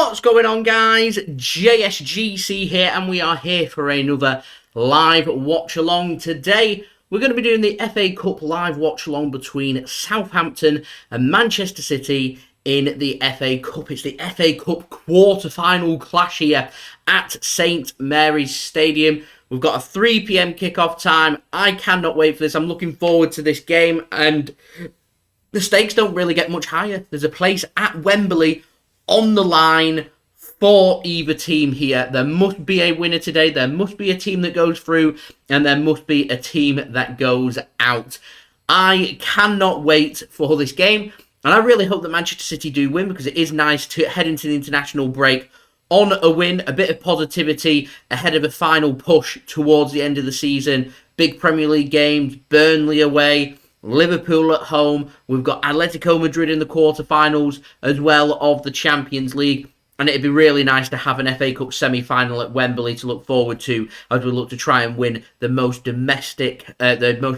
What's going on, guys? JSGC here, and we are here for another live watch-along. Today, we're going to be doing the FA Cup live watch-along between Southampton and Manchester City in the FA Cup. It's the FA Cup quarter-final clash here at St Mary's Stadium. We've got a 3 PM kickoff time. I cannot wait for this. I'm looking forward to this game, and the stakes don't really get much higher. There's a place at Wembley on the line for either team here. There must be a winner today. There must be a team that goes through, and there must be a team that goes out. I cannot wait for this game, and I really hope that Manchester City do win, because it is nice to head into the international break on a win, a bit of positivity ahead of a final push towards the end of the season. Big Premier League games, Burnley away, Liverpool at home. We've got Atletico Madrid in the quarterfinals as well of the Champions League. And it'd be really nice to have an FA Cup semi-final at Wembley to look forward to as we look to try and win the most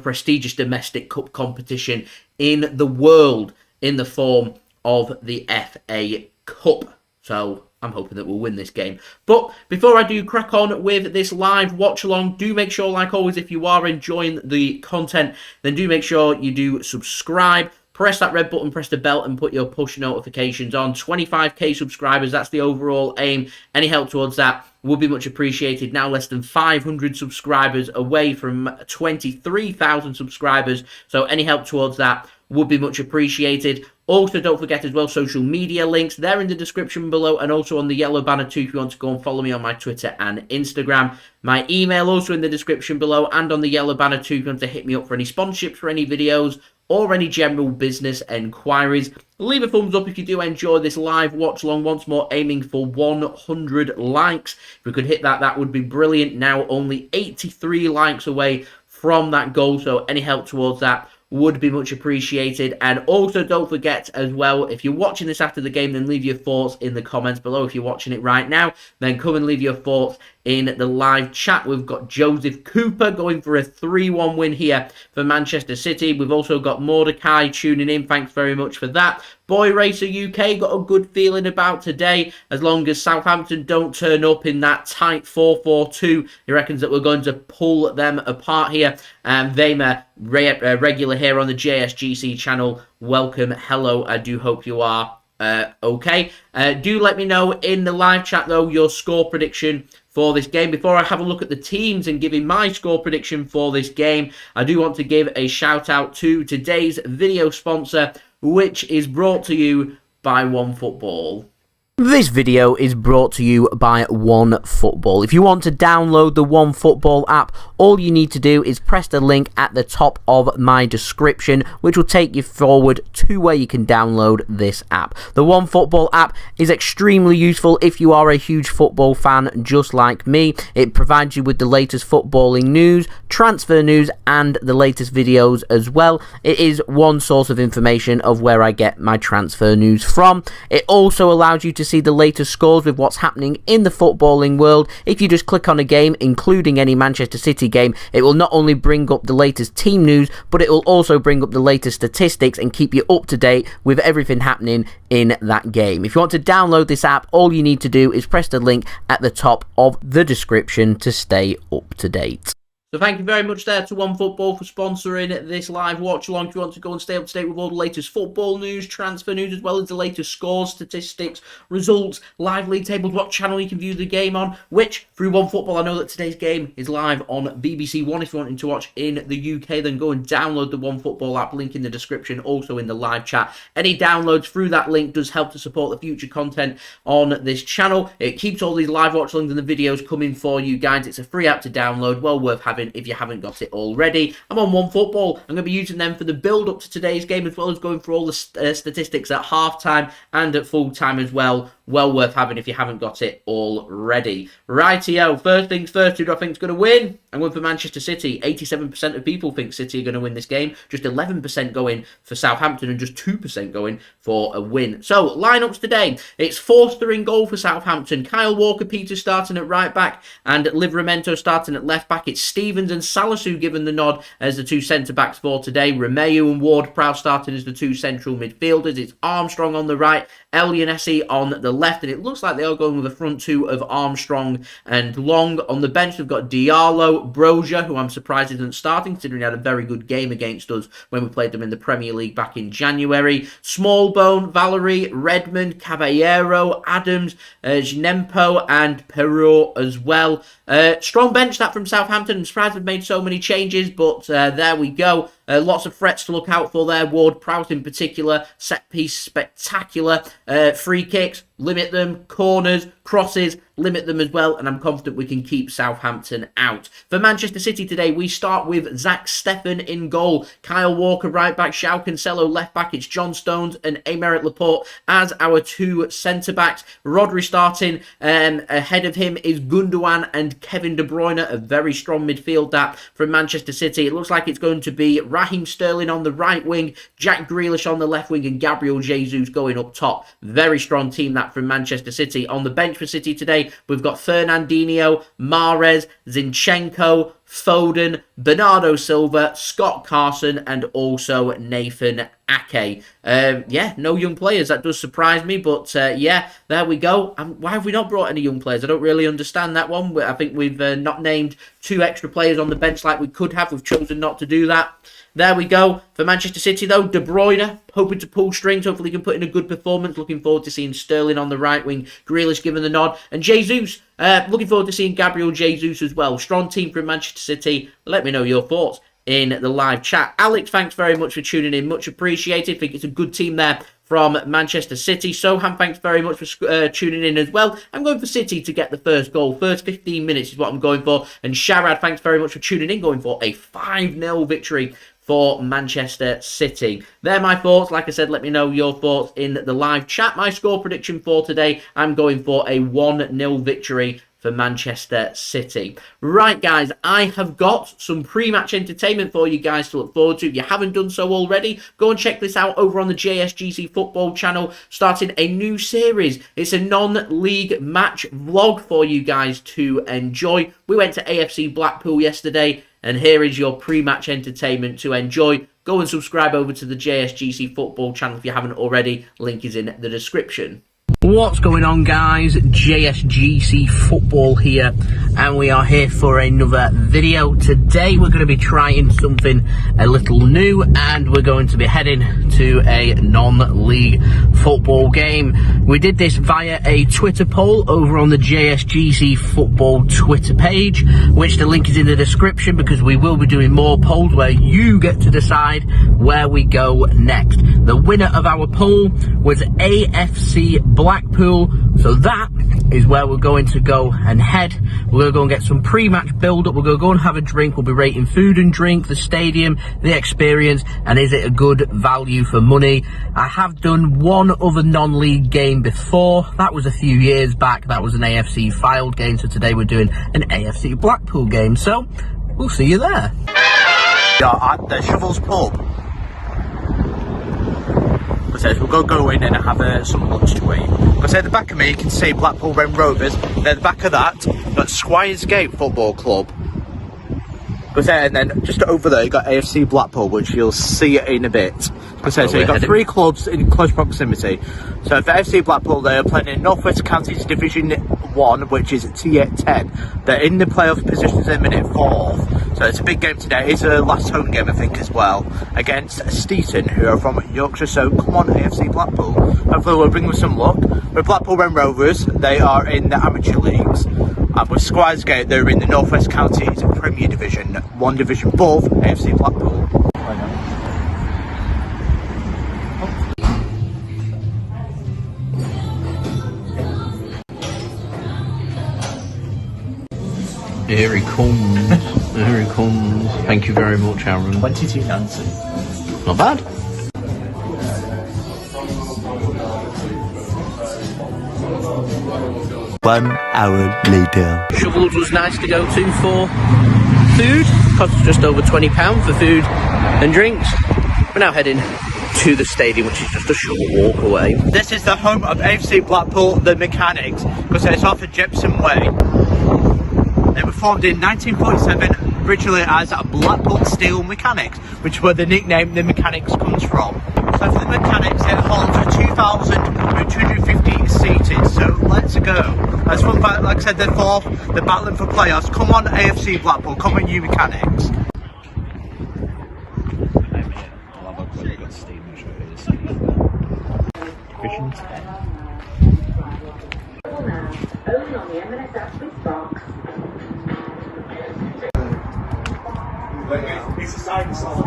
prestigious domestic cup competition in the world in the form of the FA Cup. So I'm hoping that we'll win this game. But before I do crack on with this live watch-along, do make sure, like always, if you are enjoying the content, then do make sure you do subscribe. Press that red button, press the bell, and put your push notifications on. 25k subscribers, that's the overall aim. Any help towards that would be much appreciated. Now less than 500 subscribers away from 23,000 subscribers. So any help towards that would be much appreciated. Also, don't forget as well, social media links. They're in the description below, and also on the yellow banner too if you want to go and follow me on my Twitter and Instagram. My email also in the description below and on the yellow banner too if you want to hit me up for any sponsorships for any videos or any general business enquiries. Leave a thumbs up if you do enjoy this live watch along. Once more, aiming for 100 likes. If we could hit that, that would be brilliant. Now only 83 likes away from that goal, so any help towards that would be much appreciated. And also don't forget as well, if you're watching this after the game, then leave your thoughts in the comments below. If you're watching it right now, then come and leave your thoughts in the live chat. We've got Joseph Cooper going for a 3-1 win here for Manchester City. We've also got Mordecai tuning in. Thanks very much for that. Boy Racer UK got a good feeling about today. As long as Southampton don't turn up in that tight 4-4-2, he reckons that we're going to pull them apart here. And Vamer, regular here on the JSGC channel, welcome. Hello, I do hope you are okay. Do let me know in the live chat, though, your score prediction for this game. Before I have a look at the teams and giving my score prediction for this game, I do want to give a shout out to today's video sponsor, which is brought to you by OneFootball. This video is brought to you by OneFootball. If you want to download the OneFootball app, all you need to do is press the link at the top of my description, which will take you forward to where you can download this app. The OneFootball app is extremely useful if you are a huge football fan just like me. It provides you with the latest footballing news, transfer news, and the latest videos as well. It is one source of information of where I get my transfer news from. It also allows you to see the latest scores with what's happening in the footballing world. If you just click on a game, including any Manchester City game, it will not only bring up the latest team news, but it will also bring up the latest statistics and keep you up to date with everything happening in that game. If you want to download this app, all you need to do is press the link at the top of the description to stay up to date. So thank you very much there to OneFootball for sponsoring this live watch-along. If you want to go and stay up to date with all the latest football news, transfer news, as well as the latest scores, statistics, results, live league tables, what channel you can view the game on, which, through OneFootball, I know that today's game is live on BBC One. If you're wanting to watch in the UK, then go and download the OneFootball app, link in the description, also in the live chat. Any downloads through that link does help to support the future content on this channel. It keeps all these live watch-alongs and the videos coming for you guys. It's a free app to download, well worth having if you haven't got it already. I'm on OneFootball. I'm going to be using them for the build-up to today's game, as well as going through all the statistics at half-time and at full-time as well. Well worth having if you haven't got it already. Rightio, first things first, who do I think is going to win? I'm going for Manchester City. 87% of people think City are going to win this game. Just 11% going for Southampton and just 2% going for a win. So, lineups today. It's Forster in goal for Southampton. Kyle Walker-Peters starting at right back and Livramento starting at left back. It's Stevens and Salisu given the nod as the two centre-backs for today. Romeu and Ward-Prowse starting as the two central midfielders. It's Armstrong on the right Elyounoussi on the left, and it looks like they are going with a front two of Armstrong and Long. On the bench, we've got Diallo, Broja, who I'm surprised isn't starting, considering he had a very good game against us when we played them in the Premier League back in January. Smallbone, Valerie, Redmond, Caballero, Adams, Zinchenko, and Perrault as well. Strong bench that from Southampton. I'm surprised they've made so many changes, but there we go. Lots of threats to look out for there. Ward-Prowse in particular. Set piece spectacular. Free kicks, limit them. Corners, crosses, limit them as well. And I'm confident we can keep Southampton out. For Manchester City today, we start with Zack Steffen in goal. Kyle Walker right back. Joao Cancelo left back. It's John Stones and Aymeric Laporte as our two centre-backs. Rodri starting. Ahead of him is Gundogan and Kevin De Bruyne. A very strong midfield that from Manchester City. It looks like it's going to be Raheem Sterling on the right wing, Jack Grealish on the left wing, and Gabriel Jesus going up top. Very strong team that from Manchester City. On the bench for City today, we've got Fernandinho, Mahrez, Zinchenko, Foden, Bernardo Silva, Scott Carson, and also Nathan Ake. Yeah, no young players. That does surprise me, but yeah, there we go. Why have we not brought any young players? I don't really understand that one. I think we've not named 2 extra players on the bench like we could have. We've chosen not to do that. There we go. For Manchester City, though, De Bruyne, hoping to pull strings. Hopefully he can put in a good performance. Looking forward to seeing Sterling on the right wing. Grealish giving the nod. And Jesus, looking forward to seeing Gabriel Jesus as well. Strong team from Manchester City. Let me know your thoughts in the live chat. Alex, thanks very much for tuning in. Much appreciated. I think it's a good team there from Manchester City. Soham, thanks very much for tuning in as well. I'm going for City to get the first goal. First 15 minutes is what I'm going for. And Sharad, thanks very much for tuning in. Going for a 5-0 victory for Manchester City. They're my thoughts. Like I said, let me know your thoughts in the live chat. My score prediction for today, I'm going for a 1-0 victory for Manchester City. Right, guys, I have got some pre-match entertainment for you guys to look forward to. If you haven't done so already, go and check this out over on the JSGC Football channel, starting a new series. It's a non-league match vlog for you guys to enjoy. We went to AFC Blackpool yesterday, and here is your pre-match entertainment to enjoy. Go and subscribe over to the JSGC Football channel if you haven't already. Link is in the description. What's going on, guys? JSGC Football here, and we are here for another video. Today we're going to be trying something a little new, and we're going to be heading to a non-league football game. We did this via a Twitter poll over on the JSGC Football Twitter page, which the link is in the description, because we will be doing more polls where you get to decide where we go next. The winner of our poll was AFC Blackpool, so that is where we're going to go and head. We're going to go and get some pre-match build-up. We're going to go and have a drink. We'll be rating food and drink, the stadium, the experience, and is it a good value for money. I have done one other non-league game before. That was a few years back. That was an AFC Filed game, so today we're doing an AFC Blackpool game. So, we'll see you there. We are at the Shovels pub. We'll go in and have some lunch to eat. Because at the back of me you can see Blackpool Red Rovers. Then at the back of that, you've got Squires Gate Football Club. And then just over there you got AFC Blackpool, which you'll see in a bit. So you've got 3 clubs in close proximity. So for AFC Blackpool, they're playing in North West Counties Division 1, which is Tier 10. They're in the playoff positions at the minute, 4th. So it's a big game today. It's a last home game, I think, as well, against Steeton, who are from Yorkshire. So come on, AFC Blackpool. Hopefully we'll bring them some luck. With Blackpool Red Rovers, they are in the amateur leagues. And with Squires Gate, they're in the North West Counties Premier Division, 1 division above AFC Blackpool. Here he comes. Here he comes. Thank you very much, Aaron. 22 Nancy. Not bad. One hour later. Shovels was nice to go to for food. Cost us just over £20 for food and drinks. We're now heading to the stadium, which is just a short walk away. This is the home of AFC Blackpool, the Mechanics, because it's off of Jepson Way. They were formed in 1947, originally as Blackpool Steel Mechanics, which is where the nickname the Mechanics comes from. So for the mechanics, it holds 2,250 seated. So let's go. As fun fact, like I said, they're battling for players. Come on, AFC Blackpool. Come on, you mechanics. Division 10. Only on the M&S Swiss box. It's a sign song.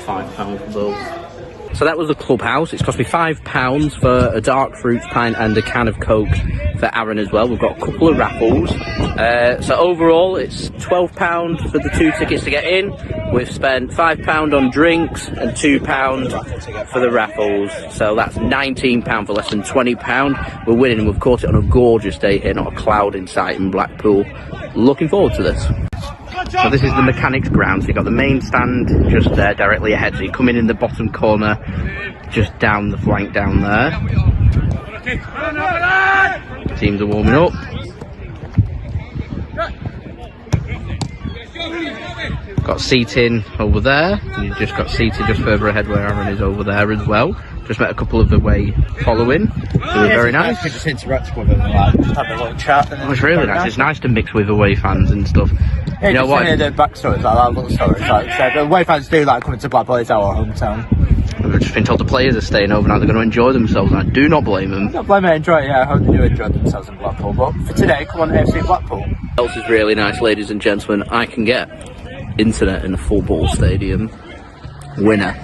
£5 for both. So that was the clubhouse. It's cost me £5 for a dark fruit pint and a can of Coke for Aaron as well. We've got a couple of raffles. So overall, it's £12 for the 2 tickets to get in. We've spent £5 on drinks and £2 for the raffles. So that's £19 for less than £20. We're winning, and we've caught it on a gorgeous day here, not a cloud in sight in Blackpool. Looking forward to this. So this is the mechanics ground. So you've got the main stand just there, directly ahead. So you come in the bottom corner, just down the flank down there. Teams are warming up. Got seating over there. You've just got seating just further ahead where Aaron is over there as well. Just met a couple of away following. They were very nice. We just interact with them, like, just have a little chat. And It's really nice. It's nice to mix with away fans and stuff. Yeah, you know what? The backstories, like that little stories. Like said, the away fans do like coming to Blackpool. It's our hometown. I've just been told the players are staying overnight. They're going to enjoy themselves, and I do not blame them. Not blame it, enjoy it. Yeah, I hope they do enjoy themselves in Blackpool. But for today, come on, AFC Blackpool. What else is really nice, ladies and gentlemen? I can get internet in a football stadium. Winner.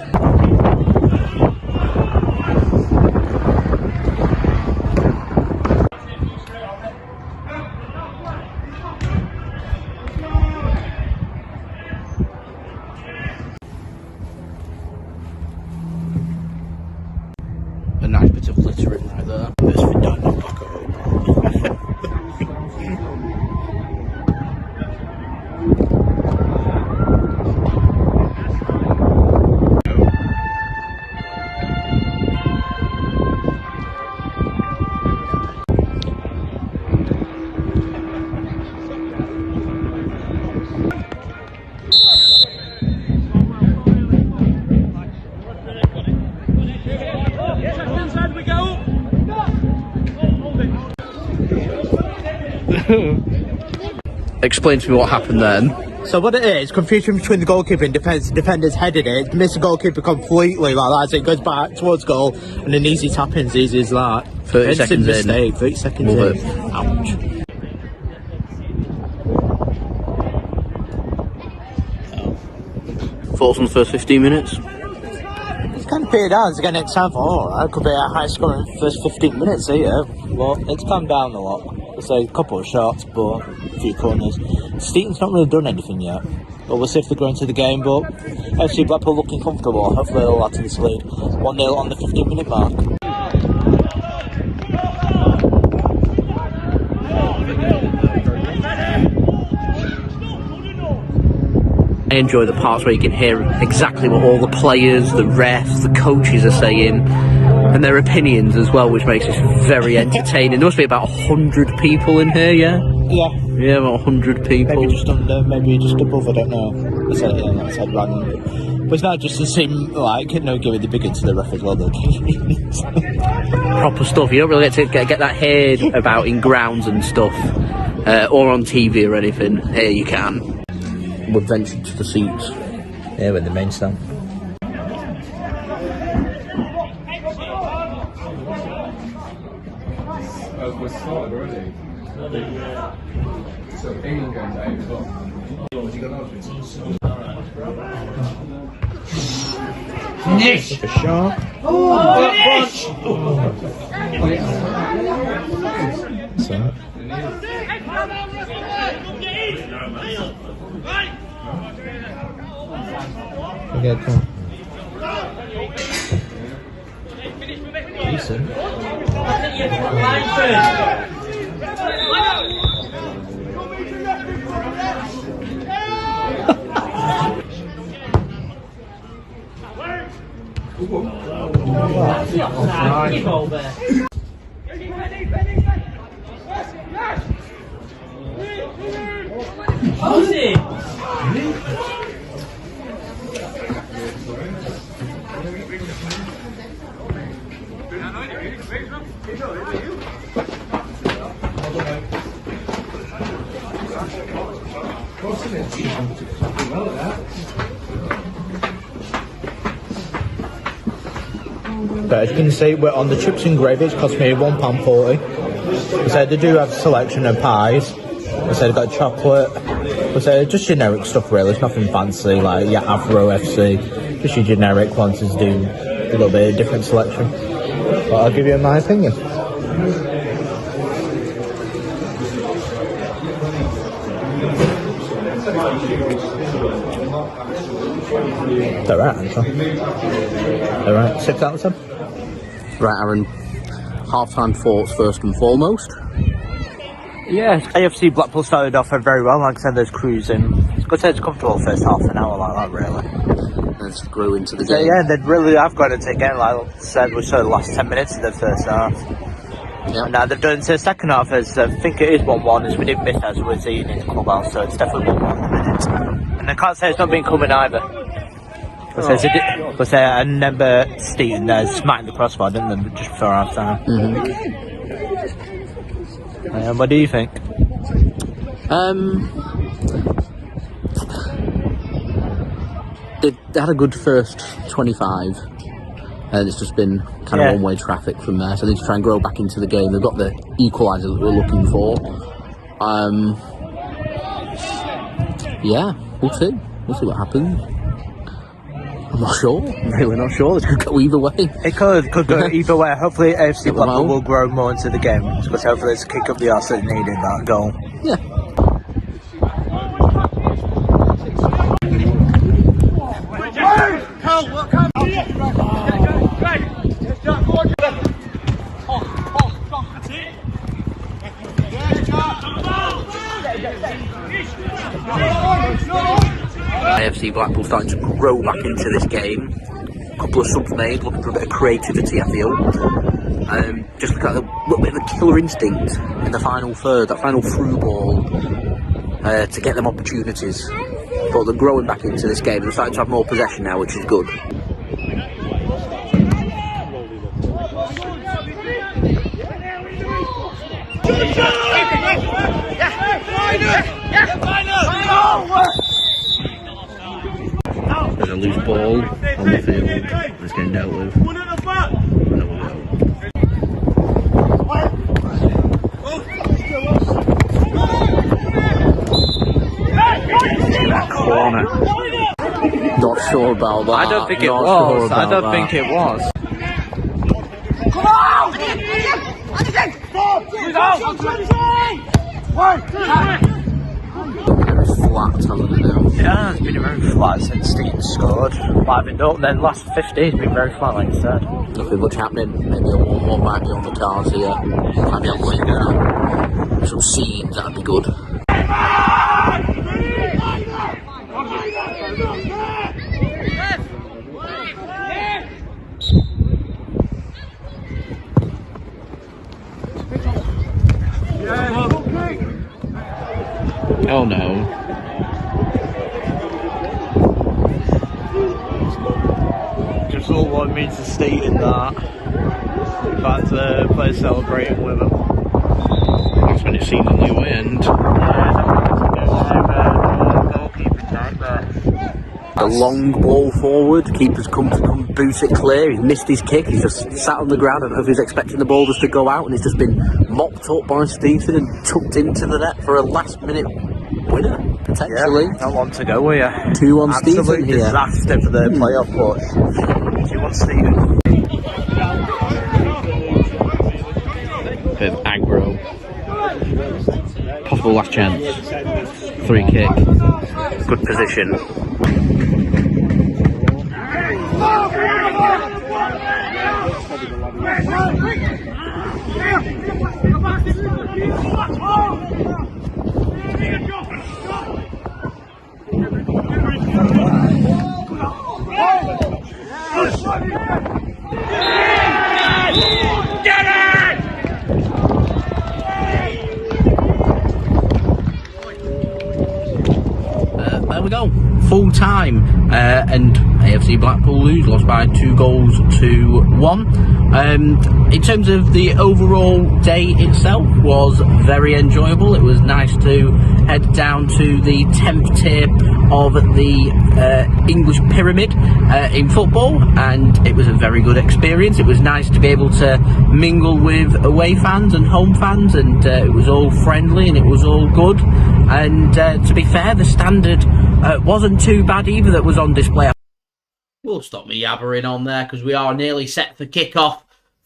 A nice bit of littering right there. There's Fernandinho back at home. Explain to me what happened then. So what it is, confusion between the goalkeeper and defenders headed it, missed the goalkeeper completely like that, so it goes back towards goal, and an easy tap in, as easy as that. 30 seconds mistake, 30 seconds Love in. it. Ouch. Thoughts on the first 15 minutes? It's kind of petered down. It's again next time for alright. Could be a high scoring first 15 minutes here. But it's calmed down a lot. It's a couple of shots, but a few corners. Steven's not really done anything yet. But we'll see if they go into the game. But FC Blackpool looking comfortable. Hopefully they'll add to this lead. 1-0 on the 15-minute mark. I enjoy the parts where you can hear exactly what all the players, the refs, the coaches are saying, and their opinions as well, which makes it very entertaining. There must be about 100 people in here, yeah? Yeah. Yeah, about 100 people. Maybe just under, maybe just above, I don't know. I said, yeah, that said random. But it's not just to seem like, you know, giving the big into the ref as well, though. Proper stuff. You don't really get that heard about in grounds and stuff, or on TV or anything. Here you can. We've ventured to the seats. Yeah, with the main stand. We're started already. So England game's at 8 o'clock. Nish! For sure. Nish! So. Okay, come on. Decent. But as you can see, we're on the chips and gravy. It's cost me £1.40. So they do have a selection of pies. So they've got chocolate. So just generic stuff really. It's nothing fancy like your Afro FC. Just your generic ones to do a little bit of different selection. But I'll give you my opinion. They're right, actually. They're right. 6 out of 10. Right, Aaron. Half-time thoughts first and foremost. Yeah, AFC Blackpool started off very well. Like I said, there's cruising. It's good to say it's comfortable first half an hour like that, really. Let's grew into the So, game. yeah, they really have got it again. Like I said, we saw the last 10 minutes of the first half. Yeah. And now they've done to the second half, as I think it is 1-1, as we didn't miss as we were seeing in the clubhouse, so it's definitely 1-1 at the minute. And I can't say it's not been coming either. But I remember Steven smacking the crossbar, didn't they, just before half time. What do you think? They had a good first 25, and it's just been kind of one-way traffic from there. So they need to try and grow back into the game. They've got the equaliser that we're looking for. Yeah, we'll see. We'll see what happens. I'm not sure. I'm really not sure. It could go either way. It could go either way. Hopefully AFC Blackpool will grow more into the game, because hopefully it's a kick up the arse that needed that goal. Yeah. AFC Blackpool starting to grow back into this game. A couple of subs made, looking for a bit of creativity, I feel. Just look at a little bit of a killer instinct in the final third, that final through ball, to get them opportunities. But they're growing back into this game and they're starting to have more possession now, which is good. There's a loose ball on the field that's getting dealt with. That corner. Not sure about that. I don't think it was. Sure I don't think it was. Very flat, hasn't it now? Yeah, it's been very flat since Steven scored. But then last 15 has been very flat, like you said. Nothing much happening. Maybe a 1-1 might be on the cards here. Might be able to some scenes, that'd be good. Oh no. Just all what it means to state in that. In fact, players celebrating with him. That's when it seemed on the away end. A long ball forward, keeper's come boot it clear, he's missed his kick, he's just sat on the ground. I don't know if he's expecting the ball just to go out, and it's just been mopped up by Steven and tucked into the net for a last minute winner, potentially. Yeah, not long to go here. 2-1 Steven Absolute here. disaster for the playoff push. 2-1 Steven. Bit of aggro. Possible last chance. Free kick. Good position. There we go, full time, and AFC Blackpool lose, lost by 2-1. In terms of the overall day itself, was very enjoyable. It was nice to head down to the 10th tier of the English pyramid in football, and it was a very good experience. It was nice to be able to mingle with away fans and home fans, and it was all friendly and it was all good. And to be fair, the standard wasn't too bad either that was on display. We'll stop me yabbering on there because we are nearly set for kick-off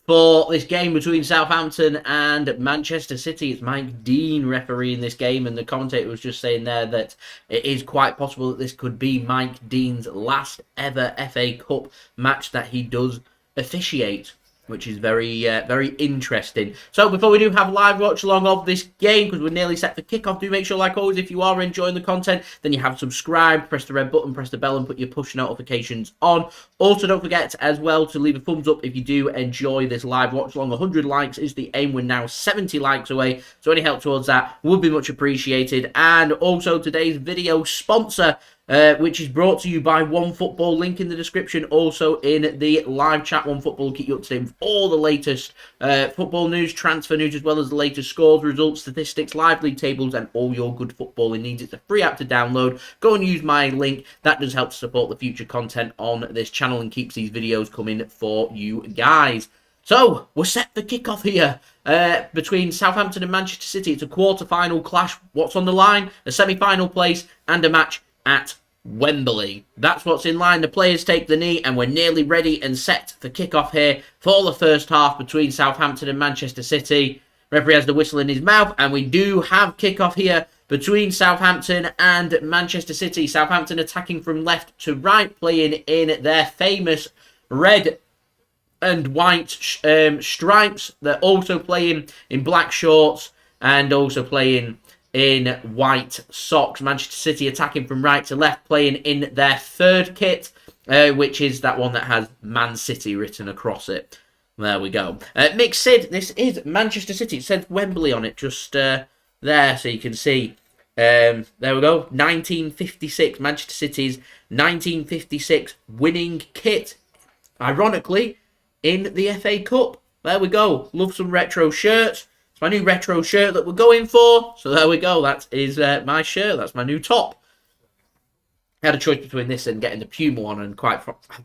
for this game between Southampton and Manchester City. It's Mike Dean refereeing this game, and the commentator was just saying there that it is quite possible that this could be Mike Dean's last ever FA Cup match that he does officiate, which is very interesting. So before we do have live watch along of this game, because we're nearly set for kickoff, do make sure, like always, if you are enjoying the content, then you have subscribed, press the red button, press the bell, and put your push notifications on. Also, don't forget as well to leave a thumbs up if you do enjoy this live watch along. 100 likes is the aim. We're now 70 likes away, so any help towards that would be much appreciated. And also today's video sponsor, which is brought to you by OneFootball, link in the description, also in the live chat. OneFootball will keep you up to date with all the latest football news, transfer news, as well as the latest scores, results, statistics, live league tables, and all your good footballing needs. It's a free app to download. Go and use my link. That does help to support the future content on this channel and keeps these videos coming for you guys. So, we're set for kickoff here between Southampton and Manchester City. It's a quarter-final clash. What's on the line? A semi-final place and a match at Wembley. That's what's in line. The players take the knee and we're nearly ready and set for kickoff here for the first half between Southampton and Manchester City. Referee has the whistle in his mouth, and we do have kickoff here between Southampton and Manchester City. Southampton attacking from left to right, playing in their famous red and white stripes. They're also playing in black shorts and also playing in white socks. Manchester City attacking from right to left, playing in their third kit, which is that one that has Man City written across it. There we go. Mixed Sid, this is Manchester City. It says Wembley on it just there, so you can see. There we go. 1956, Manchester City's 1956 winning kit. Ironically, in the FA Cup. There we go. Love some retro shirts. It's my new retro shirt that we're going for. So there we go. That is my shirt. That's my new top. I had a choice between this and getting the Puma one, and I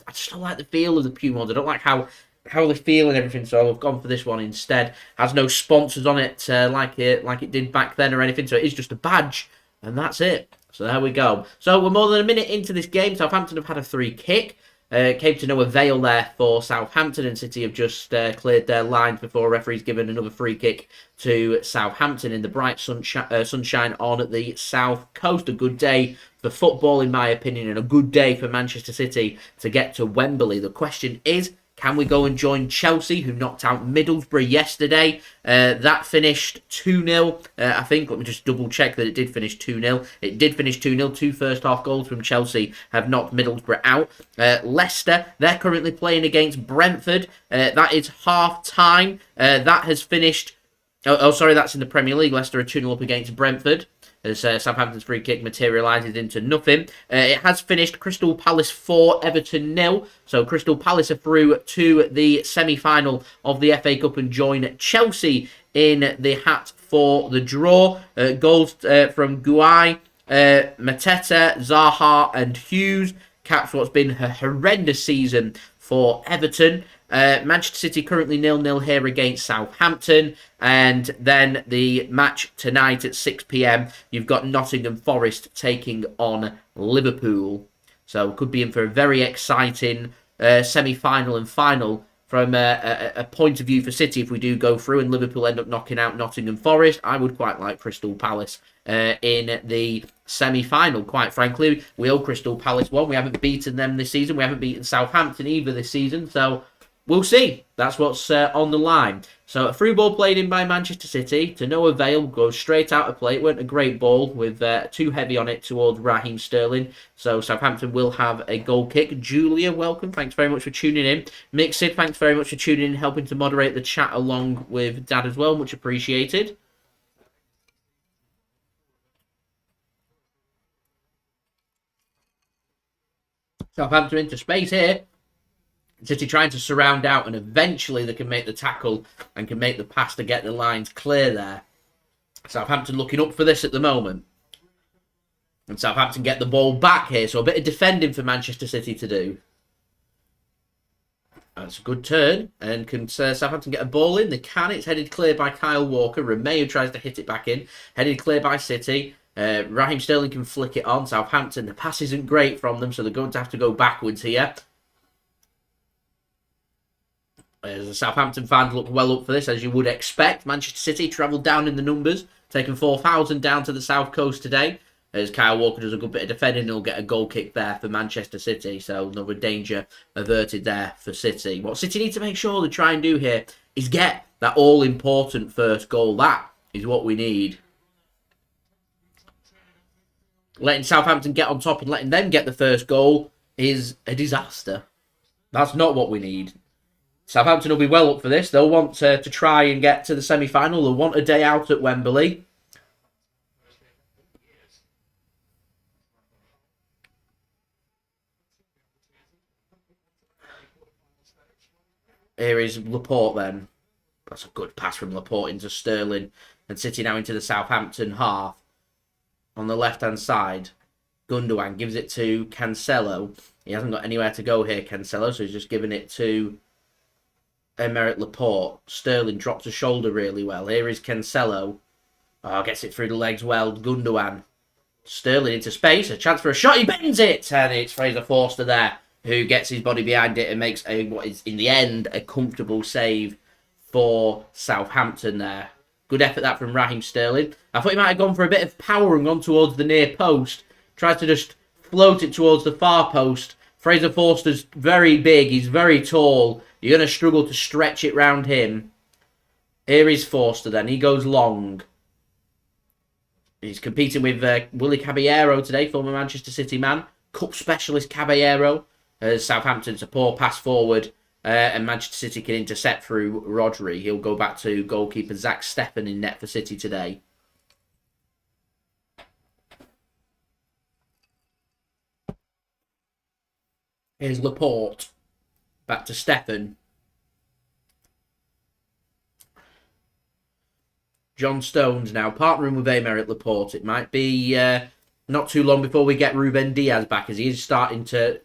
just don't like the feel of the Puma ones. I don't like how they feel and everything, so I've gone for this one instead. Has no sponsors on it like it did back then or anything, so it is just a badge, and that's it. So there we go. So we're more than a minute into this game. Southampton have had a free kick. Came to no avail there for Southampton, and City have just cleared their lines before a referee's given another free kick to Southampton in the bright sunshine on the south coast. A good day for football, in my opinion, and a good day for Manchester City to get to Wembley. The question is, can we go and join Chelsea, who knocked out Middlesbrough yesterday? That finished 2-0, I think. Let me just double check that it did finish 2-0. It did finish 2-0. Two first half goals from Chelsea have knocked Middlesbrough out. Leicester, they're currently playing against Brentford. That is half time. That has finished... sorry, that's in the Premier League. Leicester are 2-0 up against Brentford, as Southampton's free kick materialises into nothing. It has finished Crystal Palace 4, Everton 0. So Crystal Palace are through to the semi-final of the FA Cup and join Chelsea in the hat for the draw. Goals from Guai, Mbete, Zaha and Hughes caps what's been a horrendous season for Everton. Manchester City currently 0-0 here against Southampton, and then the match tonight at 6 p.m. you've got Nottingham Forest taking on Liverpool. So could be in for a very exciting semi-final and final from a point of view for City if we do go through and Liverpool end up knocking out Nottingham Forest. I would quite like Crystal Palace in the semi-final, quite frankly. We owe Crystal Palace one. We haven't beaten them this season. We haven't beaten Southampton either this season, so we'll see. That's what's on the line. So a through ball played in by Manchester City to no avail, goes straight out of play. It weren't a great ball with too heavy on it towards Raheem Sterling. So Southampton will have a goal kick. Julia, welcome. Thanks very much for tuning in. Mixid, thanks very much for tuning in, helping to moderate the chat along with Dad as well. Much appreciated. Southampton into space here. City trying to surround out, and eventually they can make the tackle and can make the pass to get the lines clear there. Southampton looking up for this at the moment. And Southampton get the ball back here, so a bit of defending for Manchester City to do. That's a good turn, and can Southampton get a ball in? They can. It's headed clear by Kyle Walker. Romeu tries to hit it back in. Headed clear by City. Raheem Sterling can flick it on. Southampton, the pass isn't great from them, so they're going to have to go backwards here. As the Southampton fans look well up for this, as you would expect. Manchester City travelled down in the numbers, taking 4,000 down to the south coast today. As Kyle Walker does a good bit of defending, he'll get a goal kick there for Manchester City. So another danger averted there for City. What City need to make sure they try and do here is get that all-important first goal. That is what we need. Letting Southampton get on top and letting them get the first goal is a disaster. That's not what we need. Southampton will be well up for this. They'll want to try and get to the semi-final. They'll want a day out at Wembley. Here is Laporte then. That's a good pass from Laporte into Sterling. And City now into the Southampton half. On the left-hand side, Gundogan gives it to Cancelo. He hasn't got anywhere to go here, Cancelo, so he's just giving it to Aymeric Laporte. Sterling drops a shoulder really well. Here is Cancelo. Oh, gets it through the legs well. Gundogan. Sterling into space. A chance for a shot. He bends it. And it's Fraser Forster there who gets his body behind it and makes what is, in the end, a comfortable save for Southampton there. Good effort that from Raheem Sterling. I thought he might have gone for a bit of power and gone towards the near post. Tried to just float it towards the far post. Fraser Forster's very big. He's very tall. You're going to struggle to stretch it round him. Here is Forster then. He goes long. He's competing with Willy Caballero today, former Manchester City man. Cup specialist Caballero. As Southampton's a poor pass forward. And Manchester City can intercept through Rodri. He'll go back to goalkeeper Zack Steffen in net for City today. Here's Laporte. Back to Steffen. John Stones now partnering with Aymeric Laporte. It might be not too long before we get Ruben Dias back, as he is starting to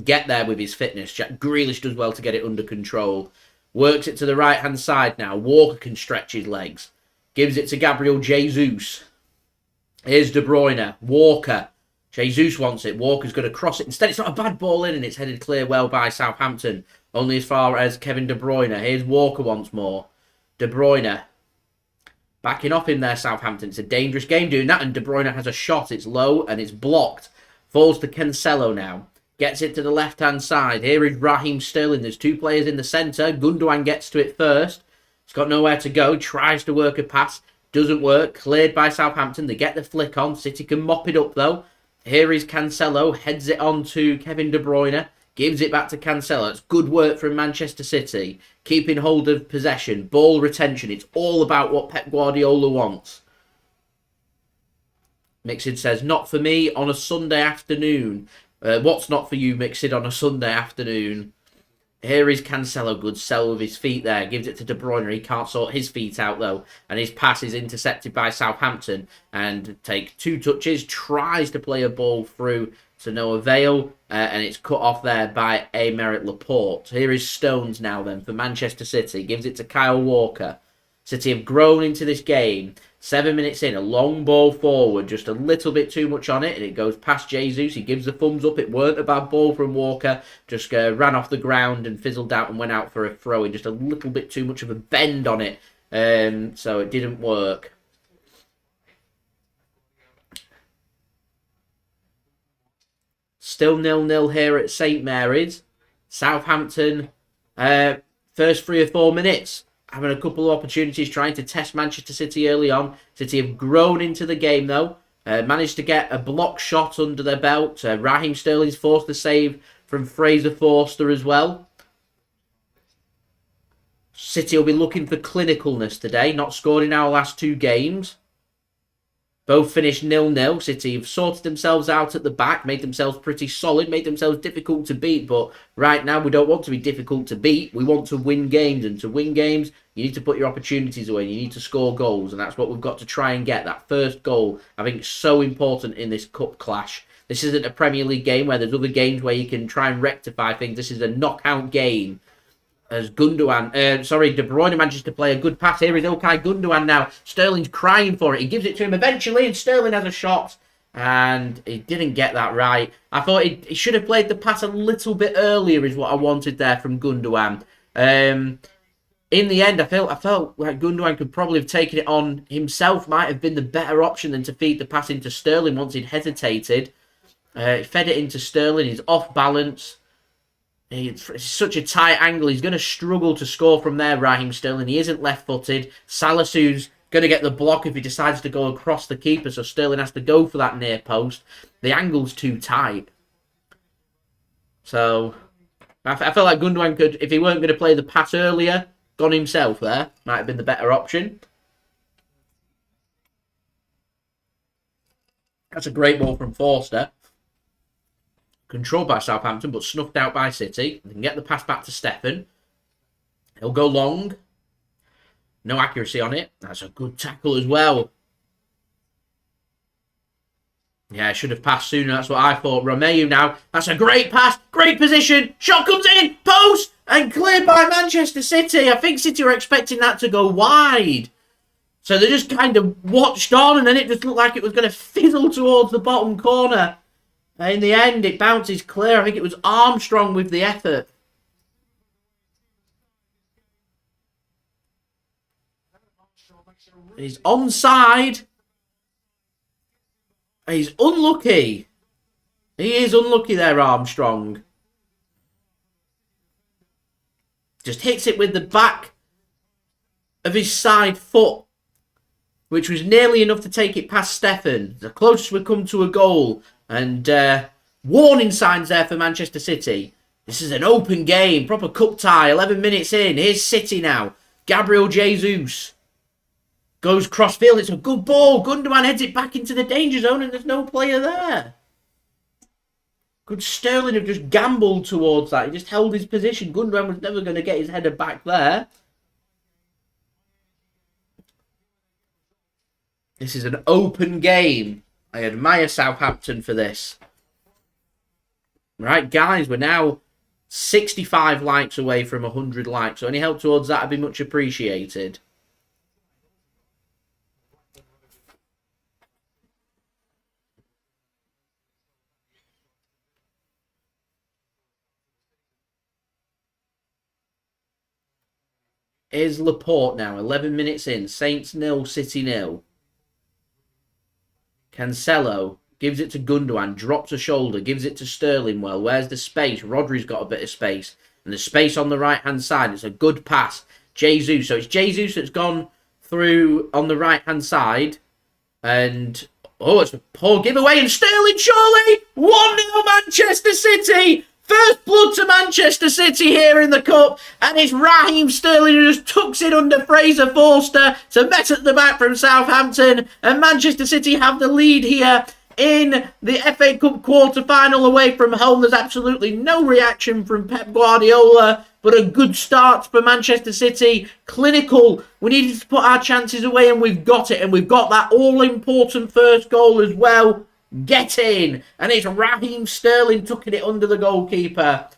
get there with his fitness. Jack Grealish does well to get it under control. Works it to the right-hand side now. Walker can stretch his legs. Gives it to Gabriel Jesus. Here's De Bruyne. Walker. Jesus wants it. Walker's going to cross it. Instead, it's not a bad ball in, and it's headed clear well by Southampton. Only as far as Kevin De Bruyne. Here's Walker once more. De Bruyne. Backing off in there, Southampton. It's a dangerous game doing that, and De Bruyne has a shot. It's low, and it's blocked. Falls to Cancelo now. Gets it to the left-hand side. Here is Raheem Sterling. There's two players in the centre. Gundogan gets to it first. He's got nowhere to go. Tries to work a pass. Doesn't work. Cleared by Southampton. They get the flick on. City can mop it up, though. Here is Cancelo. Heads it on to Kevin De Bruyne. Gives it back to Cancelo. It's good work from Manchester City. Keeping hold of possession. Ball retention. It's all about what Pep Guardiola wants. Mixid says, not for me on a Sunday afternoon. What's not for you, Mixid, on a Sunday afternoon? Here is Cancelo. Good sell with his feet there. Gives it to De Bruyne. He can't sort his feet out, though. And his pass is intercepted by Southampton. And take two touches. Tries to play a ball through to no avail. And it's cut off there by Aymeric Laporte. Here is Stones now, then, for Manchester City. Gives it to Kyle Walker. City have grown into this game. 7 minutes in, a long ball forward, just a little bit too much on it, and it goes past Jesus. He gives the thumbs up. It weren't a bad ball from Walker. Just ran off the ground and fizzled out and went out for a throw-in. Just a little bit too much of a bend on it, so it didn't work. Still 0-0 here at St Mary's. Southampton First 3 or 4 minutes, having a couple of opportunities, trying to test Manchester City early on. City have grown into the game though. Managed to get a block shot under their belt. Raheem Sterling's forced the save from Fraser Forster as well. City will be looking for clinicalness today. Not scored in our last 2 games. Both finished 0-0. City have sorted themselves out at the back, made themselves pretty solid, made themselves difficult to beat. But right now, we don't want to be difficult to beat. We want to win games. And to win games, you need to put your opportunities away. You need to score goals. And that's what we've got to try and get. That first goal, I think, is so important in this cup clash. This isn't a Premier League game where there's other games where you can try and rectify things. This is a knockout game. As De Bruyne manages to play a good pass. Here is Ilkay Gundogan now. Sterling's crying for it. He gives it to him eventually, and Sterling has a shot. And he didn't get that right. I thought he should have played the pass a little bit earlier, is what I wanted there from Gundogan. In the end, I felt like Gundogan could probably have taken it on himself. Might have been the better option than to feed the pass into Sterling once he'd hesitated. He fed it into Sterling. He's off balance. It's such a tight angle. He's going to struggle to score from there, Raheem Sterling. He isn't left-footed. Salisu's going to get the block if he decides to go across the keeper, so Sterling has to go for that near post. The angle's too tight. So, I felt like Gundogan could, if he weren't going to play the pass earlier, gone himself there. Might have been the better option. That's a great ball from Forster. Controlled by Southampton, but snuffed out by City. They can get the pass back to Steffen. He'll go long. No accuracy on it. That's a good tackle as well. Yeah, should have passed sooner. That's what I thought. Romeu now. That's a great pass. Great position. Shot comes in. Post. And cleared by Manchester City. I think City were expecting that to go wide. So they just kind of watched on, and then it just looked like it was going to fizzle towards the bottom corner. In the end, it bounces clear. I think it was Armstrong with the effort. He's onside. He's unlucky. He is unlucky there, Armstrong. Just hits it with the back of his side foot, which was nearly enough to take it past Steffen. The closest we come to a goal. And warning signs there for Manchester City. This is an open game. Proper cup tie. 11 minutes in. Here's City now. Gabriel Jesus goes cross-field. It's a good ball. Gundogan heads it back into the danger zone and there's no player there. Could Sterling have just gambled towards that? He just held his position. Gundogan was never going to get his header back there. This is an open game. I admire Southampton for this. Right, guys, we're now 65 likes away from 100 likes. So any help towards that would be much appreciated. Here's Laporte now, 11 minutes in. Saints 0, City 0. Cancelo gives it to Gundogan, drops a shoulder, gives it to Sterling. Well, where's the space? Rodri's got a bit of space. And the space on the right-hand side. It's a good pass. Jesus. So it's Jesus that's gone through on the right-hand side. And, oh, it's a poor giveaway. And Sterling, surely! 1-0 Manchester City! First blood to Manchester City here in the Cup. And it's Raheem Sterling who just tucks it under Fraser Forster to Mbete at the back from Southampton. And Manchester City have the lead here in the FA Cup quarter-final away from home. There's absolutely no reaction from Pep Guardiola. But a good start for Manchester City. Clinical. We needed to put our chances away and we've got it. And we've got that all-important first goal as well. Get in. And it's Raheem Sterling tucking it under the goalkeeper.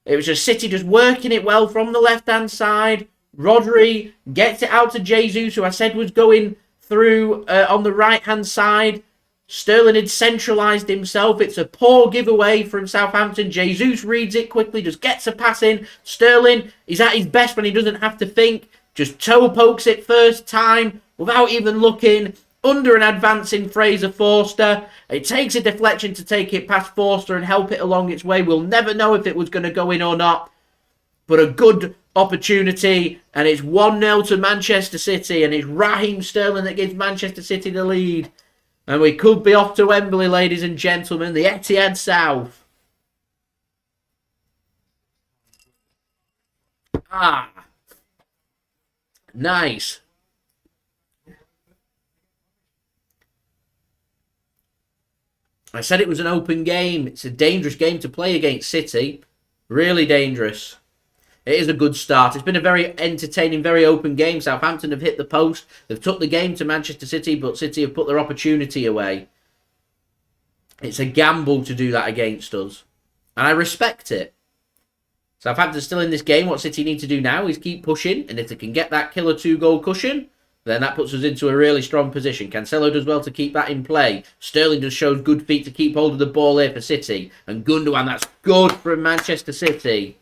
It was just City just working it well from the left-hand side. Rodri gets it out to Jesus, who I said was going through on the right-hand side. Sterling had centralised himself. It's a poor giveaway from Southampton. Jesus reads it quickly, just gets a pass in. Sterling, he's at his best when he doesn't have to think. Just toe pokes it first time without even looking. under an advancing Fraser Forster. It takes a deflection to take it past Forster and help it along its way. We'll never know if it was going to go in or not. But a good opportunity, and it's 1-0 to Manchester City, and it's Raheem Sterling that gives Manchester City the lead. And we could be off to Wembley, ladies and gentlemen, the Etihad South. Nice. I said it was an open game. It's a dangerous game to play against City. Really dangerous. It is a good start. It's been a very entertaining, very open game. Southampton have hit the post. They've took the game to Manchester City, but City have put their opportunity away. It's a gamble to do that against us. And I respect it. Southampton's still in this game. What City need to do now is keep pushing. And if they can get that killer 2-goal cushion, then that puts us into a really strong position. Cancelo does well to keep that in play. Sterling just shows good feet to keep hold of the ball here for City. And Gundogan, that's good from Manchester City.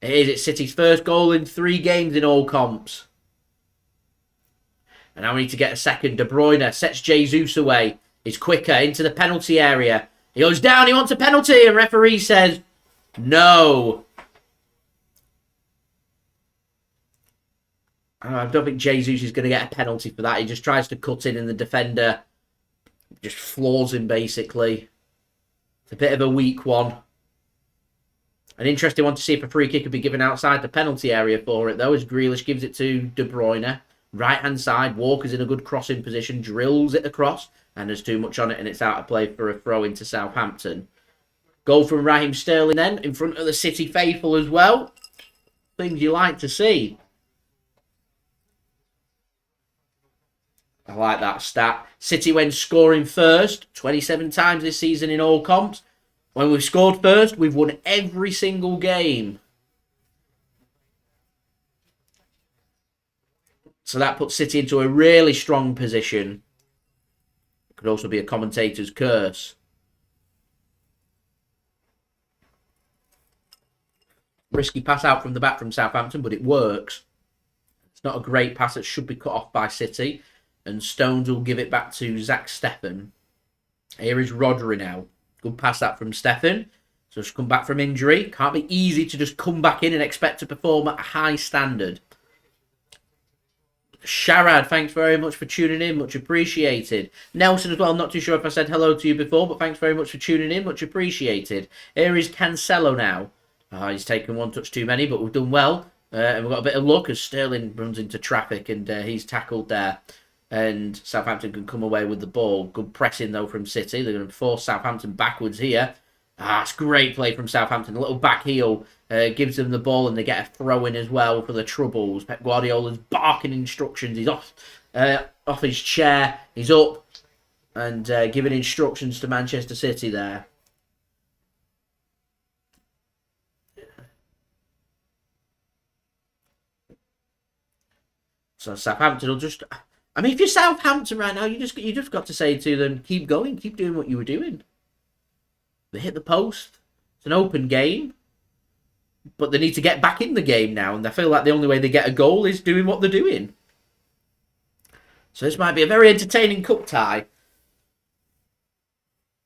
It is. It's City's first goal in 3 games in all comps. And now we need to get a second. De Bruyne sets Jesus away. He's quicker into the penalty area. He goes down. He wants a penalty. And referee says no. I don't think Jesus is going to get a penalty for that. He just tries to cut in and the defender just floors him, basically. It's a bit of a weak one. An interesting one to see if a free kick could be given outside the penalty area for it, though, as Grealish gives it to De Bruyne. Right-hand side, Walker's in a good crossing position, drills it across, and there's too much on it, and it's out of play for a throw into Southampton. Goal from Raheem Sterling then, in front of the City faithful as well. Things you like to see. I like that stat. City, when scoring first, 27 times this season in all comps. When we've scored first, we've won every single game. So that puts City into a really strong position. It could also be a commentator's curse. Risky pass out from the back from Southampton, but it works. It's not a great pass that should be cut off by City. And Stones will give it back to Zack Steffen. Here is Rodri now. Good pass that from Steffen. So just come back from injury. Can't be easy to just come back in and expect to perform at a high standard. Sharad, thanks very much for tuning in. Much appreciated. Nelson as well. Not too sure if I said hello to you before, but thanks very much for tuning in. Much appreciated. Here is Cancelo now. He's taken one touch too many, but we've done well. And we've got a bit of luck as Sterling runs into traffic and he's tackled there. And Southampton can come away with the ball. Good pressing, though, from City. They're going to force Southampton backwards here. It's great play from Southampton. A little back heel gives them the ball, and they get a throw-in as well for the Troubles. Pep Guardiola's barking instructions. He's off his chair. He's up and giving instructions to Manchester City there. So Southampton will just... I mean, if you're Southampton right now, you just got to say to them, keep going, keep doing what you were doing. They hit the post. It's an open game. But they need to get back in the game now, and I feel like the only way they get a goal is doing what they're doing. So this might be a very entertaining cup tie.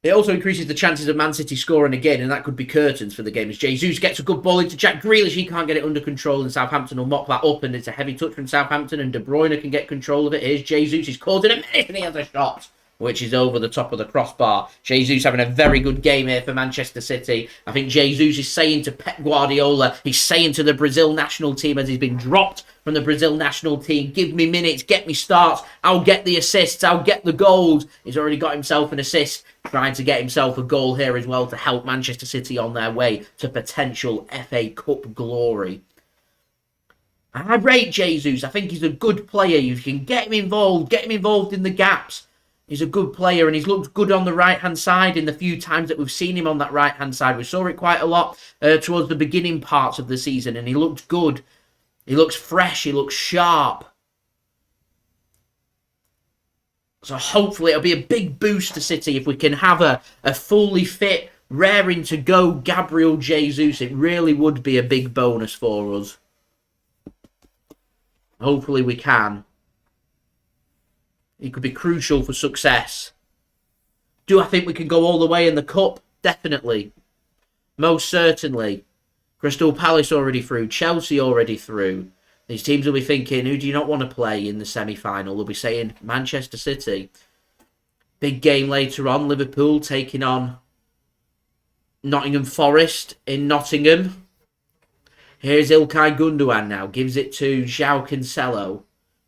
It also increases the chances of Man City scoring again, and that could be curtains for the game. As Jesus gets a good ball into Jack Grealish, he can't get it under control, and Southampton will mop that up, and it's a heavy touch from Southampton, and De Bruyne can get control of it. Here's Jesus, he's caught in a minute, and he has a shot, which is over the top of the crossbar. Jesus having a very good game here for Manchester City. I think Jesus is saying to Pep Guardiola, he's saying to the Brazil national team as he's been dropped from the Brazil national team, give me minutes, get me starts, I'll get the assists, I'll get the goals. He's already got himself an assist, trying to get himself a goal here as well to help Manchester City on their way to potential FA Cup glory. I rate Jesus. I think he's a good player. You can get him involved in the gaps. He's a good player, and he's looked good on the right-hand side in the few times that we've seen him on that right-hand side. We saw it quite a lot towards the beginning parts of the season, and he looked good. He looks fresh. He looks sharp. So hopefully it'll be a big boost to City if we can have a fully fit, raring to go Gabriel Jesus. It really would be a big bonus for us. Hopefully we can. He could be crucial for success. Do I think we can go all the way in the cup? Definitely. Most certainly. Crystal Palace already through. Chelsea already through. These teams will be thinking, who do you not want to play in the semi-final? They'll be saying Manchester City. Big game later on. Liverpool taking on Nottingham Forest in Nottingham. Here's Ilkay Gundogan now. Gives it to Joao Cancelo.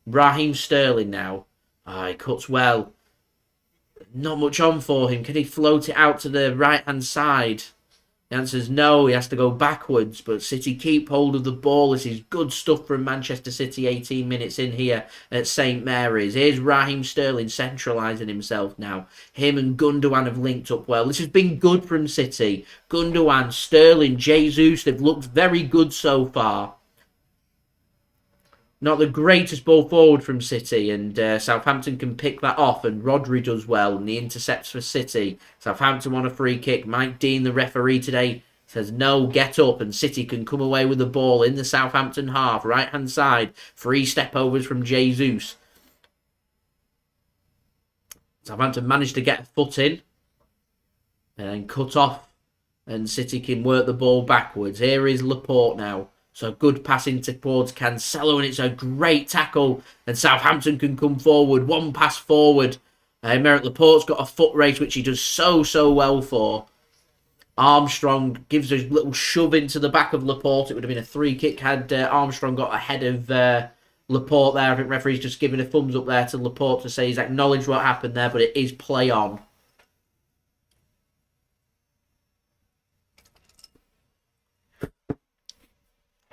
Raheem Sterling now. He cuts well. Not much on for him. Can he float it out to the right-hand side? The answer is no. He has to go backwards. But City keep hold of the ball. This is good stuff from Manchester City. 18 minutes in here at St Mary's. Here's Raheem Sterling centralising himself now. Him and Gundogan have linked up well. This has been good from City. Gundogan, Sterling, Jesus, they've looked very good so far. Not the greatest ball forward from City, and Southampton can pick that off, and Rodri does well, and the intercepts for City. Southampton want a free kick. Mike Dean, the referee today, says no, get up, and City can come away with the ball in the Southampton half, right-hand side. 3 step-overs from Jesus. Southampton managed to get a foot in, and then cut off, and City can work the ball backwards. Here is Laporte now. So good passing towards Cancelo, and it's a great tackle. And Southampton can come forward. 1 pass forward. Aymeric Laporte's got a foot race, which he does so well for. Armstrong gives a little shove into the back of Laporte. It would have been a free kick had Armstrong got ahead of Laporte there. I think referee's just giving a thumbs up there to Laporte to say he's acknowledged what happened there, but it is play on.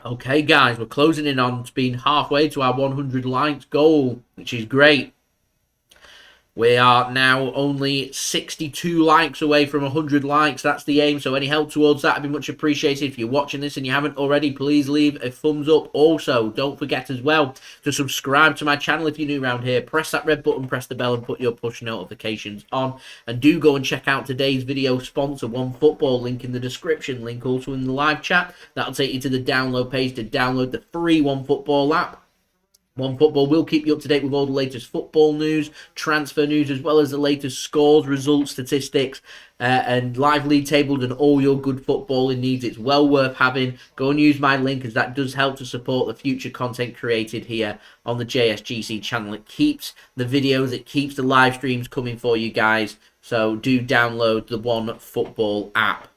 Okay, guys, we're closing in on being halfway to our 100 likes goal, which is great. We are now only 62 likes away from 100 likes. That's the aim, so any help towards that would be much appreciated. If you're watching this and you haven't already, please leave a thumbs up. Also, don't forget as well to subscribe to my channel if you're new around here. Press that red button, press the bell, and put your push notifications on. And do go and check out today's video sponsor, OneFootball, link in the description, link also in the live chat. That'll take you to the download page to download the free OneFootball app. OneFootball will keep you up to date with all the latest football news, transfer news, as well as the latest scores, results, statistics, and live league tables and all your good footballing needs. It's well worth having. Go and use my link, as that does help to support the future content created here on the JSGC channel. It keeps the videos, it keeps the live streams coming for you guys. So do download the OneFootball app.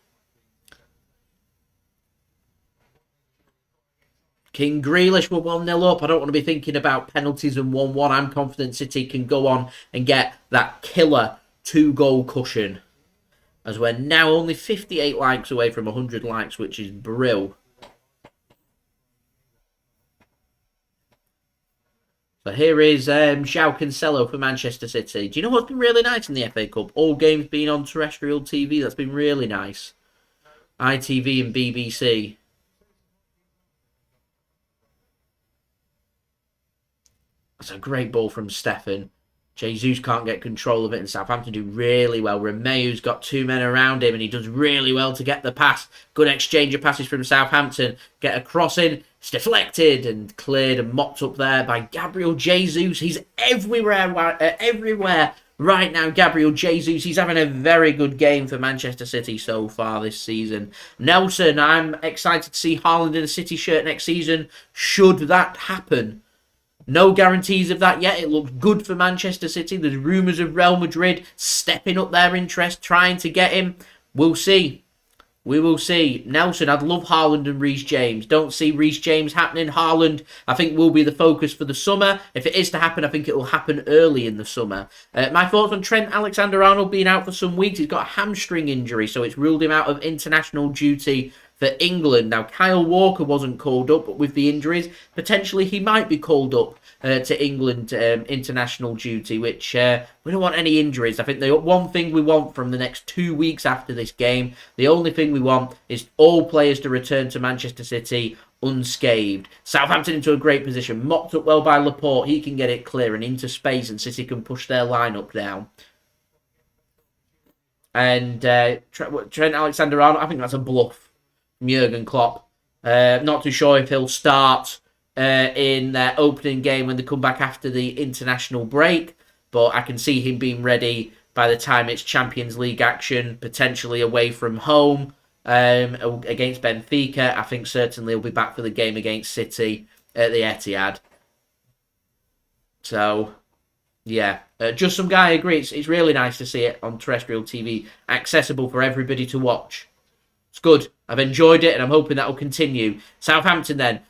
King Grealish were 1-0 up. I don't want to be thinking about penalties and 1-1. I'm confident City can go on and get that killer 2-goal cushion. As we're now only 58 likes away from 100 likes, which is brill. So here is Joao Cancelo for Manchester City. Do you know what's been really nice in the FA Cup? All games being on terrestrial TV. That's been really nice. ITV and BBC. That's a great ball from Steffen. Jesus can't get control of it, and Southampton do really well. Romeu's got 2 men around him, and he does really well to get the pass. Good exchange of passes from Southampton. Get a cross in. It's deflected and cleared and mopped up there by Gabriel Jesus. He's everywhere right now, Gabriel Jesus. He's having a very good game for Manchester City so far this season. Nelson, I'm excited to see Haaland in a City shirt next season, should that happen. No guarantees of that yet. It looks good for Manchester City. There's rumours of Real Madrid stepping up their interest, trying to get him. We'll see. We will see. Nelson, I'd love Haaland and Reece James. Don't see Reece James happening. Haaland, I think, will be the focus for the summer. If it is to happen, I think it will happen early in the summer. My thoughts on Trent Alexander-Arnold being out for some weeks. He's got a hamstring injury, so it's ruled him out of international duty for England. Now, Kyle Walker wasn't called up, but with the injuries, potentially he might be called up to England international duty, which we don't want any injuries. I think the one thing we want from the next 2 weeks after this game, the only thing we want is all players to return to Manchester City unscathed. Southampton into a great position, mopped up well by Laporte. He can get it clear and into space, and City can push their lineup down. And Trent Alexander-Arnold, I think that's a bluff. Jurgen Klopp. Not too sure if he'll start in their opening game when they come back after the international break. but I can see him being ready by the time it's Champions League action, potentially away from home against Benfica. I think certainly he'll be back for the game against City at the Etihad. So, yeah, just some guy, I agree. It's really nice to see it on terrestrial TV, accessible for everybody to watch. It's good. I've enjoyed it, and I'm hoping that will continue. Southampton then,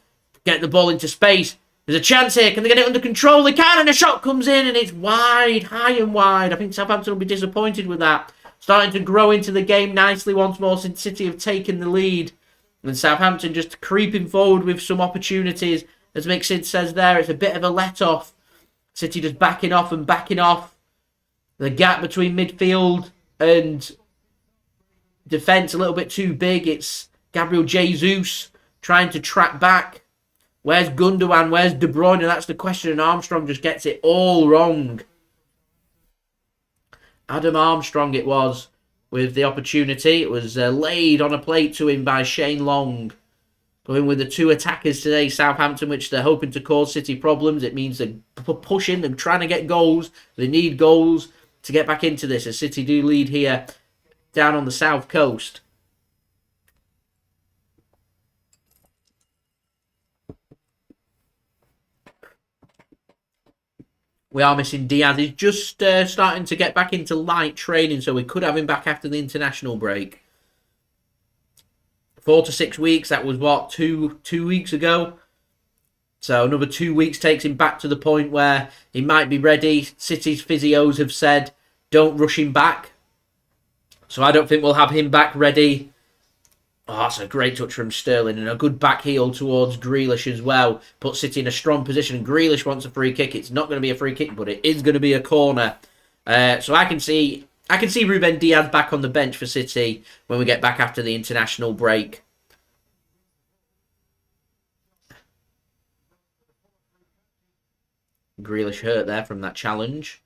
get the ball into space. There's a chance here. Can they get it under control? They can, and a shot comes in, and it's wide, high and wide. I think Southampton will be disappointed with that. Starting to grow into the game nicely once more since City have taken the lead. And Southampton just creeping forward with some opportunities. As Mixid says there, it's a bit of a let-off. City just backing off and backing off. The gap between midfield and defence a little bit too big. It's Gabriel Jesus trying to track back. Where's Gundogan? Where's De Bruyne? That's the question, and Armstrong just gets it all wrong. Adam Armstrong it was with the opportunity. It was laid on a plate to him by Shane Long. Going with the two attackers today, Southampton, which they're hoping to cause City problems. It means they're pushing and trying to get goals. They need goals to get back into this, as City do lead here down on the south coast. We are missing Diaz. He's just starting to get back into light training, so we could have him back after the international break. 4 to 6 weeks. That was, what, two weeks ago? So another 2 weeks takes him back to the point where he might be ready. City's physios have said, don't rush him back. So I don't think we'll have him back ready. Oh, that's a great touch from Sterling, and a good back heel towards Grealish as well. Puts City in a strong position. Grealish wants a free kick. It's not going to be a free kick, but it is going to be a corner. So I can see Ruben Dias back on the bench for City when we get back after the international break. Grealish hurt there from that challenge.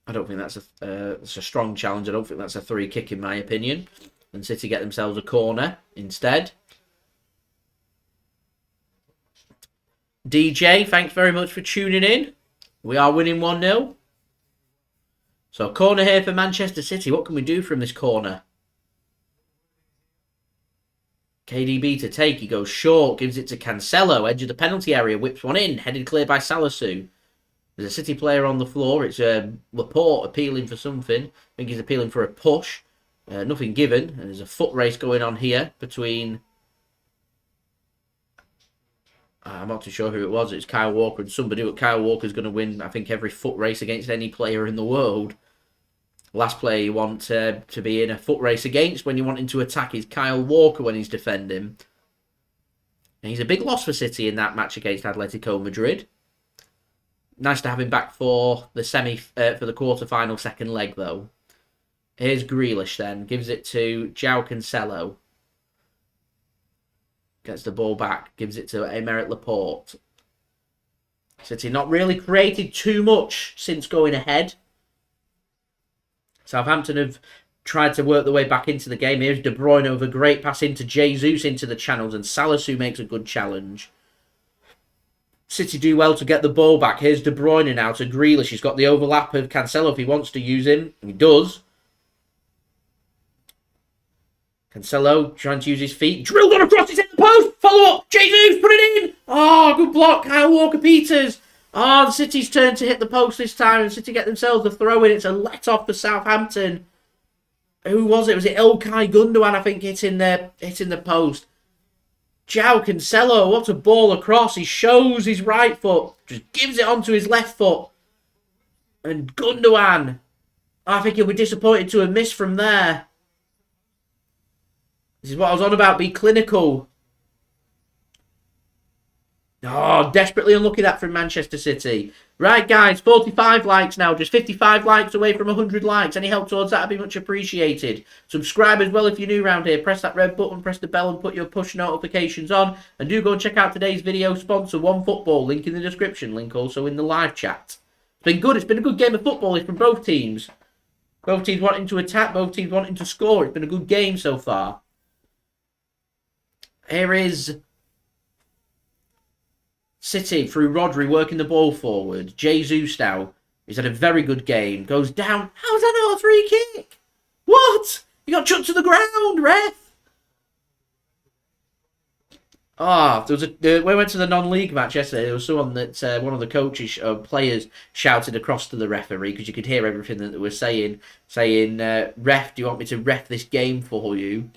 I don't think that's it's a strong challenge. I don't think that's a free kick in my opinion. And City get themselves a corner instead. DJ, thanks very much for tuning in. We are winning 1-0. So, corner here for Manchester City. What can we do from this corner? KDB to take. He goes short. Gives it to Cancelo. Edge of the penalty area. Whips one in. Headed clear by Salisu. There's a City player on the floor. It's Laporte appealing for something. I think he's appealing for a push. Nothing given. And there's a foot race going on here between... I'm not too sure who it was. It's Kyle Walker and somebody. But Kyle Walker's going to win, I think, every foot race against any player in the world. Last player you want to be in a foot race against when you're wanting to attack is Kyle Walker when he's defending. And he's a big loss for City in that match against Atletico Madrid. Nice to have him back for the for the quarter-final second leg, though. Here's Grealish then. Gives it to Joao Cancelo. Gets the ball back. Gives it to Aymeric Laporte. City not really created too much since going ahead. Southampton have tried to work their way back into the game. Here's De Bruyne with a great pass into Jesus into the channels. And Salisu makes a good challenge. City do well to get the ball back. Here's De Bruyne now to Grealish. He's got the overlap of Cancelo if he wants to use him. He does. Cancelo trying to use his feet. Drilled on across, it's in the post. Follow up. Jesus, put it in. Oh, good block. Kyle Walker-Peters. Oh, the City's turn to hit the post this time. And City get themselves the throw in. It's a let-off for Southampton. Who was it? Was it Ilkay Gundogan, I think, hitting the post. Joao Cancelo, what a ball across. He shows his right foot. Just gives it onto his left foot. And Gundogan. I think he'll be disappointed to have missed from there. This is what I was on about. Be clinical. Oh, desperately unlucky that from Manchester City. Right, guys, 45 likes now. Just 55 likes away from 100 likes. Any help towards that would be much appreciated. Subscribe as well if you're new around here. Press that red button, press the bell and put your push notifications on. And do go and check out today's video sponsor, OneFootball. Link in the description. Link also in the live chat. It's been good. It's been a good game of football from both teams. Both teams wanting to attack. Both teams wanting to score. It's been a good game so far. Here is City through Rodri working the ball forward. Jesus now He's had a very good game. Goes down. How's that not a free kick? What? He got chucked to the ground, ref. There was when we went to the non-league match yesterday, there was someone that one of the coaches players shouted across to the referee because you could hear everything that they were saying, ref, do you want me to ref this game for you?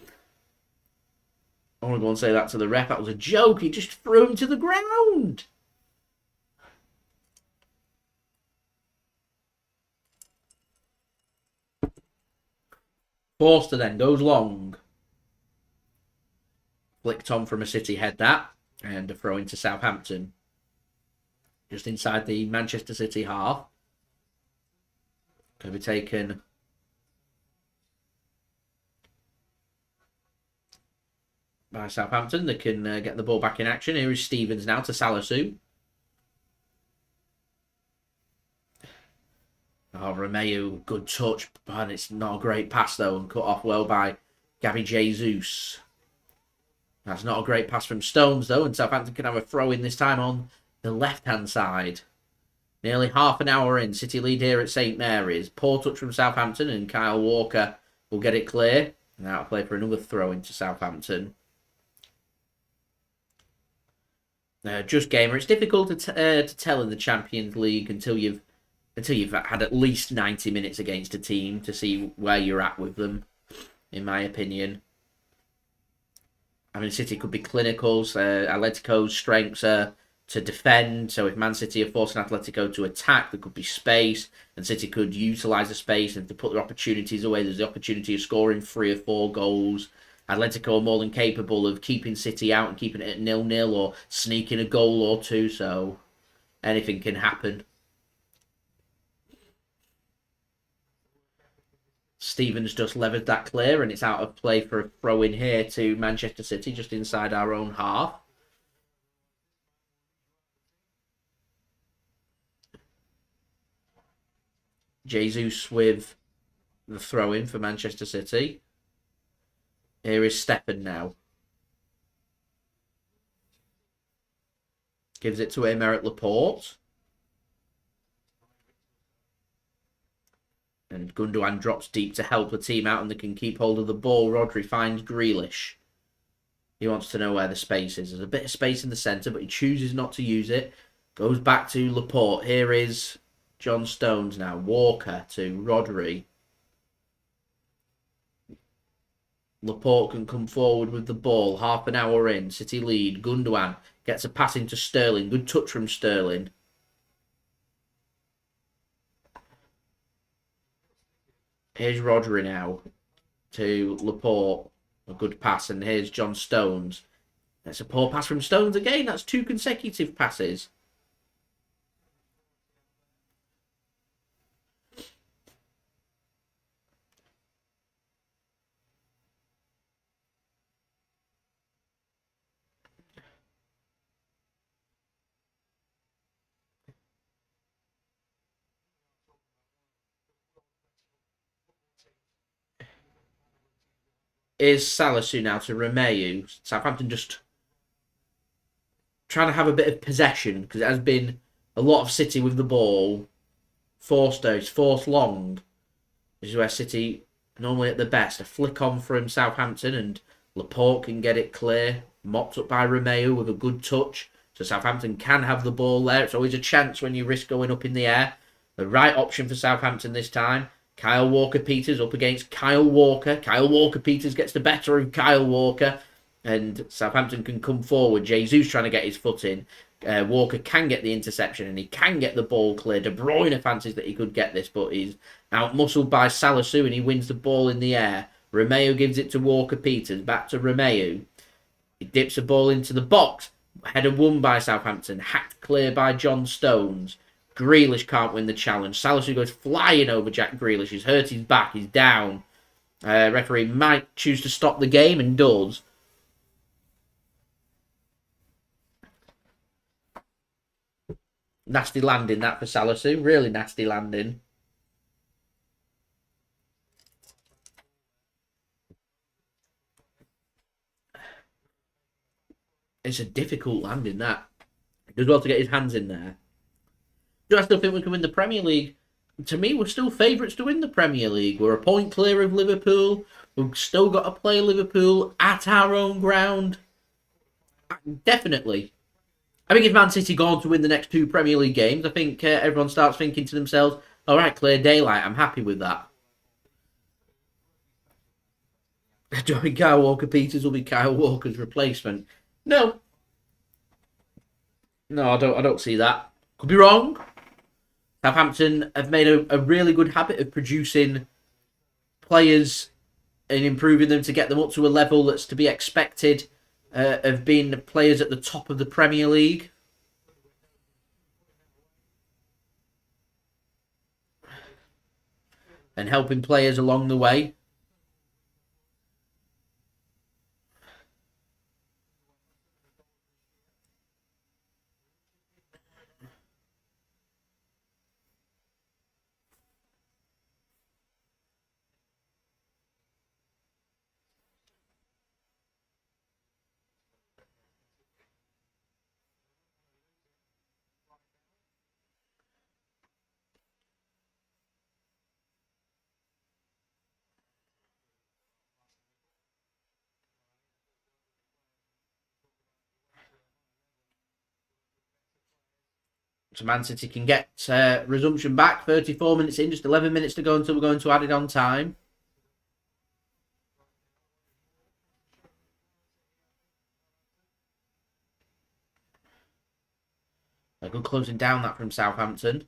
I want to go and say that to the ref. That was a joke. He just threw him to the ground. Forster then goes long. Flicked on from a City head that. And a throw into Southampton. Just inside the Manchester City half. Can be taken by Southampton. They can get the ball back in action. Here is Stevens now to Salisu. Oh, Romeu, good touch, but it's not a great pass though, and cut off well by Gabriel Jesus. That's not a great pass from Stones though, and Southampton can have a throw in this time on the left-hand side. Nearly half an hour in, City lead here at St Mary's. Poor touch from Southampton, and Kyle Walker will get it clear. Now play for another throw into Southampton. Just gamer. It's difficult to tell in the Champions League until you've had at least 90 minutes against a team to see where you're at with them, in my opinion. I mean, City could be clinical. Atletico's strengths are to defend. So if Man City are forcing Atletico to attack, there could be space. And City could utilise the space. And if they put their opportunities away, there's the opportunity of scoring 3 or 4 goals. Atletico are more than capable of keeping City out and keeping it at 0-0 or sneaking a goal or 2. So anything can happen. Stevens just levered that clear, and it's out of play for a throw in here to Manchester City, just inside our own half. Jesus with the throw in for Manchester City. Here is Steffen now. Gives it to Aymeric Laporte. And Gundogan drops deep to help the team out, and they can keep hold of the ball. Rodri finds Grealish. He wants to know where the space is. There's a bit of space in the centre, but he chooses not to use it. Goes back to Laporte. Here is John Stones now. Walker to Rodri. Laporte can come forward with the ball. Half an hour in. City lead. Gundogan gets a pass into Sterling. Good touch from Sterling. Here's Rodri now to Laporte. A good pass. And here's John Stones. That's a poor pass from Stones again. That's 2 consecutive passes. Is Salisu now to Romeu. Southampton just trying to have a bit of possession because it has been a lot of City with the ball. Forster is forced long. This is where City normally at the best. A flick on from Southampton, and Laporte can get it clear. Mopped up by Romeu with a good touch. So Southampton can have the ball there. It's always a chance when you risk going up in the air. The right option for Southampton this time. Kyle Walker-Peters up against Kyle Walker. Kyle Walker-Peters gets the better of Kyle Walker. And Southampton can come forward. Jesus trying to get his foot in. Walker can get the interception and he can get the ball clear. De Bruyne fancies that he could get this, but he's out-muscled by Salisu and he wins the ball in the air. Romeu gives it to Walker-Peters. Back to Romeu. He dips the ball into the box. Header won by Southampton. Hacked clear by John Stones. Grealish can't win the challenge. Salisu goes flying over Jack Grealish. He's hurt his back. He's down. Referee might choose to stop the game and does. Nasty landing that for Salisu. Really nasty landing. It's a difficult landing that. He does well to get his hands in there. Do I still think we can win the Premier League? To me, we're still favourites to win the Premier League. We're a point clear of Liverpool. We've still got to play Liverpool at our own ground. Definitely. I think if Man City go on to win the next 2 Premier League games, I think everyone starts thinking to themselves, all right, clear daylight, I'm happy with that. Do I think Kyle Walker-Peters will be Kyle Walker's replacement? No. No, I don't see that. Could be wrong. Southampton have made a really good habit of producing players and improving them to get them up to a level that's to be expected of being players at the top of the Premier League. And helping players along the way. So Man City can get resumption back. 34 minutes in, just 11 minutes to go until we're going to added on time. A good closing down that from Southampton.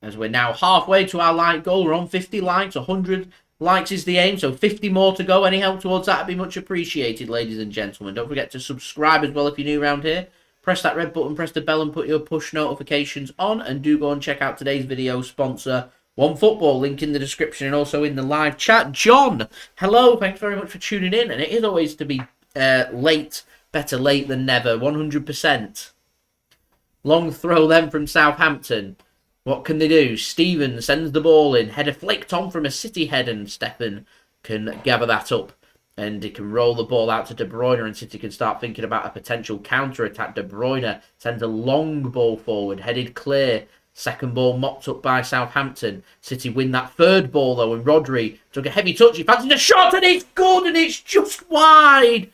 As we're now halfway to our like goal. We're on 50 likes. 100 likes is the aim. So 50 more to go. Any help towards that would be much appreciated, ladies and gentlemen. Don't forget to subscribe as well if you're new around here. Press that red button, press the bell and put your push notifications on. And do go and check out today's video sponsor, OneFootball. Link in the description and also in the live chat. John, hello. Thanks very much for tuning in. And it is always to be late. Better late than never. 100%. Long throw then from Southampton. What can they do? Steven sends the ball in. Header flicked on from a City head, and Steffen can gather that up. And he can roll the ball out to De Bruyne, and City can start thinking about a potential counter-attack. De Bruyne sends a long ball forward, headed clear. Second ball mopped up by Southampton. City win that third ball, though, and Rodri took a heavy touch. He fancies a shot, and it's good, and it's just wide.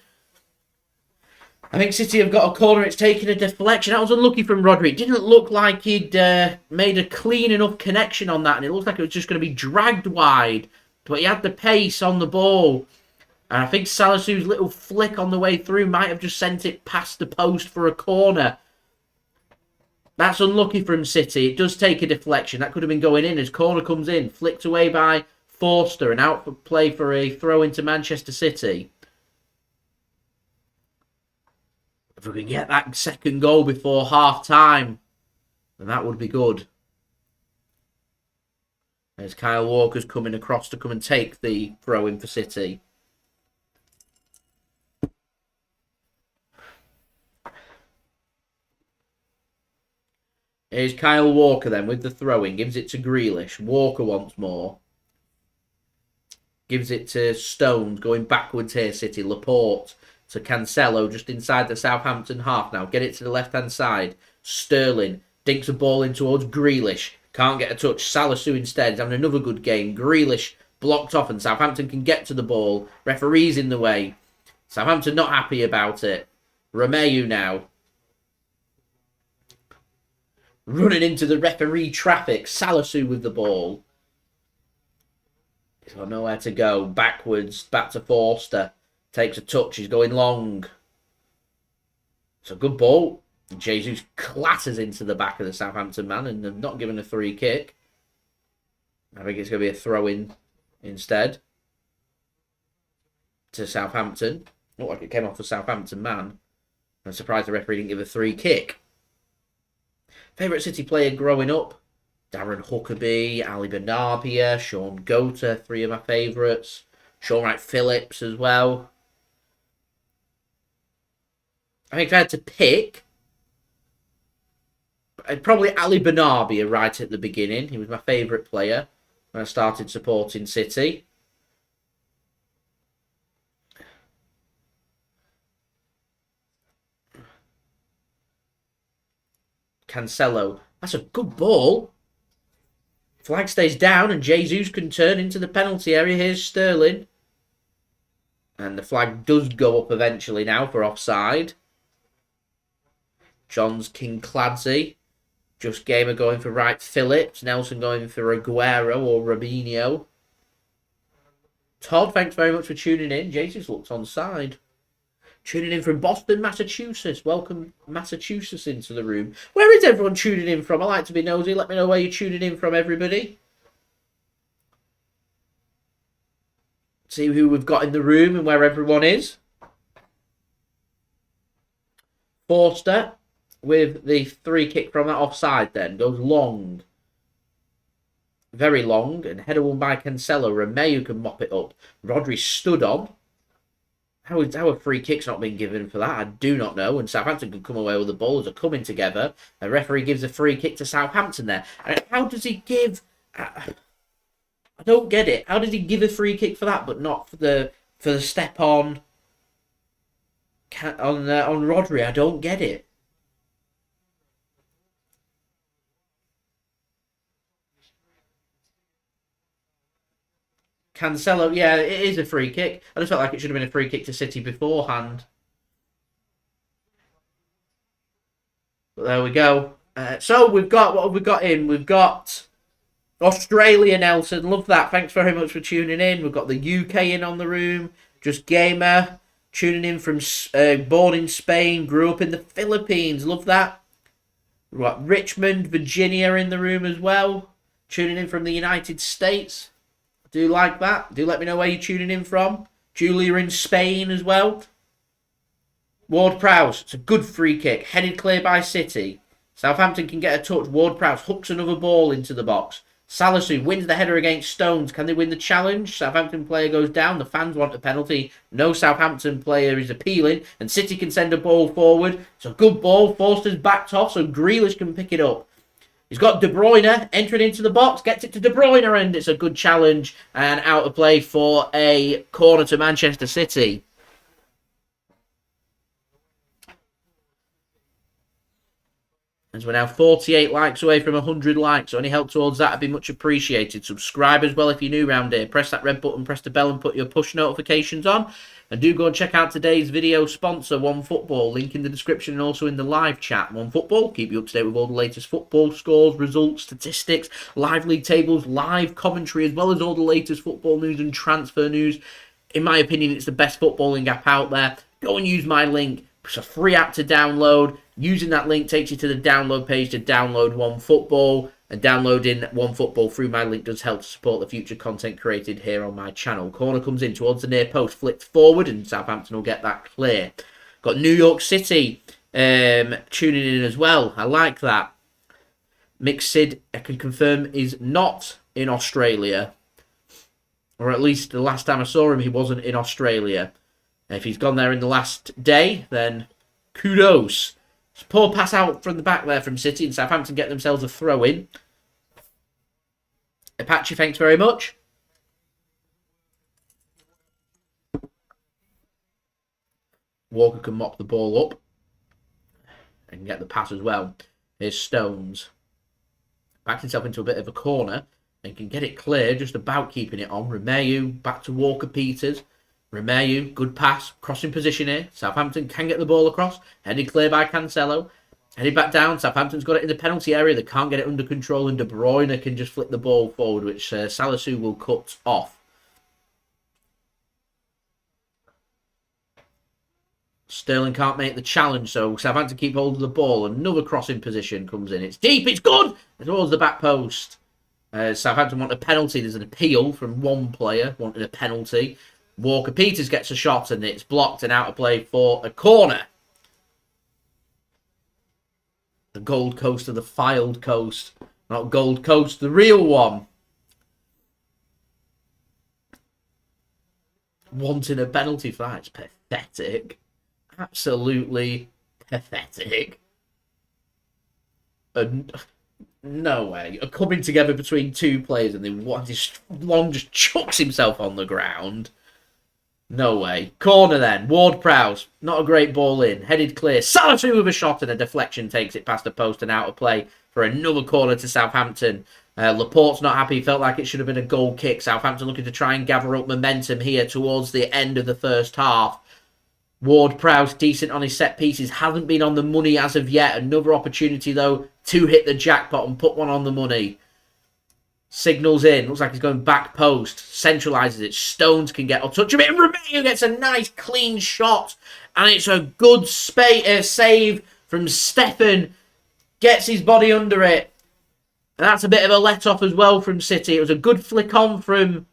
I think City have got a corner. It's taken a deflection. That was unlucky from Rodri. It didn't look like he'd made a clean enough connection on that, and it looked like it was just going to be dragged wide. But he had the pace on the ball. And I think Salisu's little flick on the way through might have just sent it past the post for a corner. That's unlucky from City. It does take a deflection. That could have been going in as corner comes in. Flicked away by Forster and out for play for a throw into Manchester City. If we can get that second goal before half-time, then that would be good. As Kyle Walker's coming across to come and take the throw-in for City. Here's Kyle Walker then with the throw-in. Gives it to Grealish. Walker once more. Gives it to Stones. Going backwards here, City. Laporte to Cancelo just inside the Southampton half now. Get it to the left-hand side. Sterling dinks a ball in towards Grealish. Can't get a touch. Salisu instead is having another good game. Grealish blocked off and Southampton can get to the ball. Referee's in the way. Southampton not happy about it. Romeu now. Running into the referee traffic. Salisu with the ball. He's got nowhere to go. Backwards. Back to Forster. Takes a touch. He's going long. It's a good ball. Jesus clatters into the back of the Southampton man and they've not given a free kick. I think it's going to be a throw-in instead. To Southampton. Looked like it came off the Southampton man. I'm surprised the referee didn't give a free kick. Favourite City player growing up? Darren Huckabee, Ali Benarbia, Sean Gota, 3 of my favourites. Sean Wright Phillips as well. I think if I had to pick, I'd probably Ali Benarbia right at the beginning. He was my favourite player when I started supporting City. Cancelo That's a good ball. Flag stays down and Jesus can turn into the penalty area. Here's Sterling. And the flag does go up eventually now for offside. Johns Kincladze. Just Gamer going for Wright Phillips. Nelson going for Aguero or Robinho. Todd, thanks very much for tuning in. Jesus looks on side. Tuning in from Boston, Massachusetts. Welcome, Massachusetts, into the room. Where is everyone tuning in from? I like to be nosy. Let me know where you're tuning in from, everybody. See who we've got in the room and where everyone is. Forster with the free kick from that offside then. Goes long. Very long. And header won by Cancelo. Romeu can mop it up. Rodri stood on. How a free kick's not been given for that, I do not know. And Southampton could come away with the ball as they're coming together. A referee gives a free kick to Southampton there. And how does he give... I don't get it. How does he give a free kick for that, but not for the step on Rodri? I don't get it. Cancelo, yeah, it is a free kick. I just felt like it should have been a free kick to City beforehand. But there we go. So we've got, what have we got in? We've got Australia, Nelson. Love that. Thanks very much for tuning in. We've got the UK in on the room. Just Gamer tuning in from born in Spain, grew up in the Philippines. Love that. We've got Richmond, Virginia in the room as well. Tuning in from the United States. Do like that. Do let me know where you're tuning in from. Julia in Spain as well. Ward-Prowse. It's a good free kick. Headed clear by City. Southampton can get a touch. Ward-Prowse hooks another ball into the box. Salisu wins the header against Stones. Can they win the challenge? Southampton player goes down. The fans want a penalty. No Southampton player is appealing. And City can send a ball forward. It's a good ball. Forster's backed off so Grealish can pick it up. He's got De Bruyne entering into the box, gets it to De Bruyne, and it's a good challenge and out of play for a corner to Manchester City. As we're now 48 likes away from 100 likes, so any help towards that would be much appreciated. Subscribe as well if you're new around here. Press that red button, press the bell and put your push notifications on. And do go and check out today's video sponsor, OneFootball. Link in the description and also in the live chat. OneFootball, keep you up to date with all the latest football scores, results, statistics, live league tables, live commentary, as well as all the latest football news and transfer news. In my opinion, it's the best footballing app out there. Go and use my link. It's a free app to download. Using that link takes you to the download page to download OneFootball. And downloading OneFootball through my link does help to support the future content created here on my channel. Corner comes in towards the near post, flicked forward, and Southampton will get that clear. Got New York City tuning in as well. I like that. Mick Sid, I can confirm, is not in Australia. Or at least the last time I saw him, he wasn't in Australia. If he's gone there in the last day, then kudos. It's a poor pass out from the back there from City, and Southampton get themselves a throw-in. Apache, thanks very much. Walker can mop the ball up and get the pass as well. Here's Stones. Backed himself into a bit of a corner and can get it clear, just about keeping it on. Romeu back to Walker-Peters. Romeu, good pass, crossing position here. Southampton can get the ball across. Headed clear by Cancelo. Headed back down. Southampton's got it in the penalty area. They can't get it under control, and De Bruyne can just flick the ball forward, which Salisu will cut off. Sterling can't make the challenge, so Southampton keep hold of the ball. Another crossing position comes in. It's deep, it's good! Towards the back post. Southampton want a penalty. There's an appeal from one player wanting a penalty. Walker-Peters gets a shot and it's blocked and out of play for a corner. The Gold Coast of the Filed Coast. Not Gold Coast, the real one. Wanting a penalty for that. It's pathetic. Absolutely pathetic. No way. A coming together between two players and then Long just chucks himself on the ground. No way. Corner then. Ward-Prowse. Not a great ball in. Headed clear. Salatu with a shot and a deflection takes it past the post and out of play for another corner to Southampton. Laporte's not happy. Felt like it should have been a goal kick. Southampton looking to try and gather up momentum here towards the end of the first half. Ward-Prowse decent on his set pieces. Hasn't been on the money as of yet. Another opportunity though to hit the jackpot and put one on the money. Signals in. Looks like he's going back post. Centralises it. Stones can get a touch of it. And Romeu gets a nice clean shot. And it's a good save from Steffen. Gets his body under it. And that's a bit of a let-off as well from City. It was a good flick on from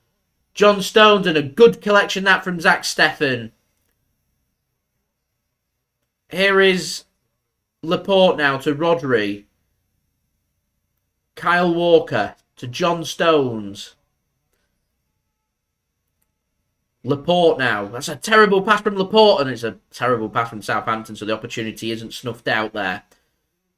John Stones. And a good collection that from Zack Steffen. Here is Laporte now to Rodri. Kyle Walker to John Stones. Laporte now. That's a terrible pass from Laporte, and it's a terrible pass from Southampton, so the opportunity isn't snuffed out there.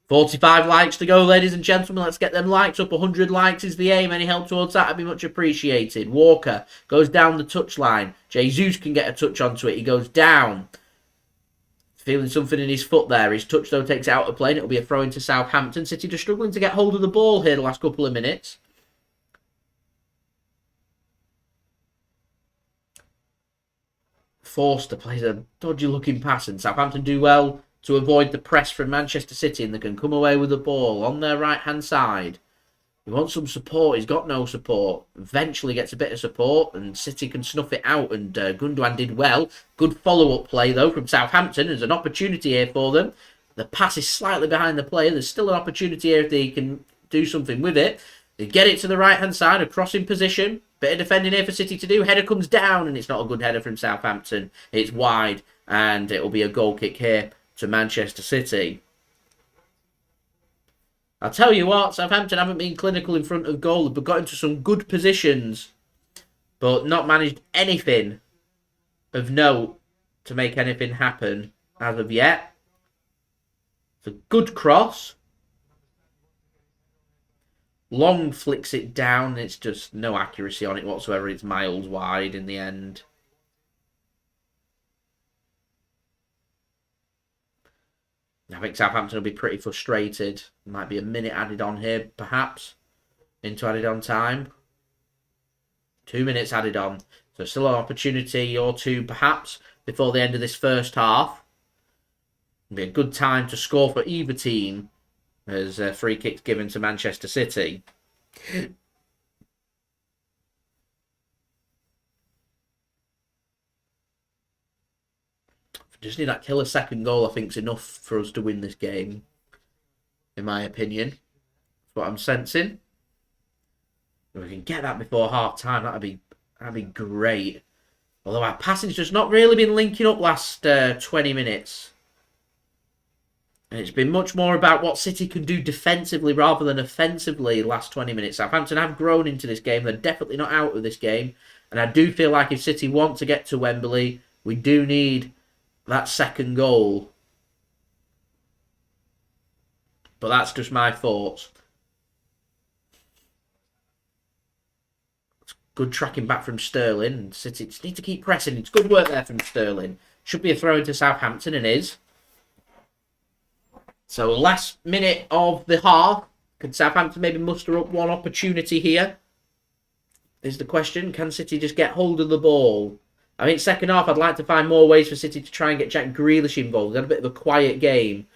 45 likes to go, ladies and gentlemen. Let's get them likes up. 100 likes is the aim. Any help towards that would be much appreciated. Walker goes down the touchline. Jesus can get a touch onto it. He goes down. Feeling something in his foot there. His touch, though, takes it out of play, and it'll be a throw into Southampton. City just struggling to get hold of the ball here the last couple of minutes. Forster plays a dodgy-looking pass, and Southampton do well to avoid the press from Manchester City, and they can come away with the ball on their right-hand side. He wants some support. He's got no support. Eventually gets a bit of support, and City can snuff it out, and Gundogan did well. Good follow-up play, though, from Southampton. There's an opportunity here for them. The pass is slightly behind the player. There's still an opportunity here if they can do something with it. They get it to the right-hand side, a crossing position. Bit of defending here for City to do. Header comes down, and it's not a good header from Southampton. It's wide, and it'll be a goal kick here to Manchester City. I'll tell you what, Southampton haven't been clinical in front of goal. They've got into some good positions, but not managed anything of note to make anything happen as of yet. It's a good cross. Long flicks it down. It's just no accuracy on it whatsoever. It's miles wide in the end. I think Southampton will be pretty frustrated. Might be a minute added on here, perhaps, into added on time. 2 minutes added on. So still an opportunity or two, perhaps, before the end of this first half. It'll be a good time to score for either team as free kicks given to Manchester City. Just need that killer second goal, I think, is enough for us to win this game, in my opinion. That's what I'm sensing. If we can get that before half-time, that'd be great. Although our passing's just not really been linking up last 20 minutes. And it's been much more about what City can do defensively rather than offensively last 20 minutes. Southampton have grown into this game. They're definitely not out of this game. And I do feel like if City want to get to Wembley, we do need that second goal. But that's just my thoughts. It's good tracking back from Sterling. City just need to keep pressing. It's good work there from Sterling. Should be a throw into Southampton, and is. So last minute of the half. Could Southampton maybe muster up one opportunity here? Is the question. Can City just get hold of the ball? I think second half, I'd like to find more ways for City to try and get Jack Grealish involved. They've had a bit of a quiet game.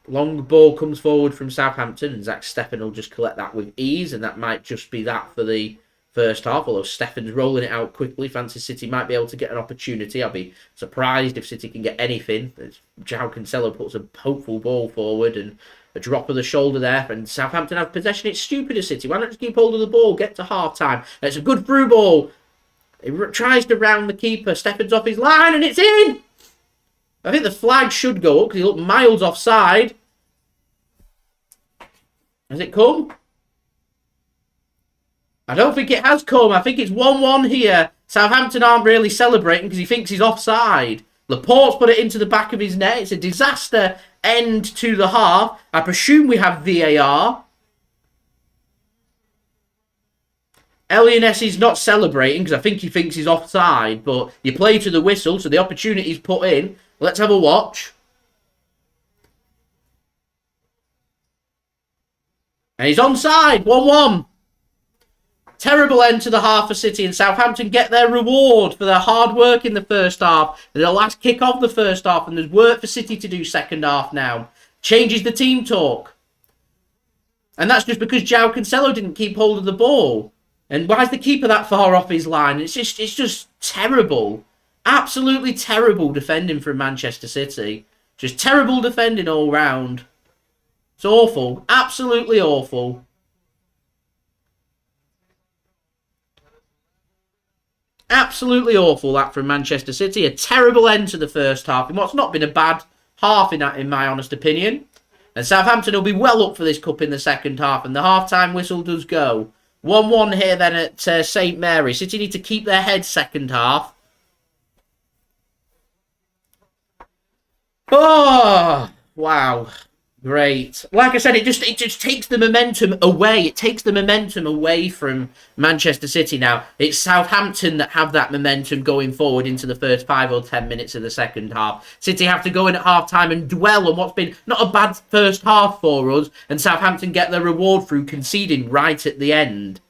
Long ball comes forward from Southampton, and Zack Steffen will just collect that with ease, and that might just be that for the first half, although Steffen's rolling it out quickly. Fancy City might be able to get an opportunity. I'll be surprised if City can get anything. Joao Cancelo puts a hopeful ball forward, and a drop of the shoulder there, and Southampton have possession. It's stupid of City. Why not just keep hold of the ball, get to half-time? It's a good through ball. He tries to round the keeper. Steffen's off his line, and it's in! I think the flag should go up, because he looked miles offside. Has it come? I don't think it has come. I think it's 1-1 here. Southampton aren't really celebrating, because he thinks he's offside. Laporte's put it into the back of his net. It's a disaster end to the half. I presume we have VAR. Elyonessi's not celebrating because I think he thinks he's offside, but you play to the whistle, so the opportunity's put in. Let's have a watch. And he's onside, 1-1. Terrible end to the half for City, and Southampton get their reward for their hard work in the first half. They're the last kick of the first half, and there's work for City to do second half now. Changes the team talk. And that's just because Joao Cancelo didn't keep hold of the ball. And why is the keeper that far off his line? It's just terrible. Absolutely terrible defending from Manchester City. Just terrible defending all round. It's awful. Absolutely awful. Absolutely awful, that from Manchester City. A terrible end to the first half in what's not been a bad half, in my honest opinion. And Southampton will be well up for this cup in the second half, and the half-time whistle does go. 1-1 here then at St Mary. City need to keep their heads second half. Oh, wow. Great. Like I said, it just takes the momentum away. It takes the momentum away from Manchester City now. It's Southampton that have that momentum going forward into the first 5 or 10 minutes of the second half. City have to go in at half-time and dwell on what's been not a bad first half for us, and Southampton get their reward through conceding right at the end.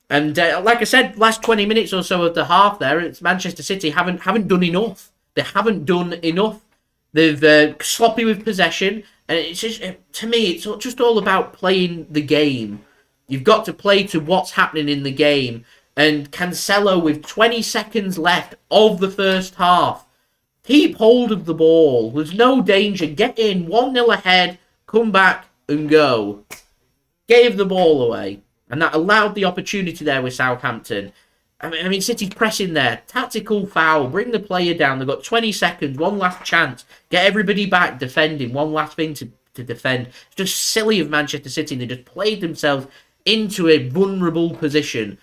And like I said, last 20 minutes or so of the half there, it's Manchester City haven't done enough. They haven't done enough. They've sloppy with possession, and it's just, to me, it's just all about playing the game. You've got to play to what's happening in the game. And Cancelo, with 20 seconds left of the first half, keep hold of the ball. There's no danger. Get in, 1-0 ahead, come back and go. Gave the ball away, and that allowed the opportunity there with Southampton. I mean, City's pressing there. Tactical foul. Bring the player down. They've got 20 seconds. One last chance. Get everybody back defending. One last thing to defend. It's just silly of Manchester City. They just played themselves into a vulnerable position.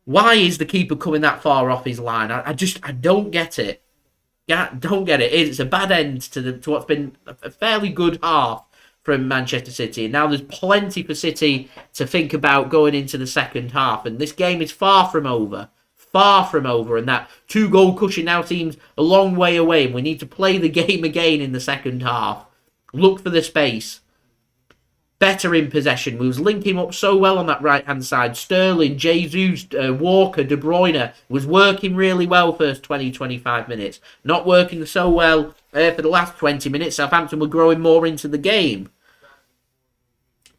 Why is the keeper coming that far off his line? I don't get it. Yeah, don't get it. It's a bad end to what's been a fairly good half from Manchester City. And now there's plenty for City to think about going into the second half. And this game is far from over. Far from over. And that 2-goal cushion now seems a long way away. And we need to play the game again in the second half. Look for the space. Better in possession. We was linking up so well on that right-hand side. Sterling, Jesus, Walker, De Bruyne was working really well first 20-25 minutes. Not working so well for the last 20 minutes. Southampton were growing more into the game.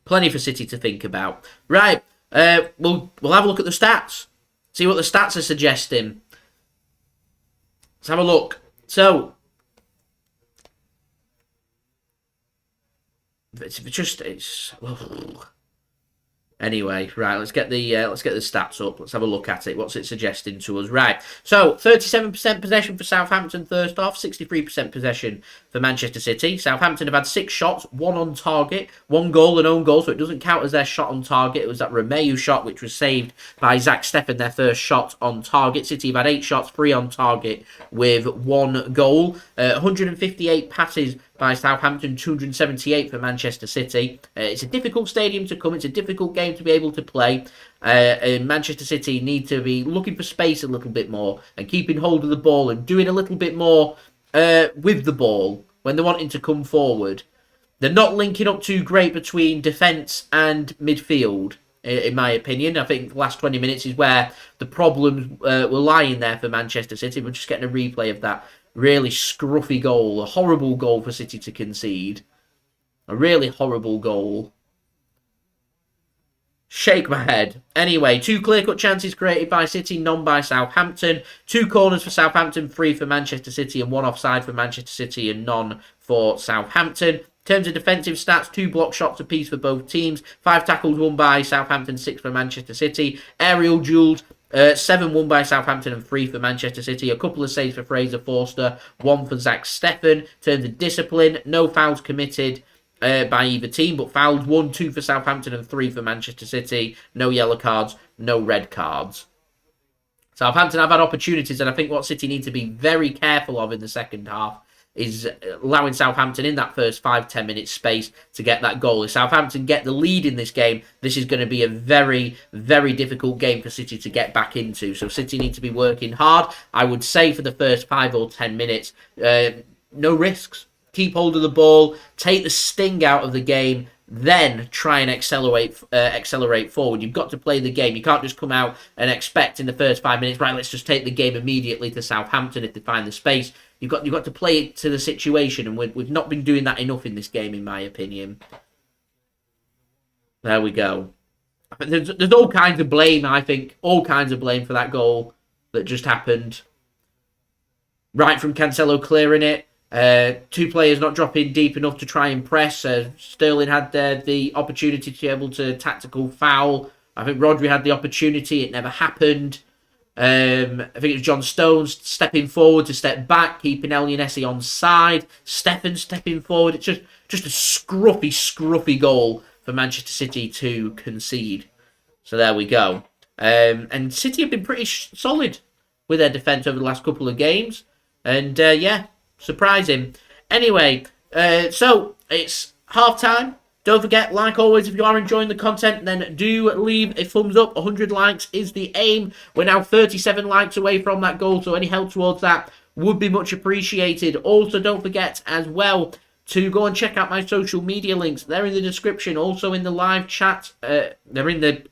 Plenty for City to think about. Right, we'll have a look at the stats. See what the stats are suggesting. Let's have a look. So, anyway, right, let's get the stats up. Let's have a look at it. What's it suggesting to us? Right. So, 37% possession for Southampton first half, 63% possession for Manchester City. Southampton have had 6 shots, 1 on target, 1 goal and own goal, so it doesn't count as their shot on target. It was that Romeu shot which was saved by Zack Steffen, their first shot on target. City have had 8 shots, 3 on target with 1 goal. 158 passes by Southampton, 278 for Manchester City. It's a difficult stadium to come. It's a difficult game to be able to play. And Manchester City need to be looking for space a little bit more and keeping hold of the ball and doing a little bit more with the ball when they're wanting to come forward. They're not linking up too great between defence and midfield, in my opinion. I think the last 20 minutes is where the problems were lying there for Manchester City. We're just getting a replay of that really scruffy goal. A horrible goal for City to concede. A really horrible goal. Shake my head. Anyway, 2 clear-cut chances created by City, none by Southampton. 2 corners for Southampton, 3 for Manchester City, and 1 offside for Manchester City, and none for Southampton. In terms of defensive stats, 2 block shots apiece for both teams. 5 tackles won by Southampton, 6 for Manchester City. Aerial duels, 7 won by Southampton and 3 for Manchester City. A couple of saves for Fraser Forster, 1 for Zack Steffen. In terms of discipline, no fouls committed by either team, but fouls 1, 2 for Southampton and 3 for Manchester City. No yellow cards, no red cards. Southampton have had opportunities, and I think what City need to be very careful of in the second half is allowing Southampton in that first 5-10 minute space to get that goal. If Southampton get the lead in this game, this is going to be a very, very difficult game for City to get back into. So City need to be working hard. I would say for the first 5 or 10 minutes, no risks. Keep hold of the ball, take the sting out of the game, then try and accelerate forward. You've got to play the game. You can't just come out and expect in the first 5 minutes, right, let's just take the game immediately to Southampton if they find the space. You've got to play it to the situation, and we've not been doing that enough in this game, in my opinion. There we go. There's all kinds of blame, I think. All kinds of blame for that goal that just happened. Right from Cancelo clearing it. 2 players not dropping deep enough to try and press. Sterling had the opportunity to be able to tactical foul. I think Rodri had the opportunity. It never happened. I think it was John Stones stepping forward to step back, keeping Elyounoussi on side. Steffen stepping forward. It's just a scruffy goal for Manchester City to concede. So there we go. And City have been pretty solid with their defence over the last couple of games. And yeah, surprising. Anyway, so it's half time. Don't forget, like always, if you are enjoying the content, then do leave a thumbs up. 100 likes is the aim. We're now 37 likes away from that goal, so any help towards that would be much appreciated. Also, don't forget as well to go and check out my social media links. They're in the description, also in the live chat. They're in the...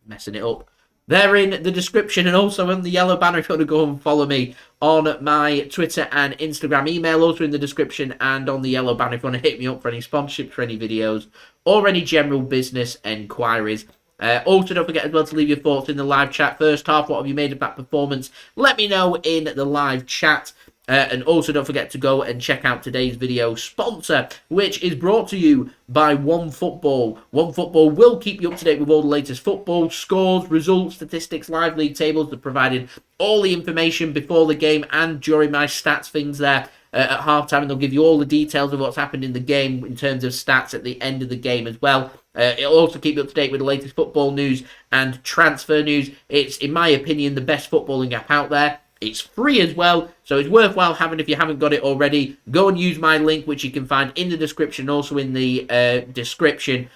messing it up. They're in the description and also in the yellow banner if you want to go and follow me on my Twitter and Instagram. Email also in the description and on the yellow banner if you want to hit me up for any sponsorships, for any videos, or any general business enquiries. Also, don't forget as well to leave your thoughts in the live chat. First half, what have you made of that performance? Let me know in the live chat. And also don't forget to go and check out today's video sponsor, which is brought to you by OneFootball. OneFootball will keep you up to date with all the latest football scores, results, statistics, live league tables. They're providing all the information before the game and during my stats things there at halftime, and they'll give you all the details of what's happened in the game in terms of stats at the end of the game as well. It'll also keep you up to date with the latest football news and transfer news. It's, in my opinion, the best footballing app out there. It's free as well, so it's worthwhile having if you haven't got it already. Go and use my link, which you can find in the description, also in the description,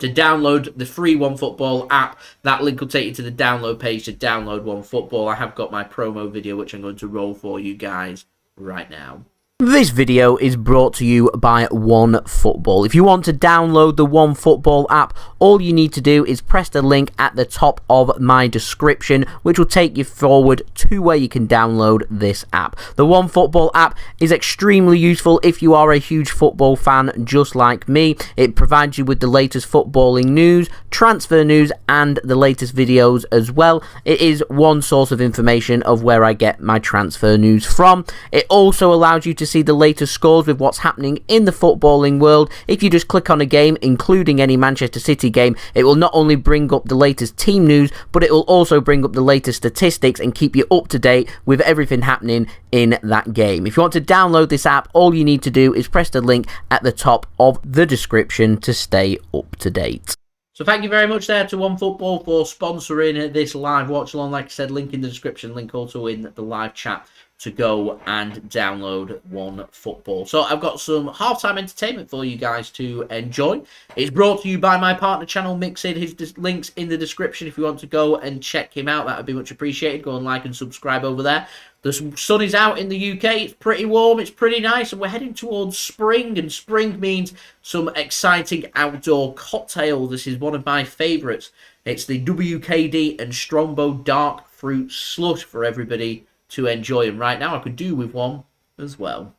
to download the free OneFootball app. That link will take you to the download page to download OneFootball. I have got my promo video, which I'm going to roll for you guys right now. This video is brought to you by OneFootball. If you want to download the OneFootball app, all you need to do is press the link at the top of my description, which will take you forward to where you can download this app. The OneFootball app is extremely useful if you are a huge football fan just like me. It provides you with the latest footballing news, transfer news, and the latest videos as well. It is one source of information of where I get my transfer news from. It also allows you to see the latest scores with what's happening in the footballing world. If you just click on a game, including any Manchester City game, it will not only bring up the latest team news, but it will also bring up the latest statistics and keep you up to date with everything happening in that game. If you want to download this app, all you need to do is press the link at the top of the description to stay up to date. So thank you very much there to OneFootball for sponsoring this live watch along. Like I said, link in the description, link also in the live chat to go and download OneFootball. So I've got some halftime entertainment for you guys to enjoy. It's brought to you by my partner channel, Mixid. His link's in the description if you want to go and check him out. That would be much appreciated. Go and like and subscribe over there. The sun is out in the UK. It's pretty warm. It's pretty nice. And we're heading towards spring. And spring means some exciting outdoor cocktails. This is one of my favourites. It's the WKD and Strongbow Dark Fruit Slush for everybody to enjoy. And right now I could do with one as well.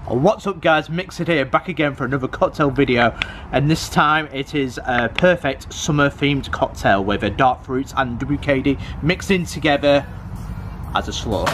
What's up guys, Mixed here, back again for another cocktail video, and this time it is a perfect summer themed cocktail with a dark fruits and WKD mixed in together as a slush.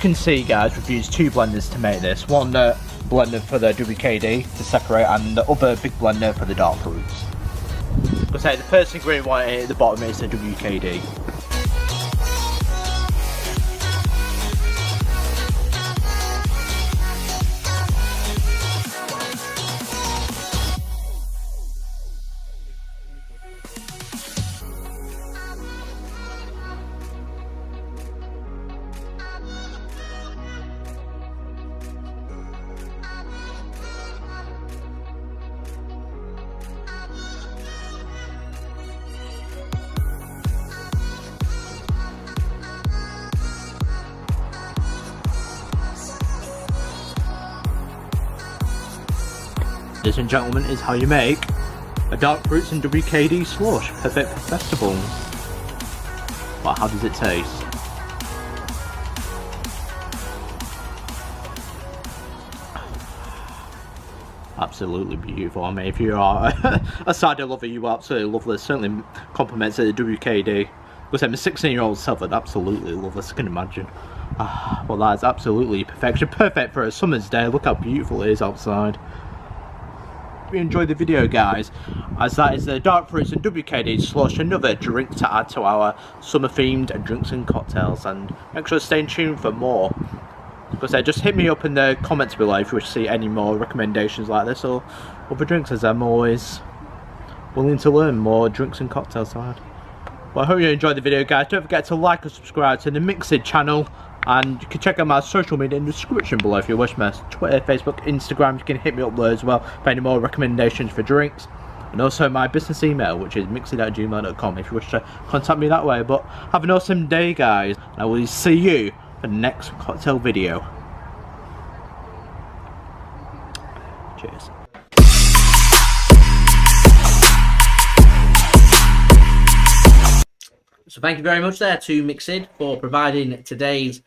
can see, guys, we've used 2 blenders to make this. One blender for the WKD to separate, and the other big blender for the dark fruits. Because the first ingredient at the bottom is the WKD. This, and gentlemen, is how you make a dark fruits and WKD slush, perfect for festivals. Well, how does it taste? Absolutely beautiful. I mean, if you are a cider lover, you will absolutely love this. Certainly compliments the WKD. Because I'm a 16-year-old self, I'd absolutely love this, I can imagine. Well, that is absolutely perfection. Perfect for a summer's day. Look how beautiful it is outside. If you enjoyed the video, guys, as that is the dark fruits and WKD slush, another drink to add to our summer themed drinks and cocktails, and make sure to stay tuned for more. Because just hit me up in the comments below if you wish to see any more recommendations like this or other drinks, as I'm always willing to learn more drinks and cocktails to add. Well, I hope you enjoyed the video, guys. Don't forget to like and subscribe to the Mixed channel. And you can check out my social media in the description below if you wish. My Twitter, Facebook, Instagram. You can hit me up there as well for any more recommendations for drinks. And also my business email, which is mixed@gmail.com, if you wish to contact me that way. But have an awesome day, guys. And I will see you for the next cocktail video. Cheers. So thank you very much there to Mixed for providing today's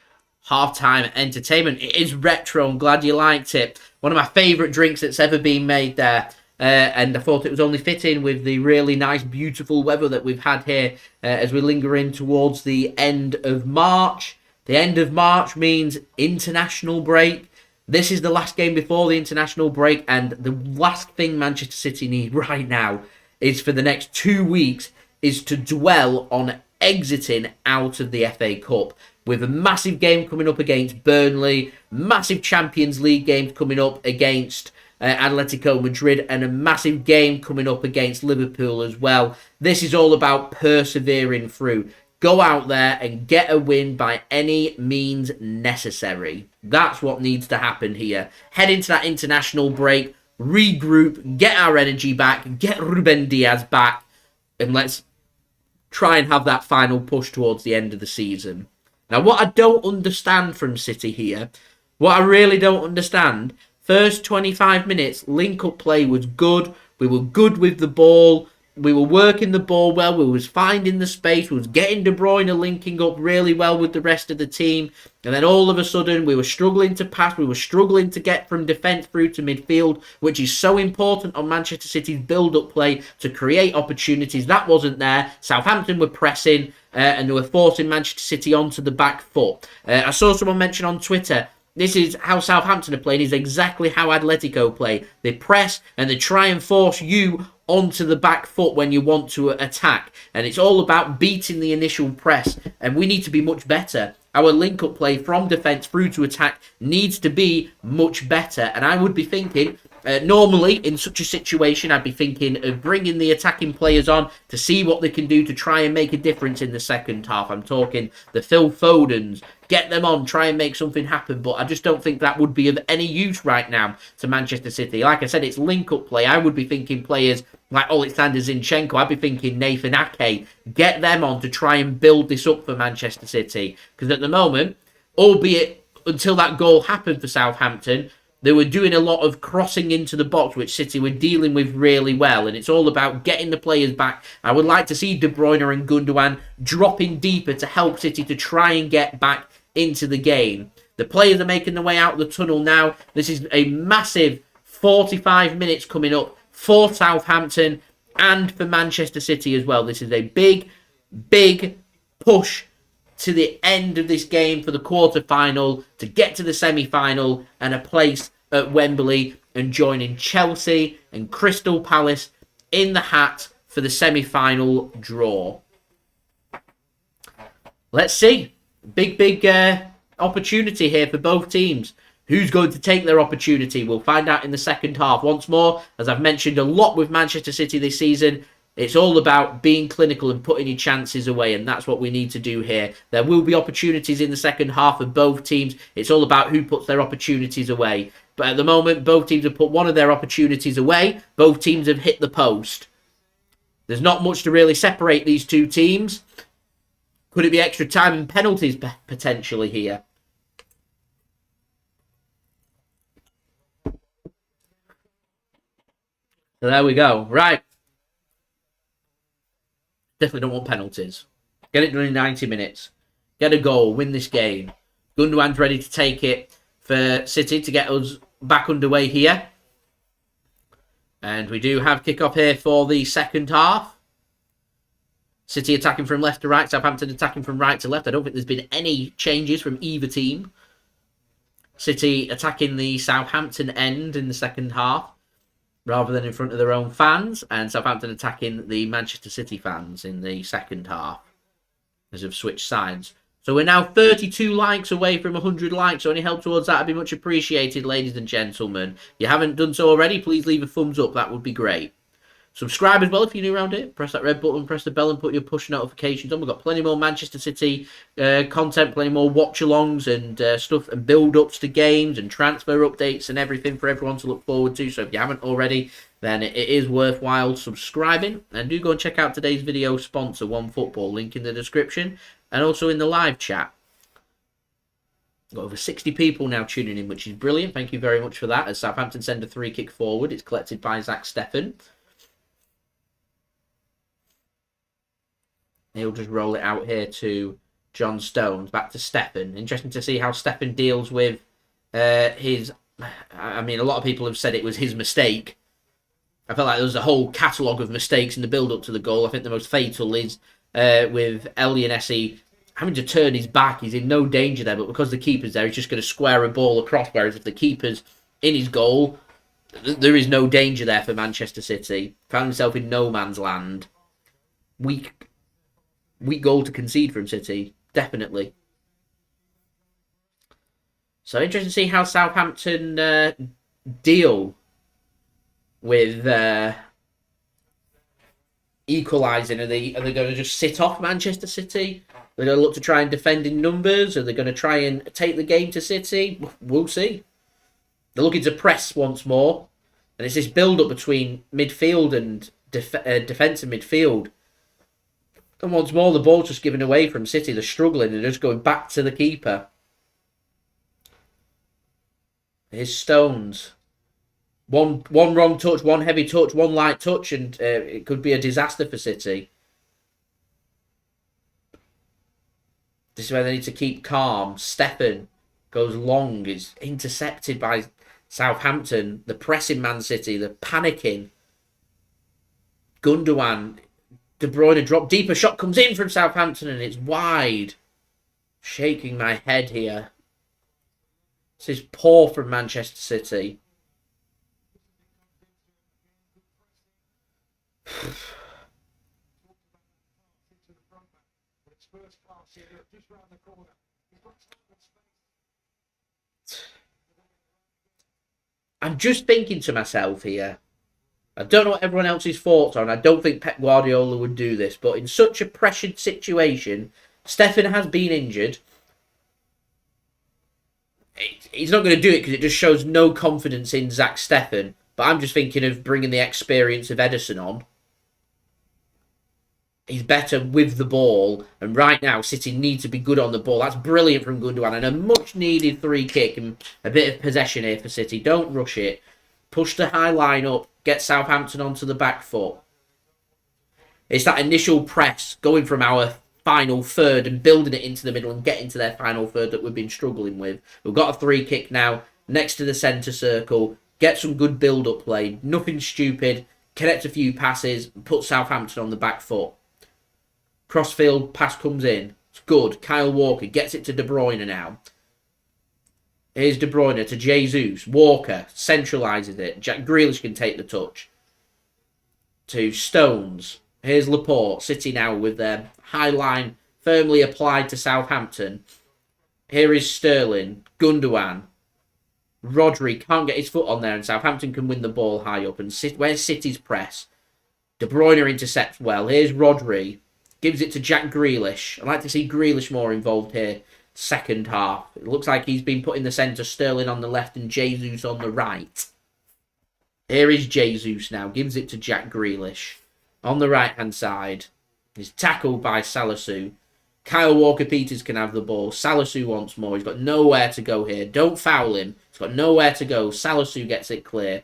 halftime entertainment. It is retro. I'm glad you liked it. One of my favourite drinks that's ever been made there. And I thought it was only fitting with the really nice, beautiful weather that we've had here as we linger in towards the end of March. The end of March means international break. This is the last game before the international break, and the last thing Manchester City need right now is for the next 2 weeks is to dwell on exiting out of the FA Cup, with a massive game coming up against Burnley, massive Champions League games coming up against Atletico Madrid, and a massive game coming up against Liverpool as well. This is all about persevering through. Go out there and get a win by any means necessary. That's what needs to happen here. Head into that international break, regroup, get our energy back, get Ruben Dias back, and let's try and have that final push towards the end of the season. Now, what I don't understand from City here, what I really don't understand, first 25 minutes, link-up play was good. We were good with the ball. We were working the ball well. We was finding the space. We was getting De Bruyne linking up really well with the rest of the team. And then all of a sudden, we were struggling to pass. We were struggling to get from defence through to midfield, which is so important on Manchester City's build-up play to create opportunities. That wasn't there. Southampton were pressing and they were forcing Manchester City onto the back foot. I saw someone mention on Twitter, this is how Southampton are playing, is exactly how Atletico play. They press and they try and force you onto the back foot when you want to attack. And it's all about beating the initial press. And we need to be much better. Our link-up play from defence through to attack needs to be much better. And I would be thinking, normally in such a situation, I'd be thinking of bringing the attacking players on to see what they can do to try and make a difference in the second half. I'm talking the Phil Fodens. Get them on, try and make something happen. But I just don't think that would be of any use right now to Manchester City. Like I said, it's link-up play. I would be thinking players like Oleksandr Zinchenko. I'd be thinking Nathan Ake. Get them on to try and build this up for Manchester City. Because at the moment, albeit until that goal happened for Southampton, they were doing a lot of crossing into the box, which City were dealing with really well. And it's all about getting the players back. I would like to see De Bruyne and Gundogan dropping deeper to help City to try and get back into the game. The players are making their way out of the tunnel now. This is a massive 45 minutes coming up for Southampton and for Manchester City as well. This is a big, big push to the end of this game for the quarter-final to get to the semi-final and a place at Wembley and joining Chelsea and Crystal Palace in the hat for the semi-final draw. Let's see. Big opportunity here for both teams. Who's going to take their opportunity? We'll find out in the second half. Once more, as I've mentioned a lot with Manchester City this season, it's all about being clinical and putting your chances away, and that's what we need to do here. There will be opportunities in the second half of both teams. It's all about who puts their opportunities away. But at the moment, both teams have put one of their opportunities away. Both teams have hit the post. There's not much to really separate these two teams. Could it be extra time and penalties potentially here? So there we go. Right. Definitely don't want penalties. Get it done in 90 minutes. Get a goal. Win this game. Gundogan's ready to take it for City to get us back underway here. And we do have kick-off here for the second half. City attacking from left to right. Southampton attacking from right to left. I don't think there's been any changes from either team. City attacking the Southampton end in the second half, rather than in front of their own fans, and Southampton attacking the Manchester City fans in the second half, as they've switched sides. So we're now 32 likes away from 100 likes, so any help towards that would be much appreciated, ladies and gentlemen. If you haven't done so already, please leave a thumbs up, that would be great. Subscribe as well if you're new around here. Press that red button, press the bell and put your push notifications on. We've got plenty more Manchester City content, plenty more watch-alongs and stuff and build-ups to games and transfer updates and everything for everyone to look forward to. So if you haven't already, then it is worthwhile subscribing. And do go and check out today's video sponsor, OneFootball, link in the description and also in the live chat. Got over 60 people now tuning in, which is brilliant. Thank you very much for that. As Southampton send a free kick forward, it's collected by Zack Steffen. He'll just roll it out here to John Stones, back to Steffen. Interesting to see how Steffen deals with his... I mean, a lot of people have said it was his mistake. I felt like there was a whole catalogue of mistakes in the build-up to the goal. I think the most fatal is with Elyounoussi having to turn his back. He's in no danger there, but because the keeper's there, he's just going to square a ball across, whereas if the keeper's in his goal, there is no danger there for Manchester City. Found himself in no man's land. Weak goal to concede from City, definitely. So interesting to see how Southampton deal with equalising. Are they going to just sit off Manchester City? Are they going to look to try and defend in numbers? Are they going to try and take the game to City? We'll see. They're looking to press once more. And it's this build-up between midfield and defensive midfield. And once more, the ball's just given away from City. They're struggling. They're just going back to the keeper. Here's Stones. One wrong touch, one heavy touch, one light touch, and it could be a disaster for City. This is where they need to keep calm. Steffen goes long. Is intercepted by Southampton. The pressing Man City. The panicking. Gundogan... De Bruyne drop deeper, shot comes in from Southampton and it's wide. Shaking my head here. This is poor from Manchester City. I'm just thinking to myself here, I don't know what everyone else's thoughts are, and I don't think Pep Guardiola would do this, but in such a pressured situation, Steffen has been injured. He's not going to do it because it just shows no confidence in Zack Steffen, but I'm just thinking of bringing the experience of Ederson on. He's better with the ball, and right now City need to be good on the ball. That's brilliant from Gundogan, and a much-needed free kick and a bit of possession here for City. Don't rush it. Push the high line up. Get Southampton onto the back foot. It's that initial press going from our final third and building it into the middle and getting to their final third that we've been struggling with. We've got a free kick now next to the centre circle. Get some good build-up play. Nothing stupid. Connect a few passes and put Southampton on the back foot. Crossfield pass comes in. It's good. Kyle Walker gets it to De Bruyne now. Here's De Bruyne to Jesus. Walker centralises it. Jack Grealish can take the touch. To Stones. Here's Laporte. City now with their high line firmly applied to Southampton. Here is Sterling. Gundogan. Rodri can't get his foot on there, and Southampton can win the ball high up. And where's City's press? De Bruyne intercepts well. Here's Rodri. Gives it to Jack Grealish. I'd like to see Grealish more involved here. Second half. It looks like he's been put in the centre. Sterling on the left and Jesus on the right. Here is Jesus now. Gives it to Jack Grealish. On the right-hand side. He's tackled by Salisu. Kyle Walker-Peters can have the ball. Salisu wants more. He's got nowhere to go here. Don't foul him. He's got nowhere to go. Salisu gets it clear.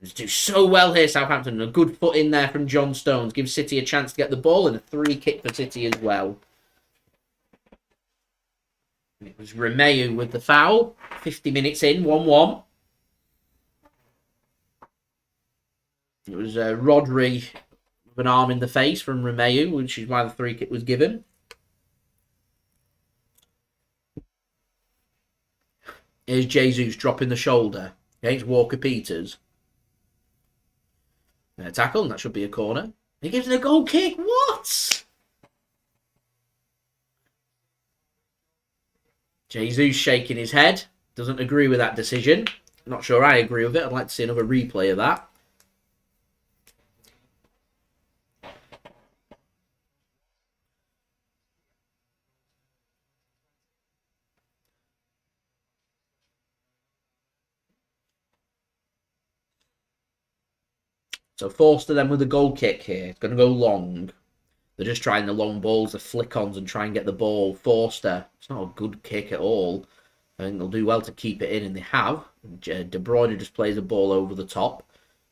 And do so well here, Southampton. A good foot in there from John Stones. Gives City a chance to get the ball, and a free kick for City as well. It was Romeu with the foul. 50 minutes in, 1-1. It was Rodri with an arm in the face from Romeu, which is why the free kick was given. Here's Jesus dropping the shoulder against Walker-Peters. A tackle, and that should be a corner. He gives it a goal kick. What? Jesus shaking his head. Doesn't agree with that decision. Not sure I agree with it. I'd like to see another replay of that. So Forster then with a goal kick here. It's going to go long. They're just trying the long balls, the flick-ons, and try and get the ball. Forster, it's not a good kick at all. I think they'll do well to keep it in, and they have. De Bruyne just plays a ball over the top.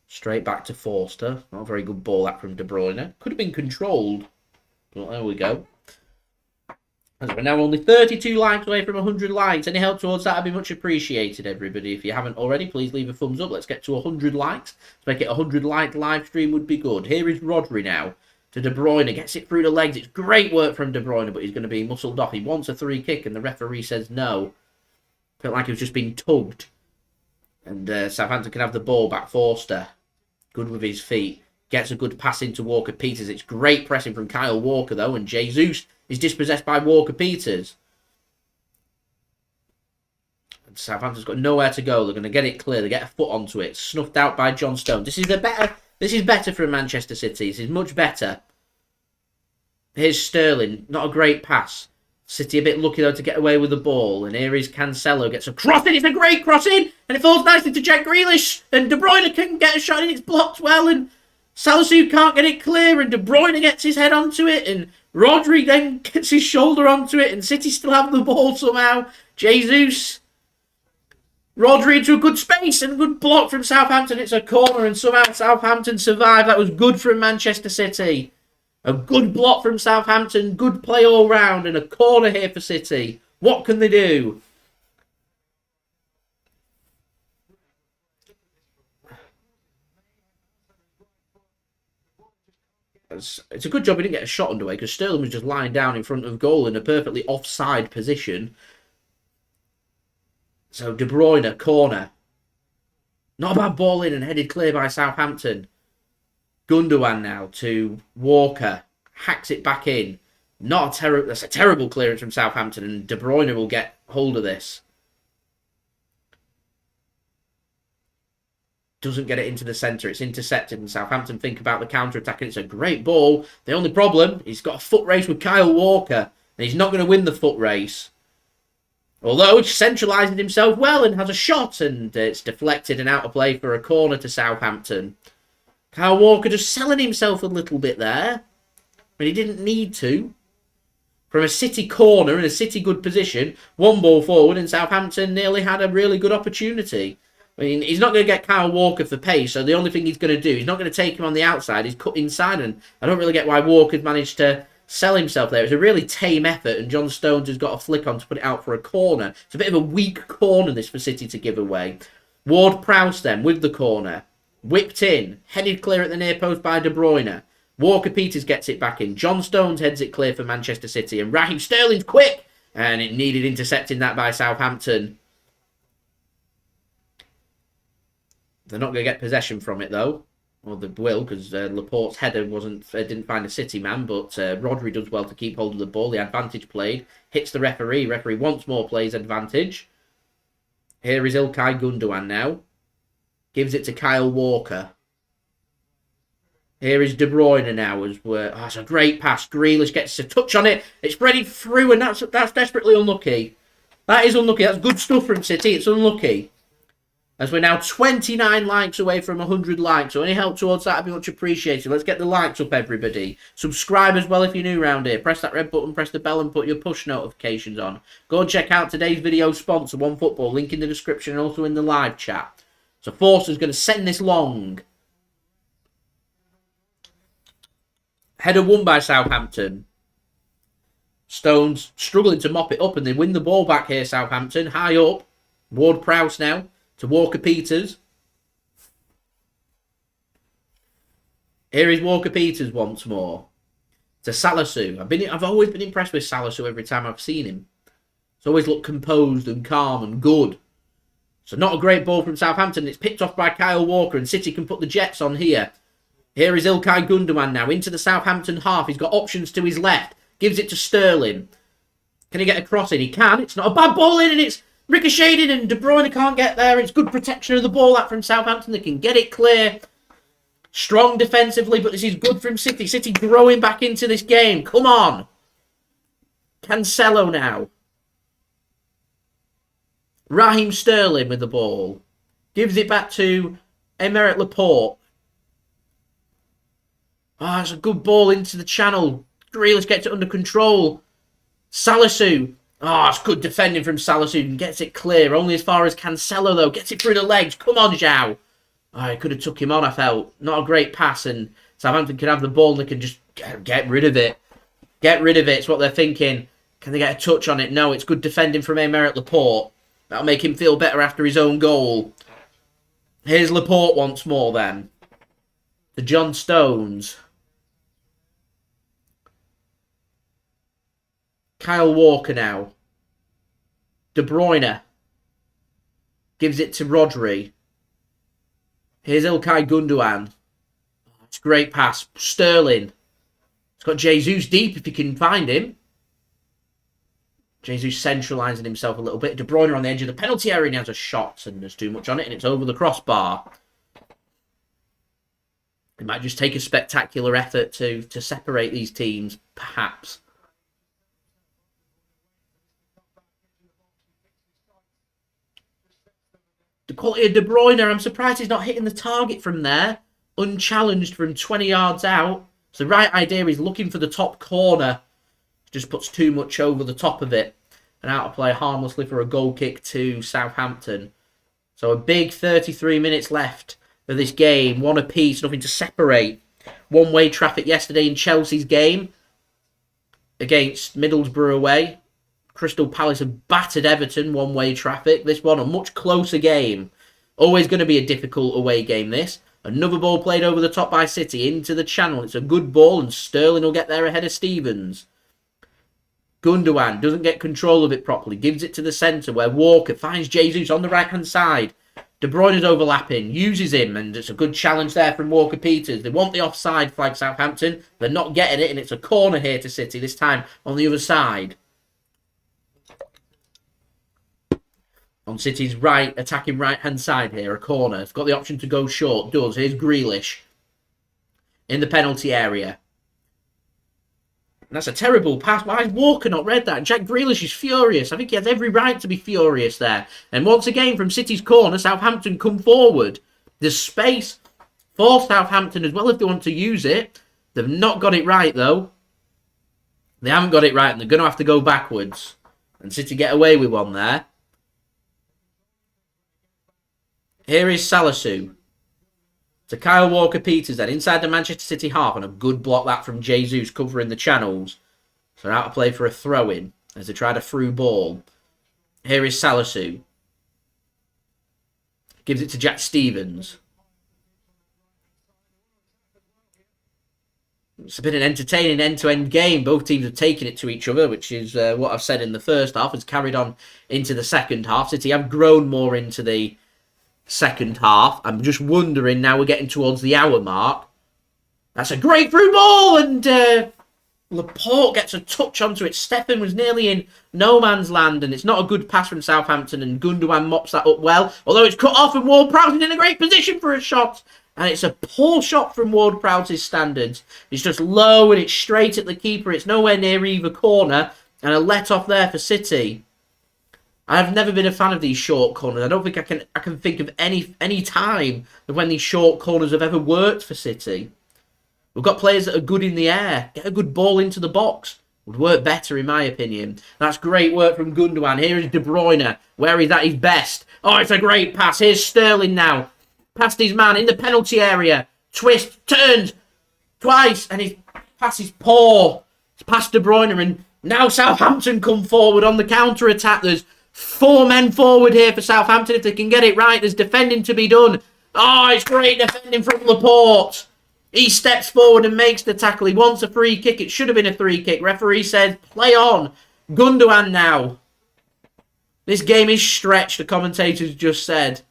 Straight back to Forster. Not a very good ball that from De Bruyne. Could have been controlled. But there we go. As we're now only 32 likes away from 100 likes. Any help towards that would be much appreciated, everybody. If you haven't already, please leave a thumbs up. Let's get to 100 likes. Let's make it a 100 like live stream would be good. Here is Rodri now. To De Bruyne. Gets it through the legs. It's great work from De Bruyne, but he's going to be muscled off. He wants a free kick, and the referee says no. Felt like he was just being tugged. And Southampton can have the ball back. Forster. Good with his feet. Gets a good pass into Walker-Peters. It's great pressing from Kyle Walker, though, and Jesus is dispossessed by Walker-Peters. And Southampton's got nowhere to go. They're going to get it clear. They get a foot onto it. Snuffed out by John Stones. This is better for Manchester City. This is much better. Here's Sterling. Not a great pass. City a bit lucky, though, to get away with the ball. And here is Cancelo. Gets a cross in. It's a great crossing. And it falls nicely to Jack Grealish. And De Bruyne can get a shot in. It's blocked well. And Salisu can't get it clear. And De Bruyne gets his head onto it. And Rodri then gets his shoulder onto it. And City still have the ball somehow. Jesus. Rodri into a good space and a good block from Southampton. It's a corner and somehow Southampton survived. That was good from Manchester City. A good block from Southampton. Good play all round and a corner here for City. What can they do? It's a good job he didn't get a shot underway because Sterling was just lying down in front of goal in a perfectly offside position. So De Bruyne, corner. Not a bad ball in and headed clear by Southampton. Gundogan now to Walker. Hacks it back in. That's a terrible clearance from Southampton and De Bruyne will get hold of this. Doesn't get it into the centre. It's intercepted and Southampton think about the counter-attack and it's a great ball. The only problem, he's got a foot race with Kyle Walker and he's not going to win the foot race. Although he's centralising himself well and has a shot and it's deflected and out of play for a corner to Southampton. Kyle Walker just selling himself a little bit there. But he didn't need to. From a City corner in a City good position, one ball forward and Southampton nearly had a really good opportunity. I mean, he's not going to get Kyle Walker for pace, so the only thing he's going to do, he's not going to take him on the outside, he's cut inside, and I don't really get why Walker managed to sell himself there. It's a really tame effort, and John Stones has got a flick on to put it out for a corner. It's a bit of a weak corner, this, for City to give away. Ward-Prowse then, with the corner. Whipped in, headed clear at the near post by De Bruyne. Walker-Peters gets it back in. John Stones heads it clear for Manchester City. And Raheem Sterling's quick. And it needed intercepting that by Southampton. They're not going to get possession from it, though. Well, they will, because Laporte's header didn't find a City man, but Rodri does well to keep hold of the ball. The advantage played. Hits the referee. Referee once more plays advantage. Here is Ilkay Gundogan now. Gives it to Kyle Walker. Here is De Bruyne now. That's a great pass. Grealish gets a touch on it. It's spreading through, and that's desperately unlucky. That is unlucky. That's good stuff from City. It's unlucky. As we're now 29 likes away from 100 likes. So any help towards that would be much appreciated. Let's get the likes up, everybody. Subscribe as well if you're new around here. Press that red button, press the bell and put your push notifications on. Go and check out today's video sponsor, OneFootball. Link in the description and also in the live chat. So Forster's going to send this long. Header won by Southampton. Stones struggling to mop it up and they win the ball back here, Southampton. High up. Ward-Prowse now. To Walker-Peters. Here is Walker-Peters once more. To Salisu. I've always been impressed with Salisu every time I've seen him. He's always looked composed and calm and good. So not a great ball from Southampton. It's picked off by Kyle Walker and City can put the Jets on here. Here is Ilkay Gundogan now into the Southampton half. He's got options to his left. Gives it to Sterling. Can he get a cross in? He can. It's not a bad ball in and it's ricocheted and De Bruyne can't get there. It's good protection of the ball out from Southampton. They can get it clear. Strong defensively, but this is good from City. City growing back into this game. Come on. Cancelo now. Raheem Sterling with the ball. Gives it back to Aymeric Laporte. It's a good ball into the channel. Grealish gets it under control. Salisu. It's good defending from Salisu and gets it clear. Only as far as Cancelo, though. Gets it through the legs. Come on, Joao. He could have took him on, I felt. Not a great pass, and Southampton can have the ball and they can just get rid of it. Get rid of it. It's what they're thinking. Can they get a touch on it? No, it's good defending from Aymeric Laporte. That'll make him feel better after his own goal. Here's Laporte once more, then. To John Stones. Kyle Walker now. De Bruyne. Gives it to Rodri. Here's Ilkay Gundogan. It's a great pass. Sterling. It's got Jesus deep if you can find him. Jesus centralising himself a little bit. De Bruyne on the edge of the penalty area and he has a shot and there's too much on it and it's over the crossbar. It might just take a spectacular effort to separate these teams, perhaps. The quality of De Bruyne, I'm surprised he's not hitting the target from there. Unchallenged from 20 yards out. So the right idea is looking for the top corner. Just puts too much over the top of it. And out of play harmlessly for a goal kick to Southampton. So a big 33 minutes left of this game. One apiece, nothing to separate. One-way traffic yesterday in Chelsea's game against Middlesbrough away. Crystal Palace have battered Everton, one-way traffic. This one, a much closer game. Always going to be a difficult away game, this. Another ball played over the top by City into the channel. It's a good ball, and Sterling will get there ahead of Stevens. Gundogan doesn't get control of it properly. Gives it to the centre, where Walker finds Jesus on the right-hand side. De Bruyne is overlapping, uses him, and it's a good challenge there from Walker-Peters. They want the offside flag, Southampton. They're not getting it, and it's a corner here to City, this time on the other side. On City's right, attacking right-hand side here, a corner. It's got the option to go short. Does. Here's Grealish. In the penalty area. And that's a terrible pass. Why has Walker not read that? Jack Grealish is furious. I think he has every right to be furious there. And once again, from City's corner, Southampton come forward. There's space for Southampton as well if they want to use it. They've not got it right, though. They haven't got it right, and they're going to have to go backwards. And City get away with one there. Here is Salisu. To Kyle Walker-Peters then, inside the Manchester City half, and a good block that from Jesus covering the channels. So out of play for a throw-in, as they tried a through ball. Here is Salisu. Gives it to Jack Steffen. Gives it to it's been an entertaining end-to-end game. Both teams have taken it to each other, which is what I've said in the first half. Has carried on into the second half. City have grown more into the second half. I'm just wondering, now we're getting towards the hour mark. That's a great through ball, and Laporte gets a touch onto it. Steffen was nearly in no man's land, and it's not a good pass from Southampton, and Gundogan mops that up well. Although it's cut off, and Ward-Prowse is in a great position for a shot. And it's a poor shot from Ward-Prowse's standards. It's just low, and it's straight at the keeper. It's nowhere near either corner, and a let-off there for City. I've never been a fan of these short corners. I don't think I can think of any time of when these short corners have ever worked for City. We've got players that are good in the air. Get a good ball into the box. Would work better, in my opinion. That's great work from Gundogan. Here is De Bruyne, where he's at his best. Oh, it's a great pass. Here's Sterling now. Past his man in the penalty area. Twist, turns twice, and his pass is poor. It's past De Bruyne, and now Southampton come forward on the counter-attack. There's 4 men forward here for Southampton. If they can get it right, there's defending to be done. Oh, it's great defending from Laporte. He steps forward and makes the tackle. He wants a free kick. It should have been a free kick. Referee says, play on. Gundogan now. This game is stretched, the commentators just said.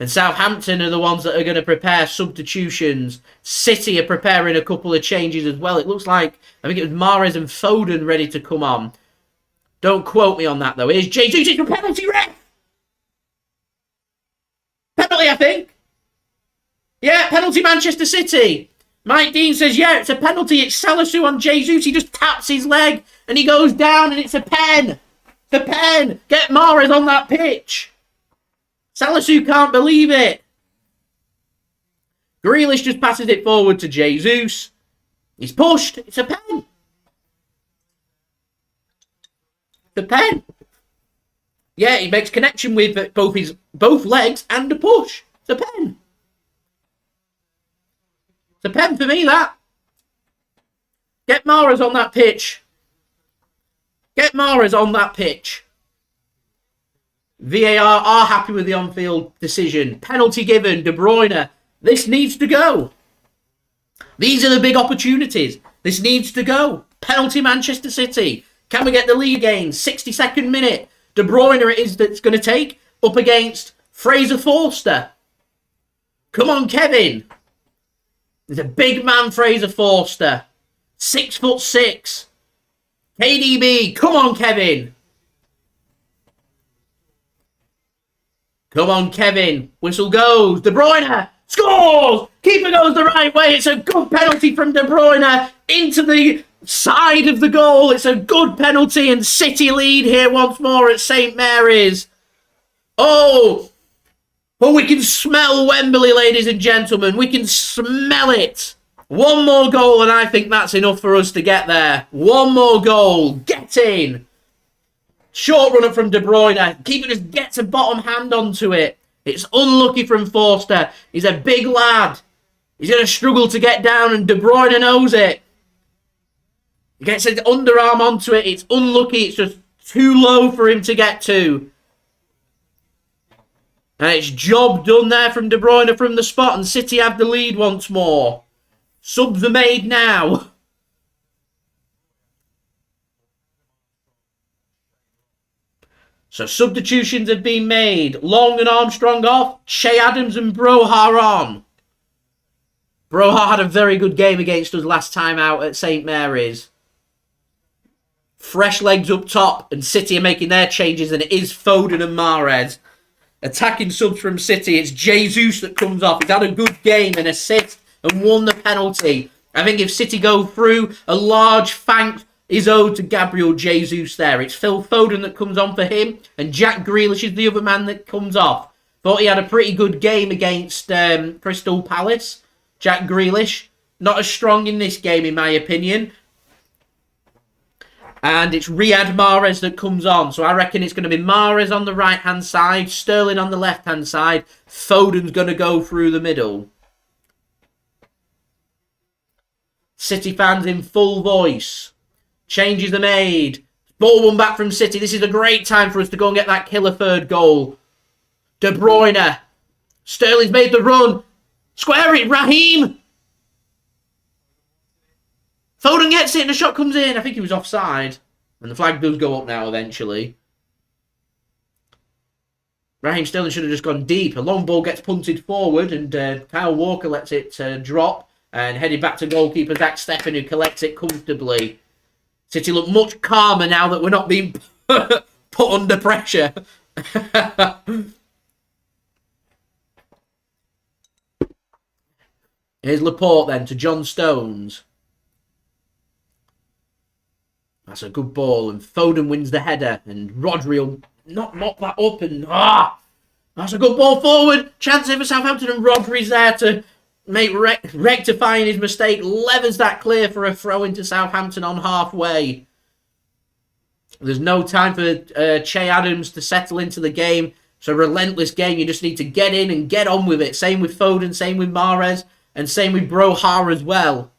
And Southampton are the ones that are going to prepare substitutions. City are preparing a couple of changes as well. It looks like, I think it was Mahrez and Foden ready to come on. Don't quote me on that, though. Here's Jesus. It's a penalty, ref! Penalty, I think. Yeah, penalty Manchester City. Mike Dean says, yeah, it's a penalty. It's Salisu on Jesus. He just taps his leg and he goes down, and it's a pen. It's a pen. Get Mahrez on that pitch. Salisu can't believe it. Grealish just passes it forward to Jesus. He's pushed. It's a pen. The pen. Yeah, he makes connection with both legs and a push. It's a pen. It's a pen for me, that. Get Mahrez on that pitch. Get Mahrez on that pitch. VAR are happy with the on-field decision. Penalty given. De Bruyne. This needs to go. These are the big opportunities. This needs to go. Penalty Manchester City. Can we get the lead again? 62nd minute. De Bruyne it is that's going to take up against Fraser Forster. Come on, Kevin. There's a big man, Fraser Forster. 6'6". KDB. Come on, Kevin. Come on, Kevin. Whistle goes. De Bruyne scores. Keeper goes the right way. It's a good penalty from De Bruyne into the side of the goal. It's a good penalty, and City lead here once more at St Mary's. Oh, we can smell Wembley, ladies and gentlemen. We can smell it. One more goal, and I think that's enough for us to get there. One more goal. Get in. Short runner from De Bruyne. Keeper just gets a bottom hand onto it. It's unlucky from Forster. He's a big lad. He's going to struggle to get down, and De Bruyne knows it. He gets his underarm onto it. It's unlucky. It's just too low for him to get to. And it's job done there from De Bruyne from the spot, and City have the lead once more. Subs are made now. So substitutions have been made. Long and Armstrong off. Che Adams and Broha on. Broha had a very good game against us last time out at St Mary's. Fresh legs up top, and City are making their changes, and it is Foden and Mahrez. Attacking subs from City, it's Jesus that comes off. He's had a good game, an assist, and won the penalty. I think if City go through, a large thanks is owed to Gabriel Jesus there. It's Phil Foden that comes on for him, and Jack Grealish is the other man that comes off. Thought he had a pretty good game against Crystal Palace. Jack Grealish, not as strong in this game in my opinion. And it's Riyad Mahrez that comes on. So I reckon it's going to be Mahrez on the right-hand side, Sterling on the left-hand side. Foden's going to go through the middle. City fans in full voice. Changes are made. Ball one back from City. This is a great time for us to go and get that killer third goal. De Bruyne. Sterling's made the run. Square it, Raheem. Foden gets it and the shot comes in. I think he was offside. And the flag does go up now eventually. Raheem Sterling should have just gone deep. A long ball gets punted forward and Kyle Walker lets it drop and headed back to goalkeeper Zack Steffen, who collects it comfortably. City look much calmer now that we're not being put under pressure. Here's Laporte then to John Stones. That's a good ball, and Foden wins the header, and Rodri will not mop that up, and that's a good ball forward. Chance here for Southampton, and Rodri's there to make rectifying his mistake, levers that clear for a throw into Southampton on halfway. There's no time for Che Adams to settle into the game. It's a relentless game. You just need to get in and get on with it. Same with Foden, same with Mahrez, and same with Broha as well.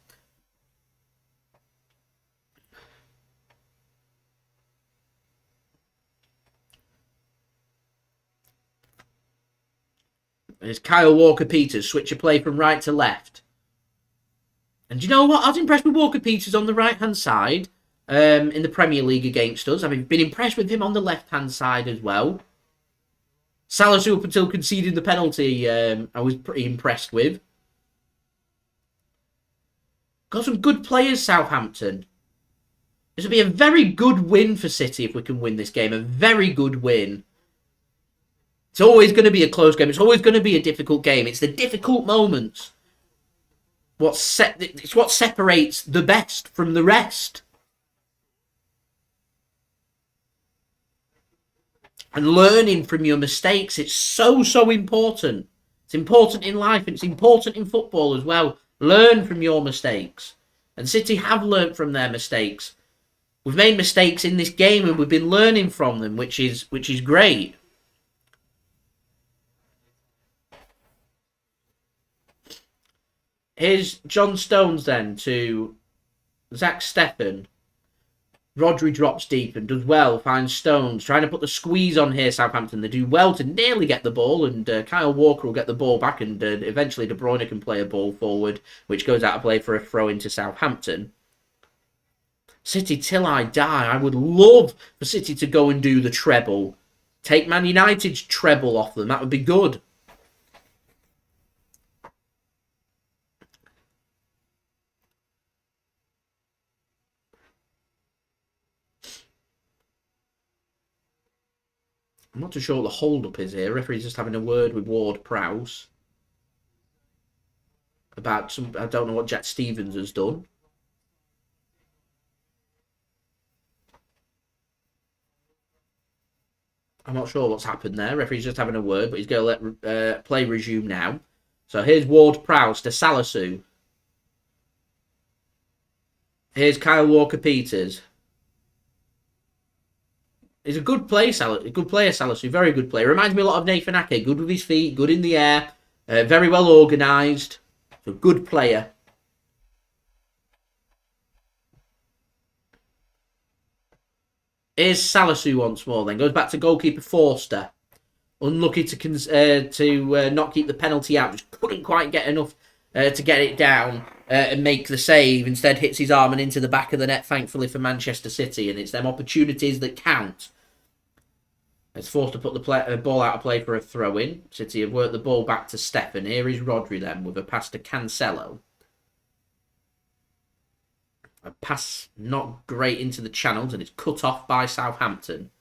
There's Kyle Walker-Peters, switch a play from right to left. And do you know what? I was impressed with Walker-Peters on the right-hand side in the Premier League against us. I've been impressed with him on the left-hand side as well. Salisu, up until conceding the penalty, I was pretty impressed with. Got some good players, Southampton. This will be a very good win for City if we can win this game. A very good win. It's always going to be a close game. It's always going to be a difficult game. It's the difficult moments. It's what separates the best from the rest. And learning from your mistakes, it's so, so important. It's important in life and it's important in football as well. Learn from your mistakes. And City have learnt from their mistakes. We've made mistakes in this game and we've been learning from them, which is great. Here's John Stones then to Zack Steffen. Rodri drops deep and does well, finds Stones. Trying to put the squeeze on here, Southampton. They do well to nearly get the ball, and Kyle Walker will get the ball back, and eventually De Bruyne can play a ball forward, which goes out of play for a throw into Southampton. City till I die. I would love for City to go and do the treble. Take Man United's treble off them. That would be good. I'm not too sure what the hold-up is here. Referee's just having a word with Ward-Prowse about some... I don't know what Jack Stevens has done. I'm not sure what's happened there. Referee's just having a word, but he's going to let play resume now. So here's Ward-Prowse to Salisu. Here's Kyle Walker-Peters. He's a good player, Salisu. Very good player. Reminds me a lot of Nathan Ake. Good with his feet, good in the air. Very well organised. So good player. Here's Salisu once more then. Goes back to goalkeeper Forster. Unlucky to not keep the penalty out. Just couldn't quite get enough to get it down and make the save. Instead hits his arm and into the back of the net, thankfully, for Manchester City. And it's them opportunities that count. It's forced to put the ball out of play for a throw-in. City have worked the ball back to Steffen. Here is Rodri then with a pass to Cancelo. A pass not great into the channels and it's cut off by Southampton.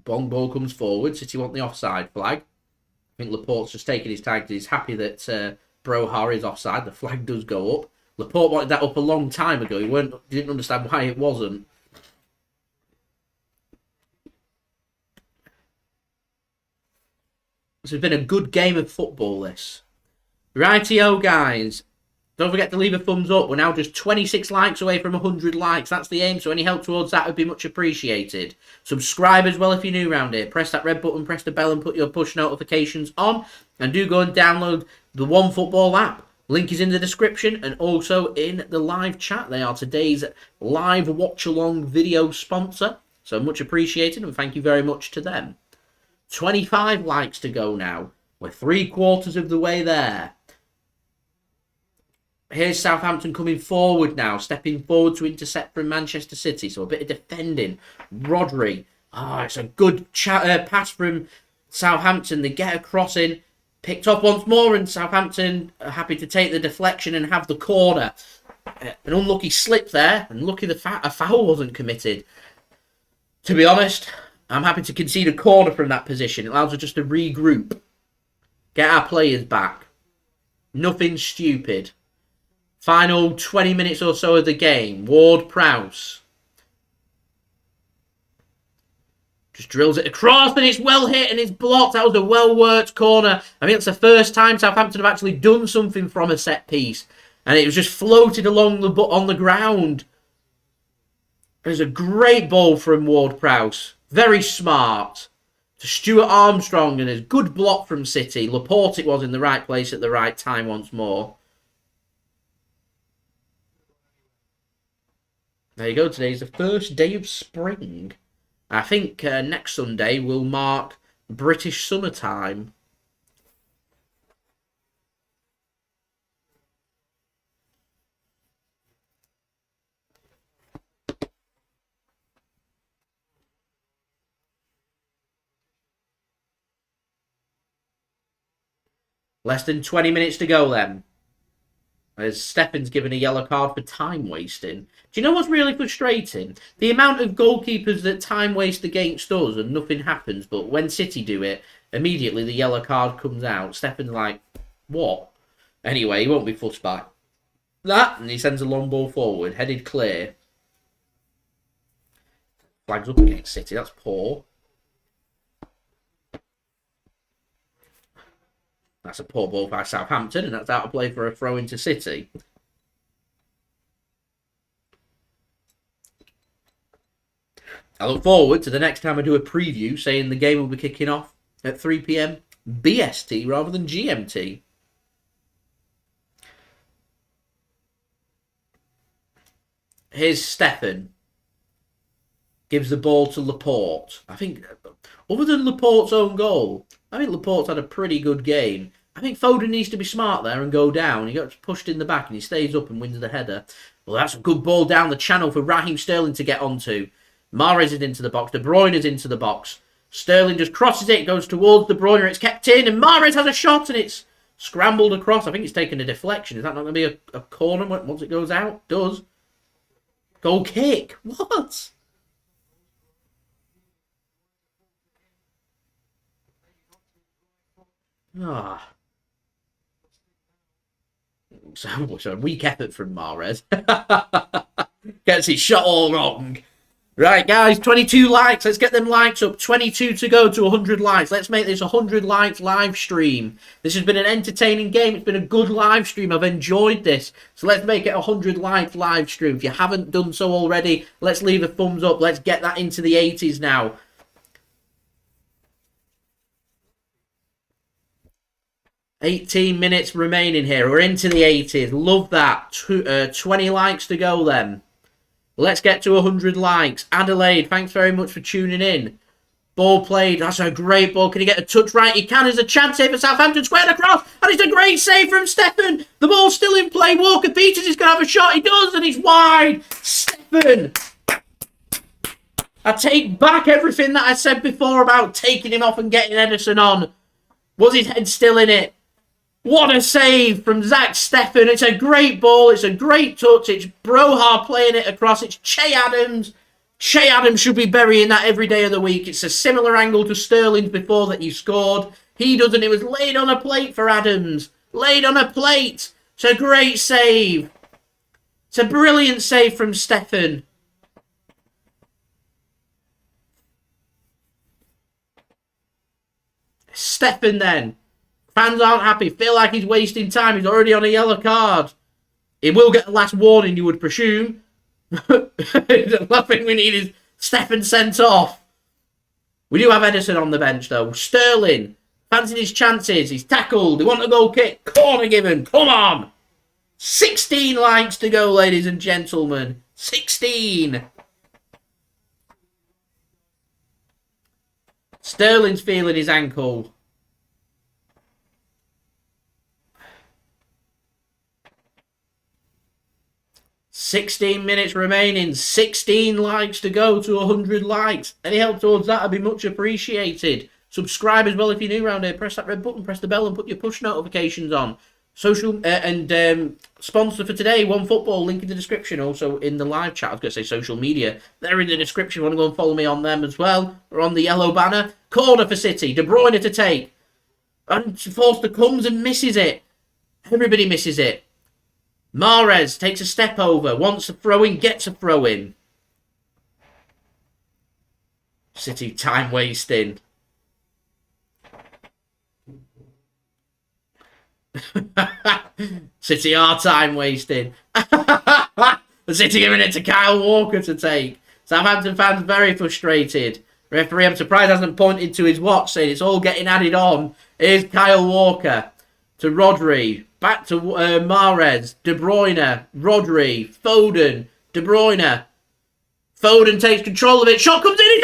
Long ball comes forward. City want the offside flag. I think Laporte's just taking his time because he's happy that Broha is offside. The flag does go up. Laporte wanted that up a long time ago. He didn't understand why it wasn't. This has been a good game of football, this. Rightio, guys. Don't forget to leave a thumbs up. We're now just 26 likes away from 100 likes. That's the aim, so any help towards that would be much appreciated. Subscribe as well if you're new around here. Press that red button, press the bell and put your push notifications on. And do go and download the OneFootball app. Link is in the description and also in the live chat. They are today's live watch-along video sponsor. So much appreciated and thank you very much to them. 25 likes to go now. We're 3/4 of the way there. Here's Southampton coming forward now, stepping forward to intercept from Manchester City. So a bit of defending. Rodri. It's a good pass from Southampton. They get a cross in. Picked up once more, and Southampton are happy to take the deflection and have the corner. An unlucky slip there, and lucky a foul wasn't committed. To be honest, I'm happy to concede a corner from that position. It allows us just to regroup. Get our players back. Nothing stupid. Final 20 minutes or so of the game. Ward-Prowse. Just drills it across, and it's well hit, and it's blocked. That was a well-worked corner. I think it's the first time Southampton have actually done something from a set piece. And it was just floated along on the ground. It was a great ball from Ward-Prowse. Very smart. To Stuart Armstrong, and a good block from City. Laporte it was in the right place at the right time once more. There you go. Today's the first day of spring. I think next Sunday will mark British summertime. Less than 20 minutes to go then. As Steffen's given a yellow card for time wasting. Do you know what's really frustrating? The amount of goalkeepers that time waste against us and nothing happens, but when City do it, immediately the yellow card comes out. Steffen's like, what? Anyway, he won't be fussed by that, and he sends a long ball forward, headed clear. Flags up against City, that's poor. That's a poor ball by Southampton, and that's out of play for a throw into City. I look forward to the next time I do a preview saying the game will be kicking off at 3 PM BST rather than GMT. Here's Steffen. Gives the ball to Laporte. I think, other than Laporte's own goal, I think Laporte's had a pretty good game. I think Foden needs to be smart there and go down. He got pushed in the back and he stays up and wins the header. Well, that's a good ball down the channel for Raheem Sterling to get onto. Mahrez is into the box. De Bruyne is into the box. Sterling just crosses it, goes towards De Bruyne. It's kept in, and Mahrez has a shot, and it's scrambled across. I think it's taken a deflection. Is that not going to be a corner once it goes out? Does. Goal kick. What? So a weak effort from Mahrez. Gets his shot all wrong. Right, guys, 22 likes. Let's get them likes up. 22 to go to 100 likes. Let's make this 100 likes live stream. This has been an entertaining game. It's been a good live stream. I've enjoyed this. So let's make it 100 likes live stream. If you haven't done so already, let's leave a thumbs up. Let's get that into the 80s now. $18 minutes remaining here. We're into the 80s. Love that. 20 likes to go then. Let's get to 100 likes. Adelaide, thanks very much for tuning in. Ball played. That's a great ball. Can he get a touch right? He can. There's a chance here for Southampton. Squared across. And it's a great save from Steffen. The ball's still in play. Walker-Peters is going to have a shot. He does. And he's wide. Steffen. I take back everything that I said before about taking him off and getting Ederson on. Was his head still in it? What a save from Zack Steffen. It's a great ball. It's a great touch. It's Broha playing it across. It's Che Adams. Che Adams should be burying that every day of the week. It's a similar angle to Sterling's before that he scored. He doesn't. It was laid on a plate for Adams. Laid on a plate. It's a great save. It's a brilliant save from Steffen. Steffen then. Fans aren't happy. Feel like he's wasting time. He's already on a yellow card. He will get the last warning, you would presume. The last thing we need is Steffen sent off. We do have Ederson on the bench, though. Sterling. Fancying his chances. He's tackled. They want a goal kick. Corner given. Come on. 16 likes to go, ladies and gentlemen. 16. Sterling's feeling his ankle. 16 minutes remaining, 16 likes to go to 100 likes. Any help towards that would be much appreciated. Subscribe as well if you're new around here. Press that red button, press the bell and put your push notifications on. Social and sponsor for today, One Football, link in the description. Also in the live chat, I was going to say social media. They're in the description. You want to go and follow me on them as well. We're on the yellow banner. Corner for City. De Bruyne to take. And Forster comes and misses it. Everybody misses it. Mahrez takes a step over. Wants a throw-in, gets a throw-in. City time wasting. City are time wasting. The City giving it to Kyle Walker to take. Southampton fans very frustrated. Referee, I'm surprised hasn't pointed to his watch saying it's all getting added on. Here's Kyle Walker to Rodri. Back to Mahrez. De Bruyne. Rodri. Foden. De Bruyne. Foden takes control of it. Shot comes in.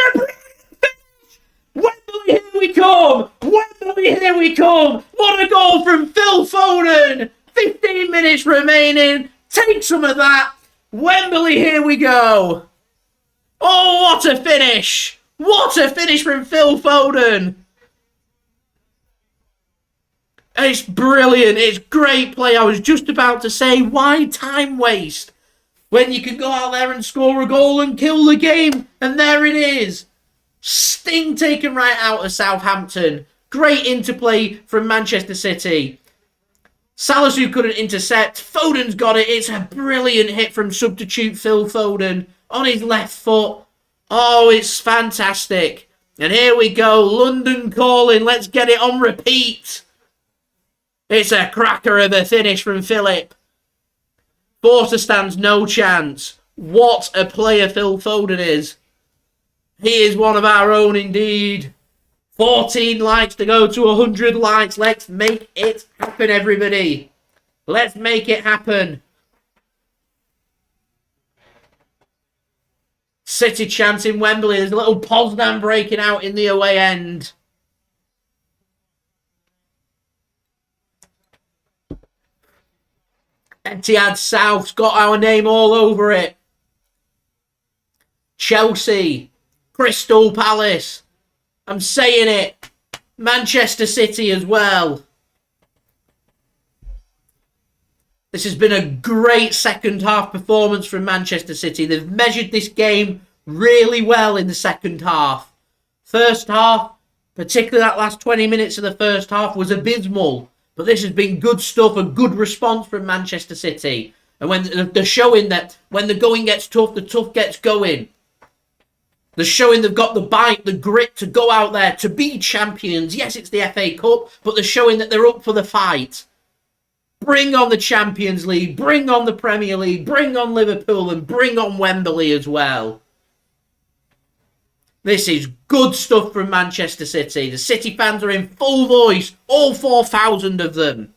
Wembley, here we come! Wembley, here we come! What a goal from Phil Foden! 15 minutes remaining. Take some of that. Wembley, here we go. Oh, what a finish! What a finish from Phil Foden! It's brilliant. It's great play. I was just about to say, why time waste? When you can go out there and score a goal and kill the game. And there it is. Sting taken right out of Southampton. Great interplay from Manchester City. Salisu couldn't intercept. Foden's got it. It's a brilliant hit from substitute Phil Foden on his left foot. Oh, it's fantastic. And here we go. London calling. Let's get it on repeat. It's a cracker of a finish from Philip. Forster stands no chance. What a player Phil Foden is. He is one of our own indeed. 14 likes to go to 100 likes. Let's make it happen, everybody. Let's make it happen. City chance in Wembley. There's a little Poznan breaking out in the away end. Etihad South's got our name all over it. Chelsea. Crystal Palace. I'm saying it. Manchester City as well. This has been a great second half performance from Manchester City. They've measured this game really well in the second half. First half, particularly that last 20 minutes of the first half, was abysmal. But this has been good stuff, a good response from Manchester City. And when they're showing that when the going gets tough, the tough gets going. They're showing they've got the bite, the grit to go out there, to be champions. Yes, it's the FA Cup, but they're showing that they're up for the fight. Bring on the Champions League, bring on the Premier League, bring on Liverpool, and bring on Wembley as well. This is good stuff from Manchester City. The City fans are in full voice, all 4,000 of them.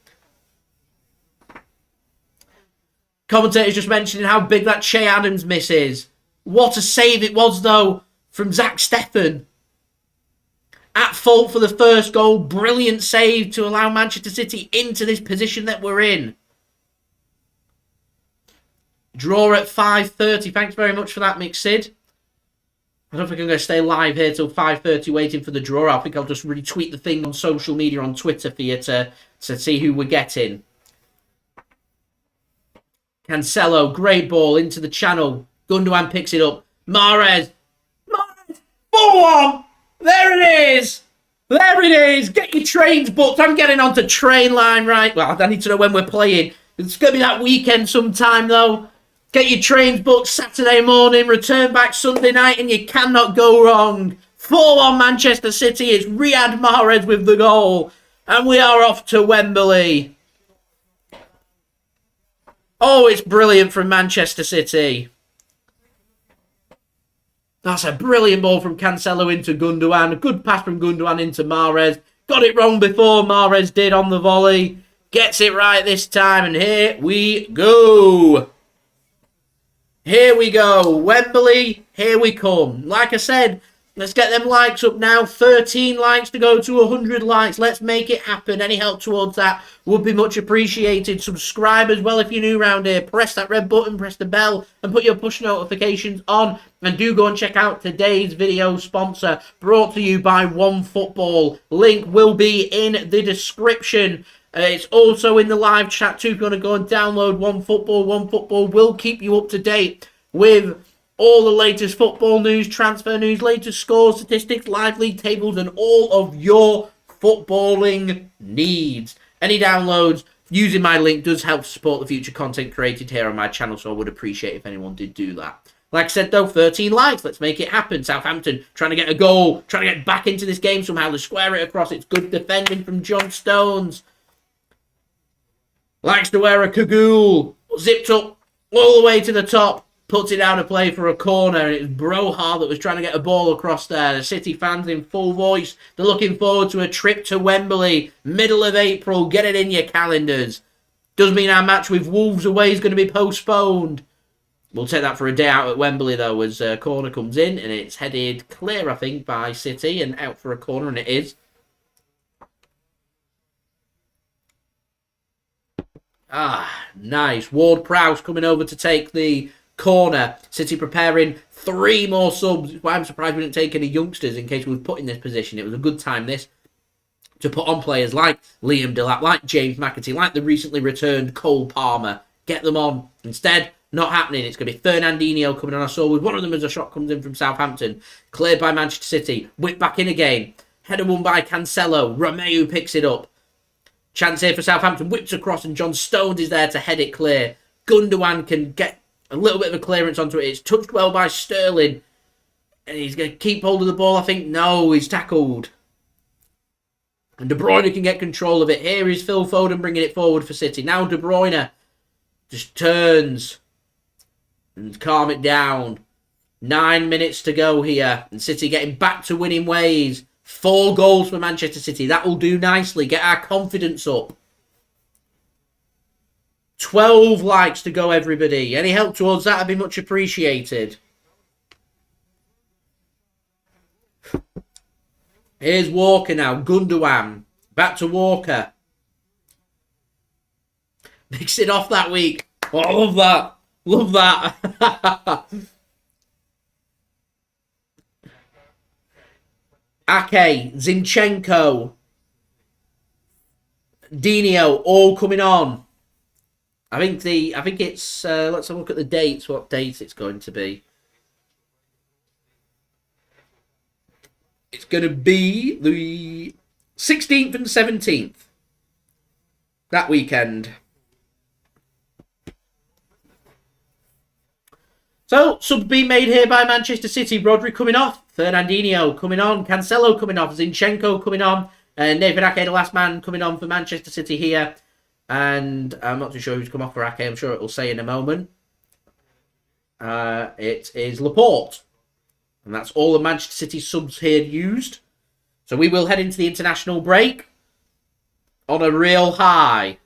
Commentators just mentioning how big that Che Adams miss is. What a save it was, though, from Zack Steffen. At fault for the first goal. Brilliant save to allow Manchester City into this position that we're in. Draw at 5:30. Thanks very much for that, Mick Sid. I don't think I'm going to stay live here till 5:30 waiting for the draw. I think I'll just retweet the thing on social media on Twitter for you to see who we're getting. Cancelo, great ball into the channel. Gundogan picks it up. Mahrez. 4-1. There it is. There it is. Get your trains booked. I'm getting onto train line right. Well, I need to know when we're playing. It's going to be that weekend sometime, though. Get your trains booked Saturday morning. Return back Sunday night, and you cannot go wrong. 4-1 Manchester City. It's Riyad Mahrez with the goal. And we are off to Wembley. Oh, it's brilliant from Manchester City. That's a brilliant ball from Cancelo into Gundogan. A good pass from Gundogan into Mahrez. Got it wrong before Mahrez did on the volley. Gets it right this time. And here we go. Here we go. Wembley, here we come. Like I said, Let's get them likes up now. 13 likes to go to 100 likes. Let's make it happen. Any help towards that would be much appreciated. Subscribe as well if you're new around here. Press that red button, press the bell, and put your push notifications on. And do go and check out today's video sponsor, brought to you by OneFootball. Link will be in the description. It's also in the live chat too if you want to go and download OneFootball. OneFootball will keep you up to date with all the latest football news, transfer news, latest scores, statistics, live league tables, and all of your footballing needs. Any downloads using my link does help support the future content created here on my channel, so I would appreciate if anyone did do that. Like I said, though, 13 likes. Let's make it happen. Southampton trying to get a goal, trying to get back into this game somehow. They square it across. It's good defending from John Stones. Likes to wear a cagoule. Zipped up all the way to the top. Puts it out of play for a corner, and it's Broha that was trying to get a ball across there. The City fans in full voice. They're looking forward to a trip to Wembley, middle of April. Get it in your calendars. Does mean our match with Wolves away is going to be postponed. We'll take that for a day out at Wembley, though, as a corner comes in, and it's headed clear, I think, by City, and out for a corner, and it is. Ah, nice. Ward-Prowse coming over to take the corner. City preparing 3 more subs. Well, I'm surprised we didn't take any youngsters in case we were put in this position. It was a good time, this, to put on players like Liam Delap, like James McAtee, like the recently returned Cole Palmer. Get them on. Instead, not happening. It's going to be Fernandinho coming on. I saw with one of them as a shot comes in from Southampton. Cleared by Manchester City. Whipped back in again. Header won by Cancelo. Romeu picks it up. Chance here for Southampton. Whips across and John Stones is there to head it clear. Gundogan can get a little bit of a clearance onto it. It's touched well by Sterling. And he's going to keep hold of the ball, I think. No, he's tackled. And De Bruyne can get control of it. Here is Phil Foden bringing it forward for City. Now De Bruyne just turns and calm it down. 9 minutes to go here. And City getting back to winning ways. 4 goals for Manchester City. That will do nicely. Get our confidence up. 12 likes to go, everybody. Any help towards that would be much appreciated. Here's Walker now. Gundogan. Back to Walker. Mix it off that week. Oh, I love that. Love that. Ake, Zinchenko, Dino, all coming on. I think it's let's have a look at the dates. What date it's going to be? It's going to be the 16th and 17th. That weekend. So, subs being made here by Manchester City. Rodri coming off. Fernandinho coming on. Cancelo coming off. Zinchenko coming on. And Nathan Ake, the last man, coming on for Manchester City here. And I'm not too sure who's come off for Ake. I'm sure it will say in a moment. It is Laporte. And that's all the Manchester City subs here used. So we will head into the international break on a real high.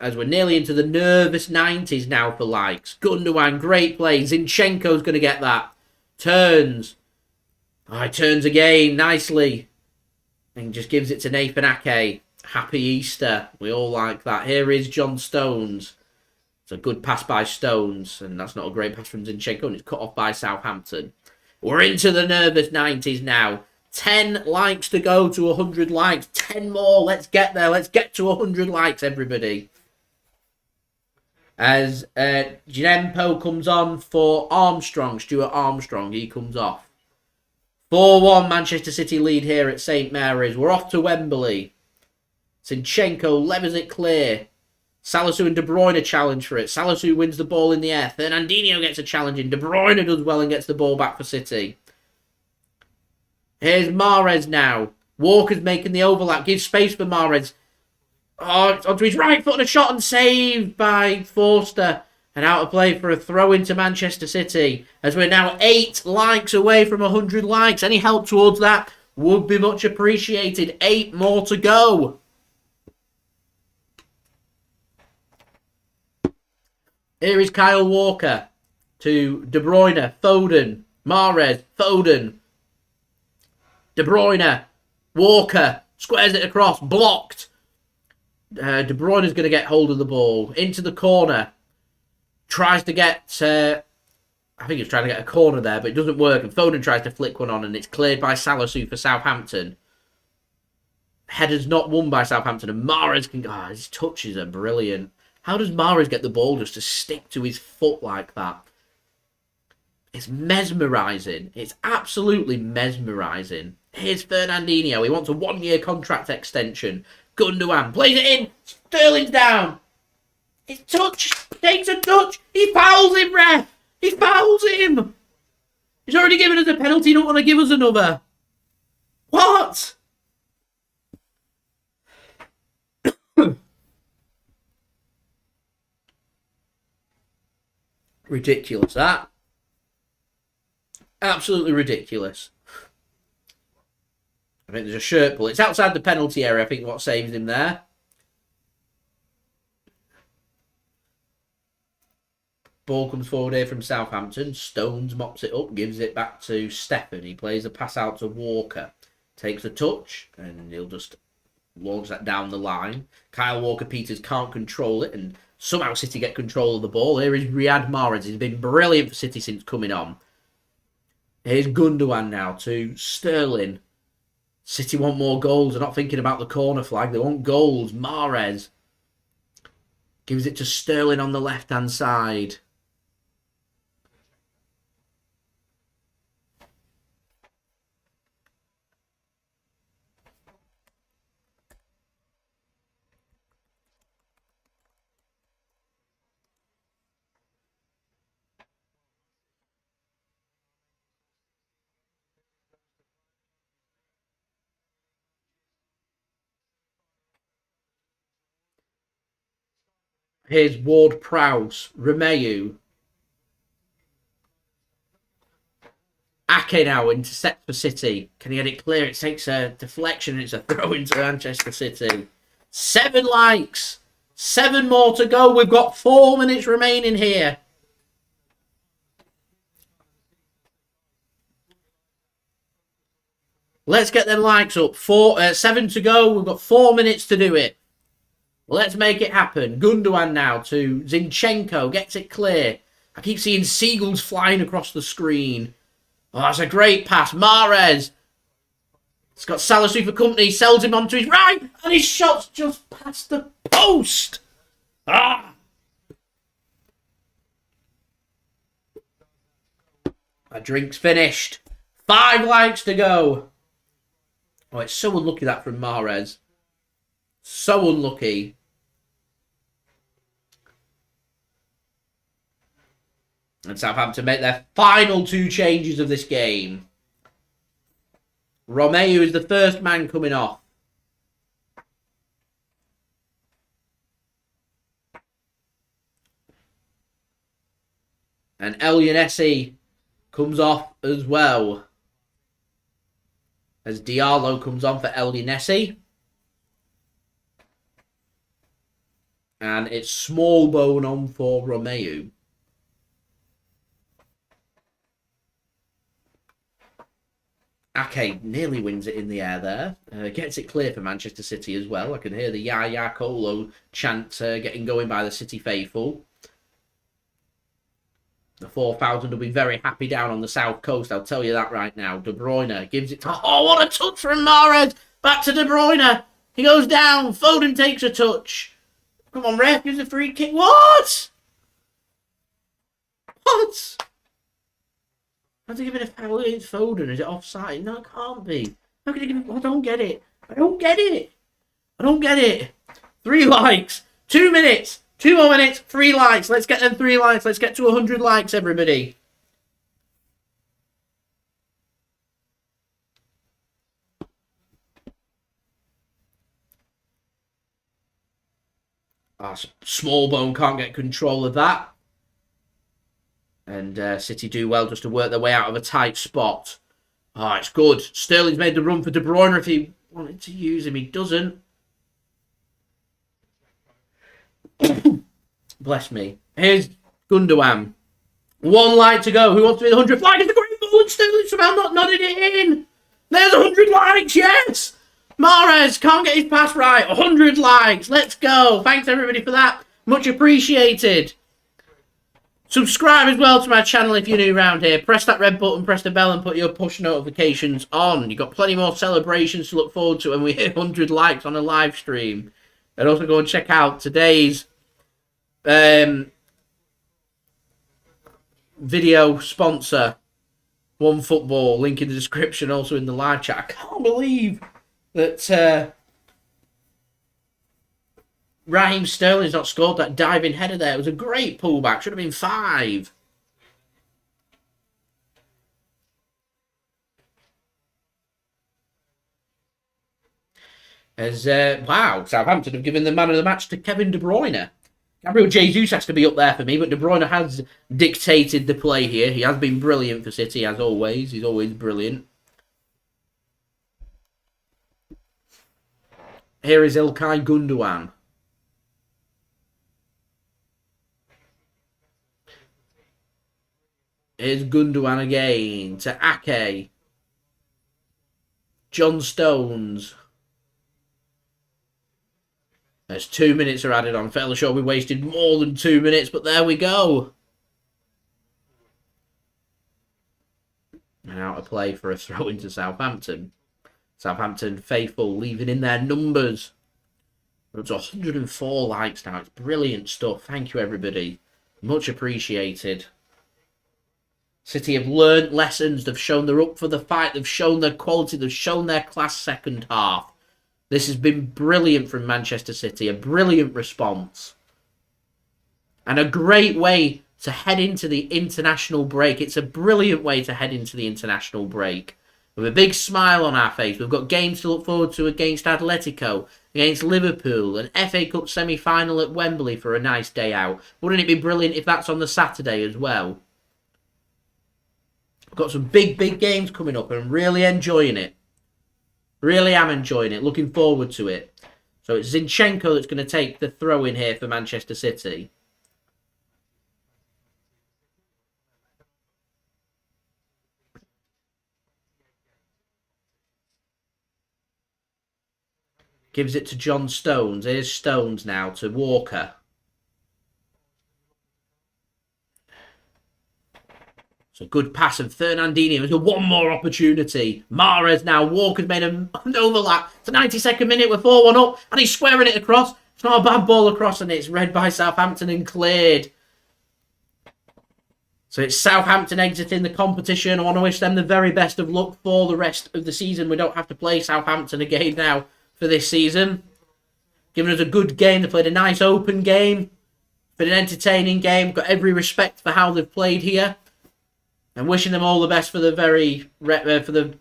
As we're nearly into the nervous 90s now for likes. Gundogan, great play. Zinchenko's going to get that. Turns. Oh, he turns again nicely. And just gives it to Nathan Ake. Happy Easter. We all like that. Here is John Stones. It's a good pass by Stones. And that's not a great pass from Zinchenko. And it's cut off by Southampton. We're into the nervous 90s now. 10 likes to go to 100 likes. 10 more. Let's get there. Let's get to 100 likes, everybody. As Ginempo comes on for Armstrong, Stuart Armstrong, he comes off. 4-1 Manchester City lead here at St Mary's. We're off to Wembley. Zinchenko levers it clear. Salisu and De Bruyne challenge for it. Salisu wins the ball in the air. Fernandinho gets a challenge in. De Bruyne does well and gets the ball back for City. Here's Mahrez now. Walker's making the overlap. Gives space for Mahrez. Oh, onto his right foot and a shot and saved by Forster. And out of play for a throw into Manchester City. As we're now 8 likes away from 100 likes. Any help towards that would be much appreciated. 8 more to go. Here is Kyle Walker. to De Bruyne, Foden, Mahrez, Foden, De Bruyne, Walker, squares it across, blocked. De Bruyne is going to get hold of the ball, into the corner, tries to get, I think he's trying to get a corner there, but it doesn't work, and Foden tries to flick one on, and it's cleared by Salisu for Southampton. Header's not won by Southampton, and Mahrez can... his touches are brilliant. How does Mahrez get the ball just to stick to his foot like that? It's mesmerising. It's absolutely mesmerising. Here's Fernandinho. He wants a 1-year contract extension. Gundogan plays it in. Sterling's down. His touch. Takes a touch. He fouls him, ref. He fouls him. He's already given us a penalty. He don't want to give us another. What? Ridiculous, that. Absolutely ridiculous. I think there's a shirt pull. It's outside the penalty area, I think, what saves him there. Ball comes forward here from Southampton. Stones mops it up, gives it back to Steffen. He plays a pass out to Walker. Takes a touch, and he'll just launch that down the line. Kyle Walker-Peters can't control it, and somehow City get control of the ball. Here is Riyad Mahrez. He's been brilliant for City since coming on. Here's Gundogan now to Sterling. City want more goals. They're not thinking about the corner flag. They want goals. Mahrez gives it to Sterling on the left-hand side. Here's Ward-Prowse, Romeu. Ake now intercepts for City. Can he get it clear? It takes a deflection. It's a throw into Manchester City. 7 likes. 7 more to go. We've got 4 minutes remaining here. Let's get them likes up. 7 to go. We've got 4 minutes to do it. Let's make it happen. Gundogan now to Zinchenko. Gets it clear. I keep seeing seagulls flying across the screen. Oh, that's a great pass. Mahrez. It's got Salisu for company. Sells him onto his right. And his shot's just past the post. Ah! My drink's finished. 5 likes to go. Oh, it's so unlucky that from Mahrez. So unlucky. And Southampton make their final 2 changes of this game. Romeu is the first man coming off. And Elyounoussi comes off as well. As Diallo comes on for Elyounoussi. And it's Smallbone on for Romeu. Ake nearly wins it in the air there. Gets it clear for Manchester City as well. I can hear the Ya Colo chant getting going by the City faithful. The 4,000 will be very happy down on the south coast, I'll tell you that right now. De Bruyne gives it to... Oh, what a touch from Mahrez! Back to De Bruyne. He goes down. Foden takes a touch. Come on, ref, gives a free kick. What? What? How's he giving a foul against Foden? Is it offside? No, it can't be. How can he give it? I don't get it. I don't get it. I don't get it. 3 likes. 2 minutes. 2 more minutes. 3 likes. Let's get them 3 likes. Let's get to 100 likes, everybody. Smallbone can't get control of that. And City do well just to work their way out of a tight spot. Oh, it's good. Sterling's made the run for De Bruyne if he wanted to use him. He doesn't. Bless me. Here's Gundogan. 1 like to go. Who wants to be the 100th like? It's a great ball and Sterling somehow not nodded it in. There's 100 likes, yes! Mahrez can't get his pass right. 100 likes. Let's go. Thanks everybody for that. Much appreciated. Subscribe as well to my channel if you're new around here. Press that red button, press the bell and put your push notifications on. You've got plenty more celebrations to look forward to when we hit 100 likes on a live stream. And also go and check out today's video sponsor, OneFootball. Link in the description, also in the live chat. I can't believe that Raheem Sterling's not scored that diving header there. It was a great pullback. Should have been 5. Wow, Southampton have given the man of the match to Kevin De Bruyne. Gabriel Jesus has to be up there for me, but De Bruyne has dictated the play here. He has been brilliant for City, as always. He's always brilliant. Here is Ilkay Gundogan. Here's Gundogan again to Ake. John Stones. There's 2 minutes are added on. Fairly sure we wasted more than 2 minutes, but there we go. And out of play for a throw into Southampton. Southampton faithful leaving in their numbers. It's 104 likes now. It's brilliant stuff. Thank you, everybody. Much appreciated. City have learnt lessons. They've shown they're up for the fight. They've shown their quality. They've shown their class second half. This has been brilliant from Manchester City. A brilliant response. And a great way to head into the international break. It's a brilliant way to head into the international break. With a big smile on our face. We've got games to look forward to against Atletico, against Liverpool, an FA Cup semi-final at Wembley for a nice day out. Wouldn't it be brilliant if that's on the Saturday as well? I've got some big games coming up and I'm really enjoying it. Really am enjoying it. Looking forward to it. So it's Zinchenko that's going to take the throw in here for Manchester City. Gives it to John Stones. Here's Stones now to Walker. It's a good pass of Fernandinho. There's one more opportunity. Mahrez now. Walker's made an overlap. It's a 92nd minute. We're 4-1 up. And he's squaring it across. It's not a bad ball across. And it's read by Southampton and cleared. So it's Southampton exiting the competition. I want to wish them the very best of luck for the rest of the season. We don't have to play Southampton again now for this season. Giving us a good game. They played a nice open game. Been an entertaining game. Got every respect for how they've played here. And wishing them all the best for the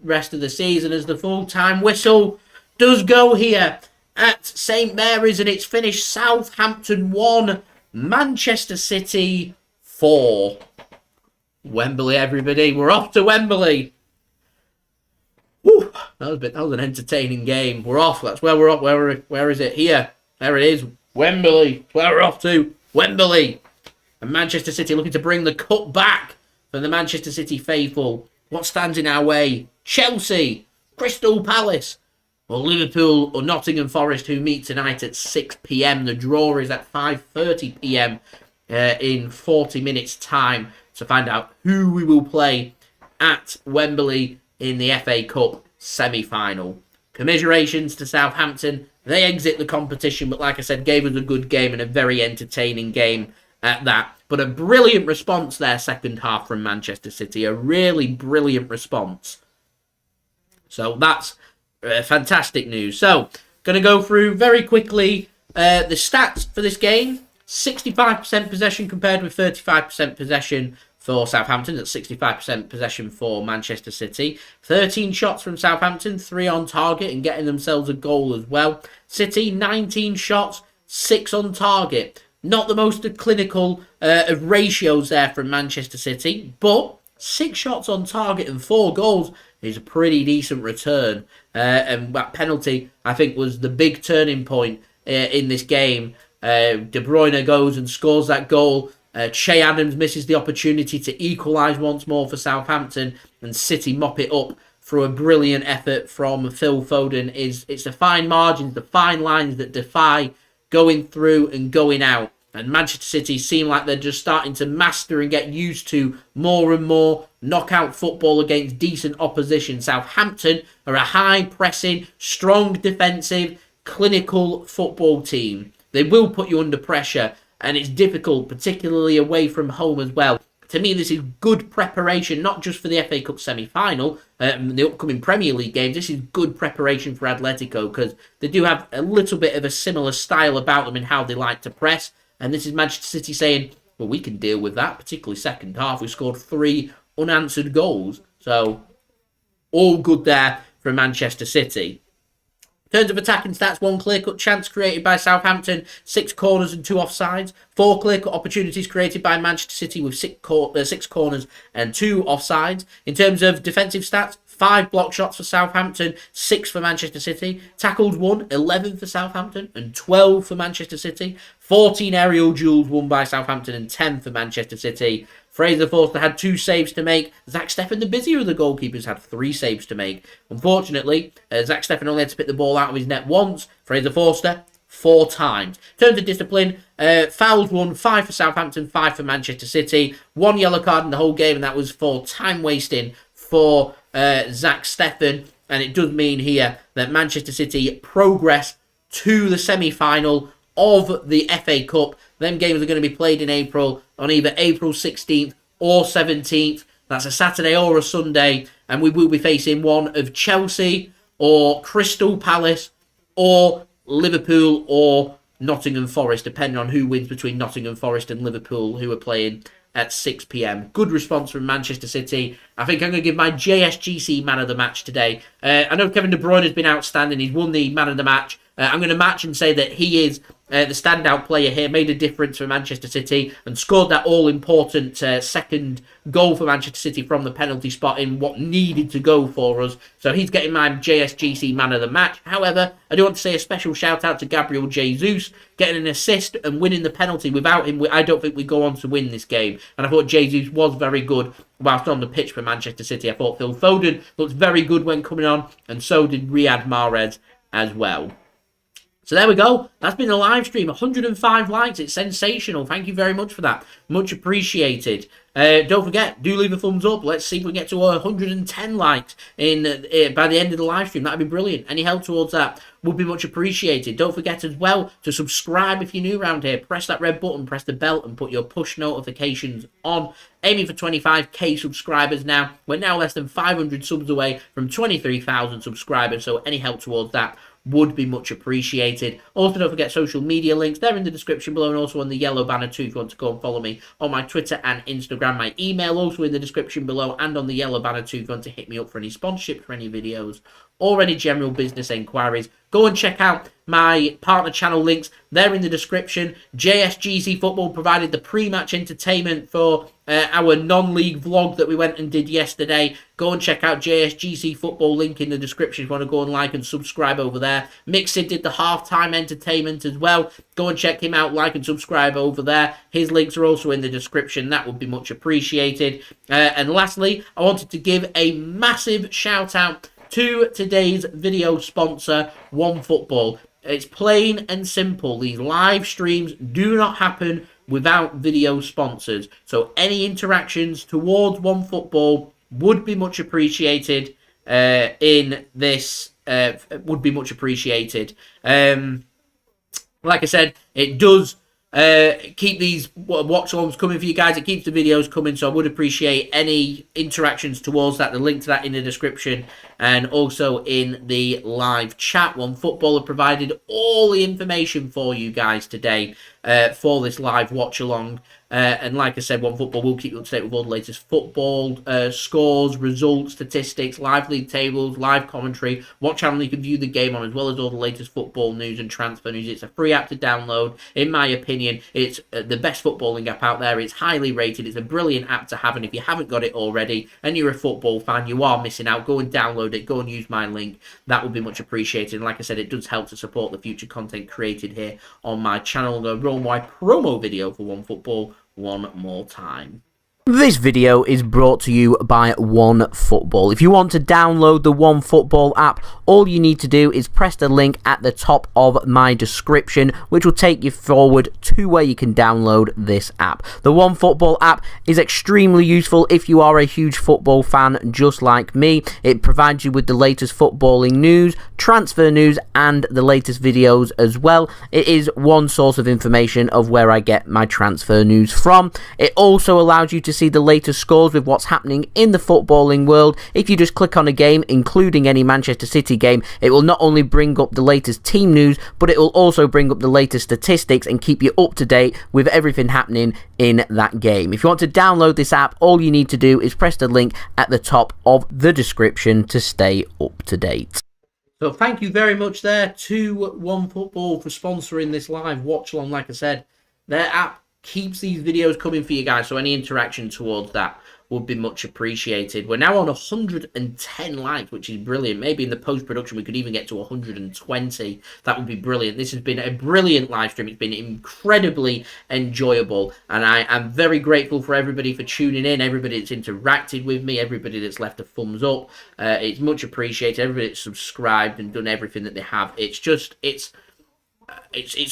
rest of the season as the full-time whistle does go here at St Mary's, and it's finished Southampton 1, Manchester City 4. Wembley, everybody. We're off to Wembley. Whew, that was an entertaining game. We're off. That's where we're off. Where is it? Here. There it is. Wembley. That's where we're off to. Wembley. And Manchester City looking to bring the cup back. For the Manchester City faithful, what stands in our way? Chelsea, Crystal Palace, or Liverpool or Nottingham Forest, who meet tonight at 6 p.m. The draw is at 5:30 p.m. In 40 minutes' time to find out who we will play at Wembley in the FA Cup semi-final. Commiserations to Southampton. They exit the competition, but like I said, gave us a good game and a very entertaining game at that. But a brilliant response there, second half from Manchester City. A really brilliant response. So that's fantastic news. So, going to go through very quickly the stats for this game. 65% possession compared with 35% possession for Southampton. That's 65% possession for Manchester City. 13 shots from Southampton, 3 on target and getting themselves a goal as well. City, 19 shots, 6 on target. Not the most clinical of ratios there from Manchester City, but 6 shots on target and 4 goals is a pretty decent return. And that penalty, I think, was the big turning point in this game. De Bruyne goes and scores that goal Che Adams misses the opportunity to equalise once more for Southampton, and City mop it up through a brilliant effort from Phil Foden. It's the fine margins, the fine lines that defy going through and going out. And Manchester City seem like they're just starting to master and get used to more and more knockout football against decent opposition. Southampton are a high-pressing, strong defensive, clinical football team. They will put you under pressure, and it's difficult, particularly away from home as well. To me, this is good preparation, not just for the FA Cup semi-final, the upcoming Premier League games. This is good preparation for Atletico, because they do have a little bit of a similar style about them in how they like to press. And this is Manchester City saying, well, we can deal with that, particularly second half. We scored 3 unanswered goals. So, all good there for Manchester City. In terms of attacking stats, 1 clear-cut chance created by Southampton, 6 corners and 2 offsides. 4 clear-cut opportunities created by Manchester City with 6 corners and 2 offsides. In terms of defensive stats, 5 block shots for Southampton, 6 for Manchester City. Tackled 1, 11 for Southampton and 12 for Manchester City. 14 aerial duels won by Southampton and 10 for Manchester City. Fraser Forster had 2 saves to make. Zack Steffen, the busier of the goalkeepers, had 3 saves to make. Unfortunately, Zack Steffen only had to pick the ball out of his net once. Fraser Forster, 4 times. In terms of discipline, fouls 1, 5 for Southampton, 5 for Manchester City. 1 yellow card in the whole game, and that was for time wasting for Zack Steffen. And it does mean here that Manchester City progress to the semi-final of the FA Cup. Them games are going to be played in April, on either April 16th or 17th. That's a Saturday or a Sunday, and we will be facing one of Chelsea or Crystal Palace or Liverpool or Nottingham Forest, depending on who wins between Nottingham Forest and Liverpool, who are playing at 6 p.m. Good response from Manchester City. I think I'm going to give my JSGC man of the match today. I know Kevin De Bruyne has been outstanding. He's won the man of the match. I'm going to match and say that he is the standout player here, made a difference for Manchester City and scored that all-important second goal for Manchester City from the penalty spot in what needed to go for us. So he's getting my JSGC man of the match. However, I do want to say a special shout-out to Gabriel Jesus, getting an assist and winning the penalty. Without him, I don't think we go on to win this game. And I thought Jesus was very good whilst on the pitch for Manchester City. I thought Phil Foden looked very good when coming on, and so did Riyad Mahrez as well. So there we go. That's been a live stream. 105 likes. It's sensational. Thank you very much for that. Much appreciated. Don't forget, do leave a thumbs up. Let's see if we get to 110 likes by the end of the live stream. That'd be brilliant. Any help towards that would be much appreciated. Don't forget as well to subscribe if you're new around here. Press that red button, press the bell, and put your push notifications on. Aiming for 25k subscribers now. We're now less than 500 subs away from 23,000 subscribers, so any help towards that would be much appreciated. Also, don't forget social media links. They're in the description below and also on the yellow banner too if you want to go and follow me on my Twitter and Instagram. My email also in the description below and on the yellow banner too if you want to hit me up for any sponsorship for any videos or any general business enquiries. Go and check out my partner channel links. They're in the description. JSGC Football provided the pre-match entertainment for our non-league vlog that we went and did yesterday. Go and check out JSGC Football, link in the description if you want to go and like and subscribe over there. Mixed did the halftime entertainment as well. Go and check him out, like and subscribe over there. His links are also in the description. That would be much appreciated. And lastly, I wanted to give a massive shout out to today's video sponsor, OneFootball. It's plain and simple. These live streams do not happen without video sponsors. So any interactions towards OneFootball would be much appreciated in this. Would be much appreciated. Like I said, it does keep these watch-alongs coming for you guys. It keeps the videos coming, so I would appreciate any interactions towards that. The link to that in the description and also in the live chat. OneFootball have provided all the information for you guys today for this live watch-along. And like I said, OneFootball will keep you up to date with all the latest football scores, results, statistics, live league tables, live commentary, what channel you can view the game on, as well as all the latest football news and transfer news. It's a free app to download. In my opinion, it's the best footballing app out there. It's highly rated. It's a brilliant app to have, and if you haven't got it already and you're a football fan, you are missing out. Go and download it. Go and use my link. That would be much appreciated. And like I said, it does help to support the future content created here on my channel. The Rome promo video for OneFootball one more time. This video is brought to you by OneFootball. If you want to download the OneFootball app, all you need to do is press the link at the top of my description, which will take you forward to where you can download this app. The OneFootball app is extremely useful if you are a huge football fan just like me. It provides you with the latest footballing news, transfer news, and the latest videos as well. It is one source of information of where I get my transfer news from. It also allows you to see the latest scores with what's happening in the footballing world. If you just click on a game, including any Manchester City game, it will not only bring up the latest team news, but it will also bring up the latest statistics and keep you up to date with everything happening in that game. If you want to download this app, all you need to do is press the link at the top of the description to stay up to date. So thank you very much there to OneFootball for sponsoring this live watch along. Like I said, their app keeps these videos coming for you guys, so any interaction towards that would be much appreciated. We're now on 110 likes, which is brilliant. Maybe in the post-production we could even get to 120. That would be brilliant. This has been a brilliant live stream. It's been incredibly enjoyable, and I am very grateful for everybody for tuning in, everybody that's interacted with me, everybody that's left a thumbs up. It's much appreciated. Everybody that's subscribed and done everything that they have. It's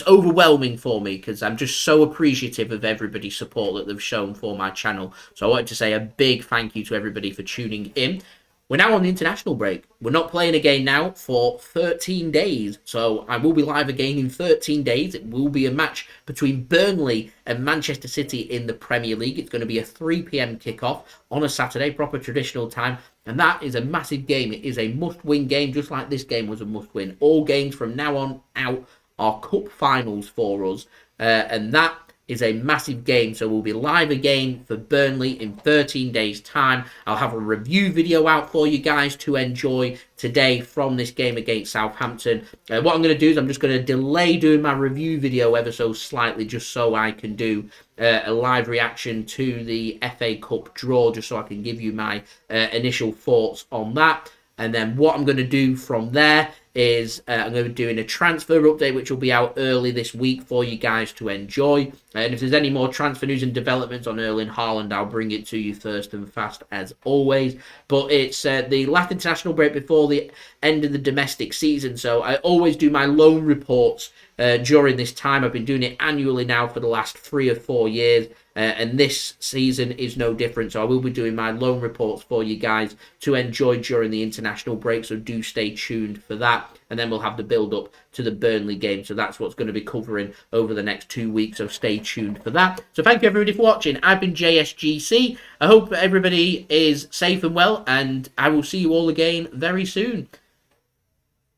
overwhelming for me because I'm just so appreciative of everybody's support that they've shown for my channel. So I wanted to say a big thank you to everybody for tuning in. We're now on the international break. We're not playing again now for 13 days. So I will be live again in 13 days. It will be a match between Burnley and Manchester City in the Premier League. It's going to be a 3 p.m. kickoff on a Saturday, proper traditional time. And that is a massive game. It is a must-win game, just like this game was a must-win. All games from now on out are cup finals for us, and that is a massive game. So we'll be live again for Burnley in 13 days time. I'll have a review video out for you guys to enjoy today from this game against Southampton. What I'm going to do is I'm just going to delay doing my review video ever so slightly, just so I can do a live reaction to the FA Cup draw, just so I can give you my initial thoughts on that. And then what I'm going to do from there is I'm going to be doing a transfer update, which will be out early this week for you guys to enjoy. And if there's any more transfer news and developments on Erling Haaland, I'll bring it to you first and fast as always. But it's the last international break before the end of the domestic season. So I always do my loan reports during this time. I've been doing it annually now for the last 3 or 4 years. And this season is no different. So I will be doing my loan reports for you guys to enjoy during the international break. So do stay tuned for that. And then we'll have the build-up to the Burnley game. So that's what's going to be covering over the next 2 weeks. So stay tuned for that. So thank you everybody for watching. I've been JSGC. I hope everybody is safe and well. And I will see you all again very soon.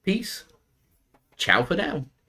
Peace. Ciao for now.